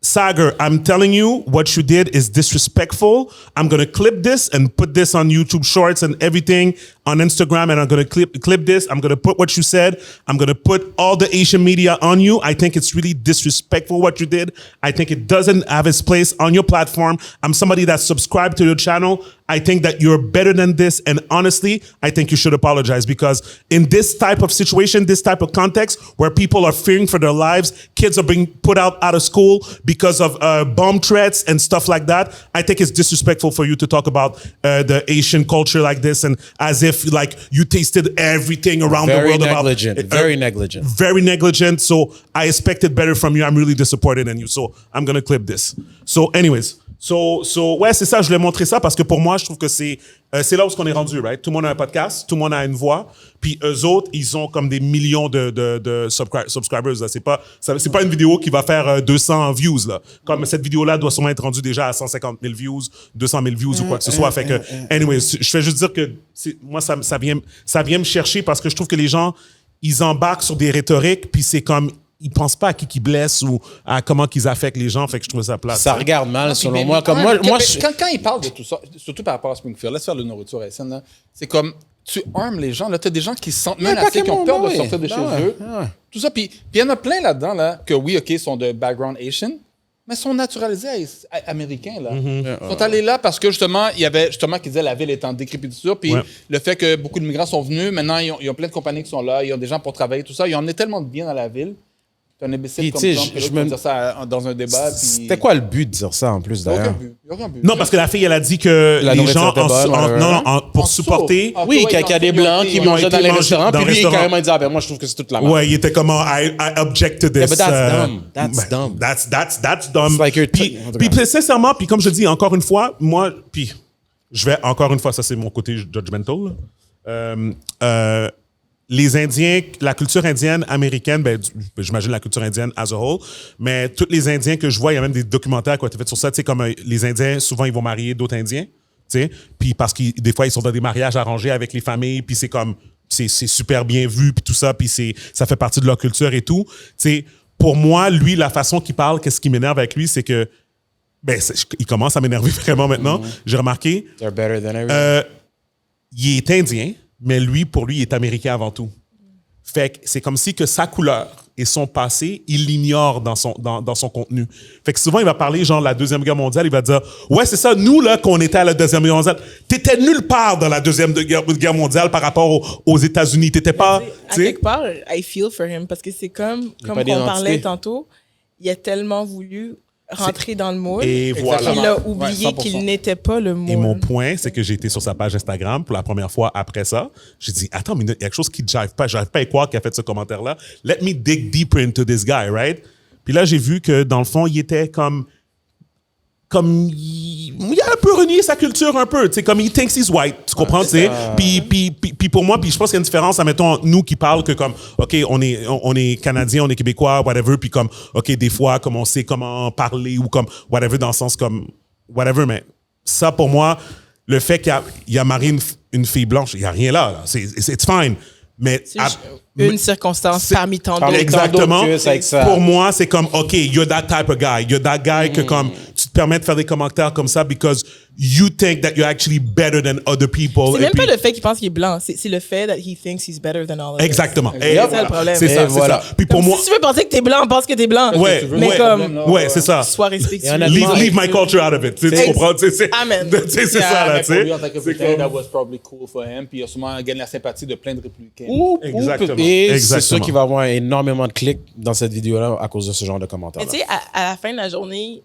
Sagar, I'm telling you, what you did is disrespectful. I'm going to clip this and put this on YouTube Shorts and everything on Instagram, and I'm going to clip this. I'm going to put what you said. I'm going to put all the Asian media on you. I think it's really disrespectful what you did. I think it doesn't have its place on your platform. I'm somebody that's subscribed to your channel. I think that you're better than this. And honestly, I think you should apologize because in this type of situation, this type of context where people are fearing for their lives, kids are being put out of school because of bomb threats and stuff like that. I think it's disrespectful for you to talk about the Asian culture like this and as if like you tasted everything around the Very world negligent. about Very negligent. very negligent. So I expected better from you. I'm really disappointed in you. So I'm gonna clip this. So anyways, so ouais, c'est ça. Je voulais montrer ça parce que pour moi, je trouve que c'est là où on est rendu, right? Tout le monde a un podcast, tout le monde a une voix. Puis eux autres, ils ont comme des millions de subscribers. Là. C'est pas une vidéo qui va faire 200 views là. Comme cette vidéo-là doit sûrement être rendue déjà à 150 000 views, 200 000 views ou quoi que ce soit. Fait que, anyways, je fais juste dire que moi ça vient me chercher parce que je trouve que les gens ils embarquent sur des rhétoriques puis c'est comme ils pensent pas à qui blesse ou à comment qu'ils affectent les gens. Fait que je trouve ça plate. Ça regarde mal, selon Mais- moi. Comme ouais, moi, quand ils parlent de tout ça, surtout par rapport à Springfield, laisse faire la nourriture haïtienne, là, c'est comme tu armes les gens. Tu as des gens qui se sentent menacés, qui ont peur de sortir de chez eux. Tout ça. Puis il y en a plein là-dedans là, que oui, OK, sont de background Asian, mais sont naturalisés américains. Là. Ils sont allés là parce que justement, il y avait justement qui disait la ville est en décrépitude. Puis le fait que beaucoup de migrants sont venus, maintenant, ils ont plein de compagnies qui sont là, ils ont des gens pour travailler, tout ça. Ils ont emmené tellement de bien dans la ville. Un imbécile comme Trump, je me dire ça dans un débat. C'était quoi le but de dire ça en plus, d'ailleurs? Il n'y a aucun but. Non, parce que la fille, elle a dit que La les nourriture gens, était bonne, pour supporter... Oui, qu'il y a des Blancs qui mangeaient dans les restaurants, dans puis le lui, il restaurant. carrément dit, ah ben moi, je trouve que c'est toute la merde. Ouais, il était comme, I object to this. Yeah, but that's dumb. That's dumb. That's dumb. It's like you're Puis en tout cas. puis sincèrement, puis comme je dis, encore une fois, moi, puis je vais, encore une fois, ça c'est mon côté judgmental, là. Les Indiens, la culture indienne américaine, ben, j'imagine la culture indienne as a whole, mais tous les Indiens que je vois, il y a même des documentaires qui ont été faits sur ça, tu sais, comme les Indiens, souvent, ils vont marier d'autres Indiens, tu sais, puis parce que des fois, ils sont dans des mariages arrangés avec les familles, puis c'est comme, c'est super bien vu, puis tout ça, puis ça fait partie de leur culture et tout. Tu sais, pour moi, lui, la façon qu'il parle, qu'est-ce qui m'énerve avec lui, c'est que, ben, il commence à m'énerver vraiment maintenant, j'ai remarqué. They're better than everyone. Il est indien, mais lui, pour lui, il est américain avant tout. Fait que c'est comme si que sa couleur et son passé, il l'ignore dans son contenu. Fait que souvent, il va parler, genre, de la Deuxième Guerre mondiale, il va dire « Ouais, c'est ça, nous, là, qu'on était à la Deuxième Guerre mondiale, t'étais nulle part dans la Deuxième Guerre mondiale par rapport aux États-Unis. T'étais pas... » À quelque part, I feel for him, parce que c'est comme pas on d'identité. parlait tantôt, il a tellement voulu rentrer dans le moule Et voilà. qu'il a Ouais, oublié 100%. qu'il n'était pas le moule. Et mon point, c'est que j'ai été sur sa page Instagram pour la première fois après ça. J'ai dit, attends, mais il y a quelque chose qui ne jive pas. J'arrive pas à y croire qu'il a fait ce commentaire-là. Let me dig deeper into this guy, right? Puis là, j'ai vu que dans le fond, il était comme il a un peu renié sa culture un peu, tu sais, comme he thinks he's white, tu comprends, tu sais. Puis pour moi, puis je pense qu'il y a une différence, admettons, nous qui parlent que comme, OK, on est Canadiens, on est Québécois, whatever, puis comme, OK, des fois, comme on sait comment parler ou comme, whatever, dans le sens comme, whatever, mais ça, pour moi, le fait qu'il a marié une fille blanche, il n'y a rien là. It's fine. Mais C'est juste une circonstance parmi tant d'autres. Exactement. que c'est avec ça. Pour moi, c'est comme, OK, you're that type of guy. You're that guy que comme, tu te permets de faire des commentaires comme ça because you think that you're actually better than other people. C'est Et même puis- pas le fait qu'il pense qu'il est blanc, c'est le fait that he thinks he's better than all of us. Exactement. C'est Et ça voilà. le problème. C'est ça, Et c'est voilà. ça. Puis pour Comme moi, si tu veux penser que t'es blanc, pense que t'es blanc. ouais, Mais ouais, comme, ouais, c'est ça. sois respectueux. Et honnêtement, Leave my culture out of it. Tu sais, tu comprends? Tu sais, c'est Amen. tu sais, c'est ça, là, tu Pour lui, sais. en tant que C'est Britannique, comme- that was probably cool for him. Puis il a sûrement gagné la sympathie de plein de républicains. Exactement. Et c'est Exactement. sûr qu'il va avoir énormément de clics dans cette vidéo-là à cause de ce genre de commentaires. Mais tu sais, à la fin de la journée,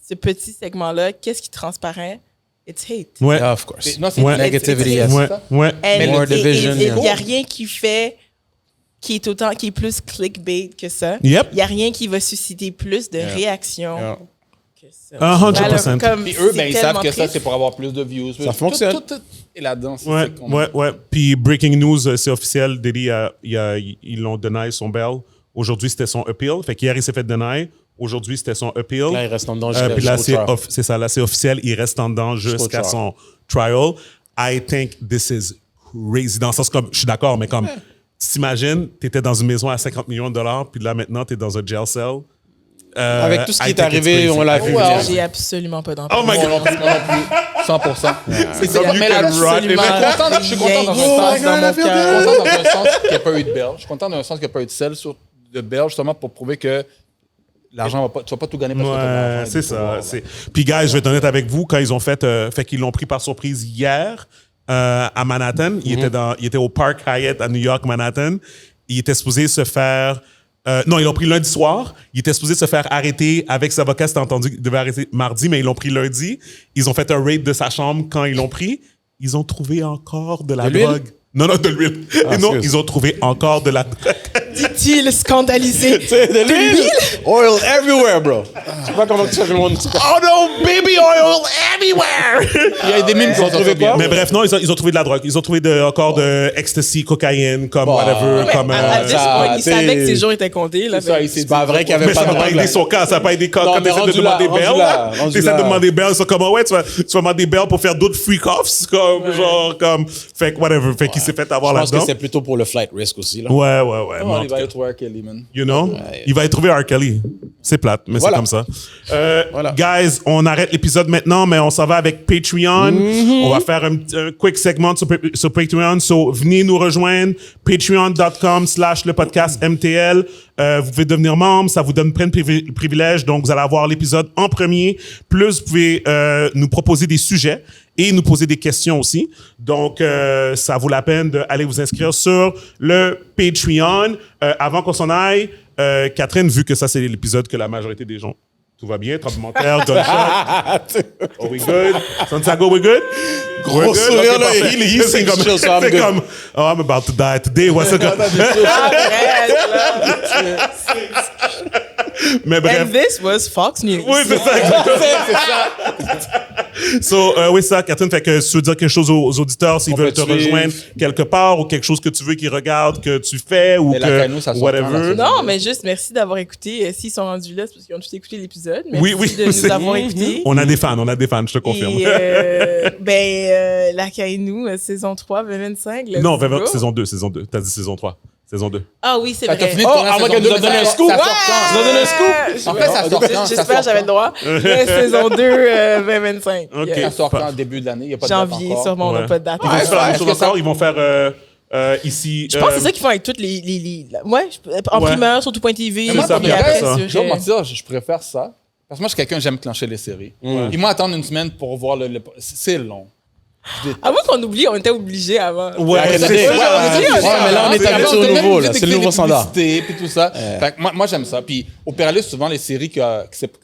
ce petit segment-là, qu'est-ce qui transparaît? It's hate. Ouais. Of course. Non, c'est Ouais. Negativity, C'est- yes. Ouais, ouais. And More il division, n'y yeah. a rien qui fait qui est plus clickbait que ça. Yep. Il n'y a rien qui va susciter plus de réactions Yeah. que ça. 100%. Comme, Puis eux, c'est ben, ils savent tellement que ça, triste. c'est pour avoir plus de views. Ça fonctionne. Tout est là-dedans. c'est Ouais, ça qu'on- ouais. Puis breaking news, c'est officiel. Diddy, ils l'ont deny son bail. Aujourd'hui, c'était son appeal. Fait qu'hier, il s'est fait deny. Aujourd'hui, c'était son appeal. Là, il reste en dedans Puis là, jusqu'au trial. c'est ça. Là, c'est officiel. Il reste en dedans jusqu'à son trial. I think this is crazy. Dans le sens comme, je suis d'accord, mais comme, t'imagines, t'étais dans une maison à 50 millions de dollars, puis là, maintenant, t'es dans un jail cell. Avec tout ce qui I est think it's arrivé, crazy. on l'a vu. Well, venir. J'ai absolument pas d'empathie. Oh my Moi non God! plus, moi non plus. 100%. C'est comme you Mais can là, rot. absolument. Je suis content dans un rien sens. dans mon Je suis cœur. content dans un sens qu'il n'y a pas eu de bail. Je suis content dans un sens qu'il n'y a pas eu de sel de bail, justement, pour prouver que l'argent va pas, tu vas pas tout gagner parce que tu as de l'argent. Ouais, c'est ça. Puis, guys, je vais être honnête avec vous, quand ils ont fait qu'ils l'ont pris par surprise hier à Manhattan, il était au Park Hyatt à New York, Manhattan. Il était supposé se faire... non, ils l'ont pris lundi soir. Il était supposé se faire arrêter avec ses avocats. C'était entendu qu'il devait arrêter mardi, mais ils l'ont pris lundi. Ils ont fait un raid de sa chambre quand ils l'ont pris. Ils ont trouvé encore de la De l'huile? drogue. Non, de l'huile. Ah, non, excuse. ils ont trouvé encore de la drogue. Dit-il scandalisé. De l'huile? Oil everywhere, bro. Je sais pas comment tu fais le monde. Oh no, baby oil everywhere! Il y a des mimes qui ont trouvé pas? Mais bref, non, ils ont trouvé de la drogue. Ils ont trouvé encore de ecstasy, cocaïne, comme whatever. Mais Comme, à this ça, point, il t'sais, savait que ses jours étaient comptés. Là, C'est ça, fait- il s'est C'est pas vrai qu'il y avait mais pas ça de n'a pas drogue. aidé son cas. Ça n'a pas aidé quand Non, tu mais essaies de rendu demander là, rendu bail. là, rendu Tu essaies là. de demander bail. C'est comme, ouais, tu vas demander bail pour faire d'autres freak-offs. Comme, genre, comme, fait que whatever. Fait qu'il s'est fait avoir Je pense que là-dedans. c'est plutôt pour le flight risk aussi. Là. Ouais. Non, Non, Il va y trouver R. Kelly, man. You know? Il va y trouver R. Kelly. C'est plate, mais Voilà. c'est comme ça. Voilà. Guys, on arrête l'épisode maintenant, mais on s'en va avec Patreon. On va faire un quick segment sur Patreon. So, venez nous rejoindre. Patreon.com/le podcast MTL. Vous pouvez devenir membre. Ça vous donne plein de privilèges. Donc, vous allez avoir l'épisode en premier. Plus, vous pouvez nous proposer des sujets et nous poser des questions aussi. Donc, ça vaut la peine d'aller vous inscrire sur le Patreon. Avant qu'on s'en aille, Catherine, vu que ça, c'est l'épisode que la majorité des gens... Tout va bien, tremblement de terre, gunshot. Oh, we good? Santiago, we good? Gros sourire, là, il c'est comme, chill, so I'm c'est good. comme, oh, I'm about to die today. What's it called? Mais bref. And this was Fox News. Oui, c'est ça, exactement. So, oui, ça, Catherine, fait que si tu veux dire quelque chose aux auditeurs, s'ils On veulent peut te te suivre. rejoindre quelque part ou quelque chose que tu veux qu'ils regardent, que tu fais ou Et la Cano, ça que sort quand, la whatever. saison? Non, mais juste merci d'avoir écouté. S'ils sont rendus là, c'est parce qu'ils ont tous écouté l'épisode. Merci Oui, oui, de c'est- nous avoir écoutés. On a des fans, je te confirme. Et la Kainou, saison 3, 2025. let's Non, go. saison 2. T'as dit saison 3. Saison 2. Ah oui, c'est Fait que t'as vrai. fini de Oh, tourner la avant saison qu'elle deux, nous donne un ça scoop. sort quand? Tu nous donnes un scoop? En fait, ça sort quand? Ça J'espère sort que j'avais quand? le droit. Mais saison 2, 2025. Ok. Ça sort quand? Début de l'année? Il n'y a pas de date Janvier, encore. sûrement, on n'a Ouais. pas de date. Ils vont faire la même est-ce chose que ça- encore. Ils vont faire ici. Je pense que c'est ça qu'ils font avec toutes les ouais, en Ouais. primeur sur tout.tv. C'est Moi, ça, pour puis vrai, après ça. je vais pas mentir, je préfère ça. Parce que moi, je suis quelqu'un, j'aime clencher les séries. Ils m'ont attendre une semaine pour voir c'est long. À moins qu'on oublie, on était obligés avant. Ouais, Back in the c'est day. ça. Ouais, mais là, on est habitué au nouveau, là. C'est le nouveau standard. Puis tout ça. Fait que moi, j'aime ça. Puis au Péralus, souvent, les séries qui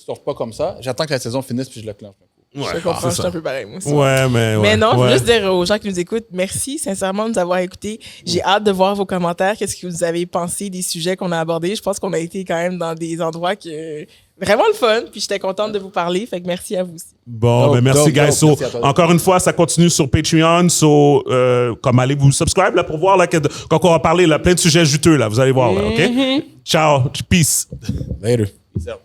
sortent pas comme ça, j'attends que la saison finisse puis je le clenche. Ouais, Je comprends, c'est je suis ça. un peu pareil, moi aussi. Ouais, mais. Mais non, je veux ouais. juste dire aux gens qui nous écoutent, merci sincèrement de nous avoir écoutés. J'ai hâte de voir vos commentaires. Qu'est-ce que vous avez pensé des sujets qu'on a abordés? Je pense qu'on a été quand même dans des endroits que vraiment le fun. Puis j'étais contente de vous parler. Fait que merci à vous aussi. Bon, Dope, ben merci, dope, guys. dope. So, Merci à toi. encore une fois, ça continue sur Patreon. So, comme allez vous subscribe là, pour voir là, quand on va parler là, plein de sujets juteux. Là, vous allez voir. Là, OK? Ciao. Peace. Later. Peace out.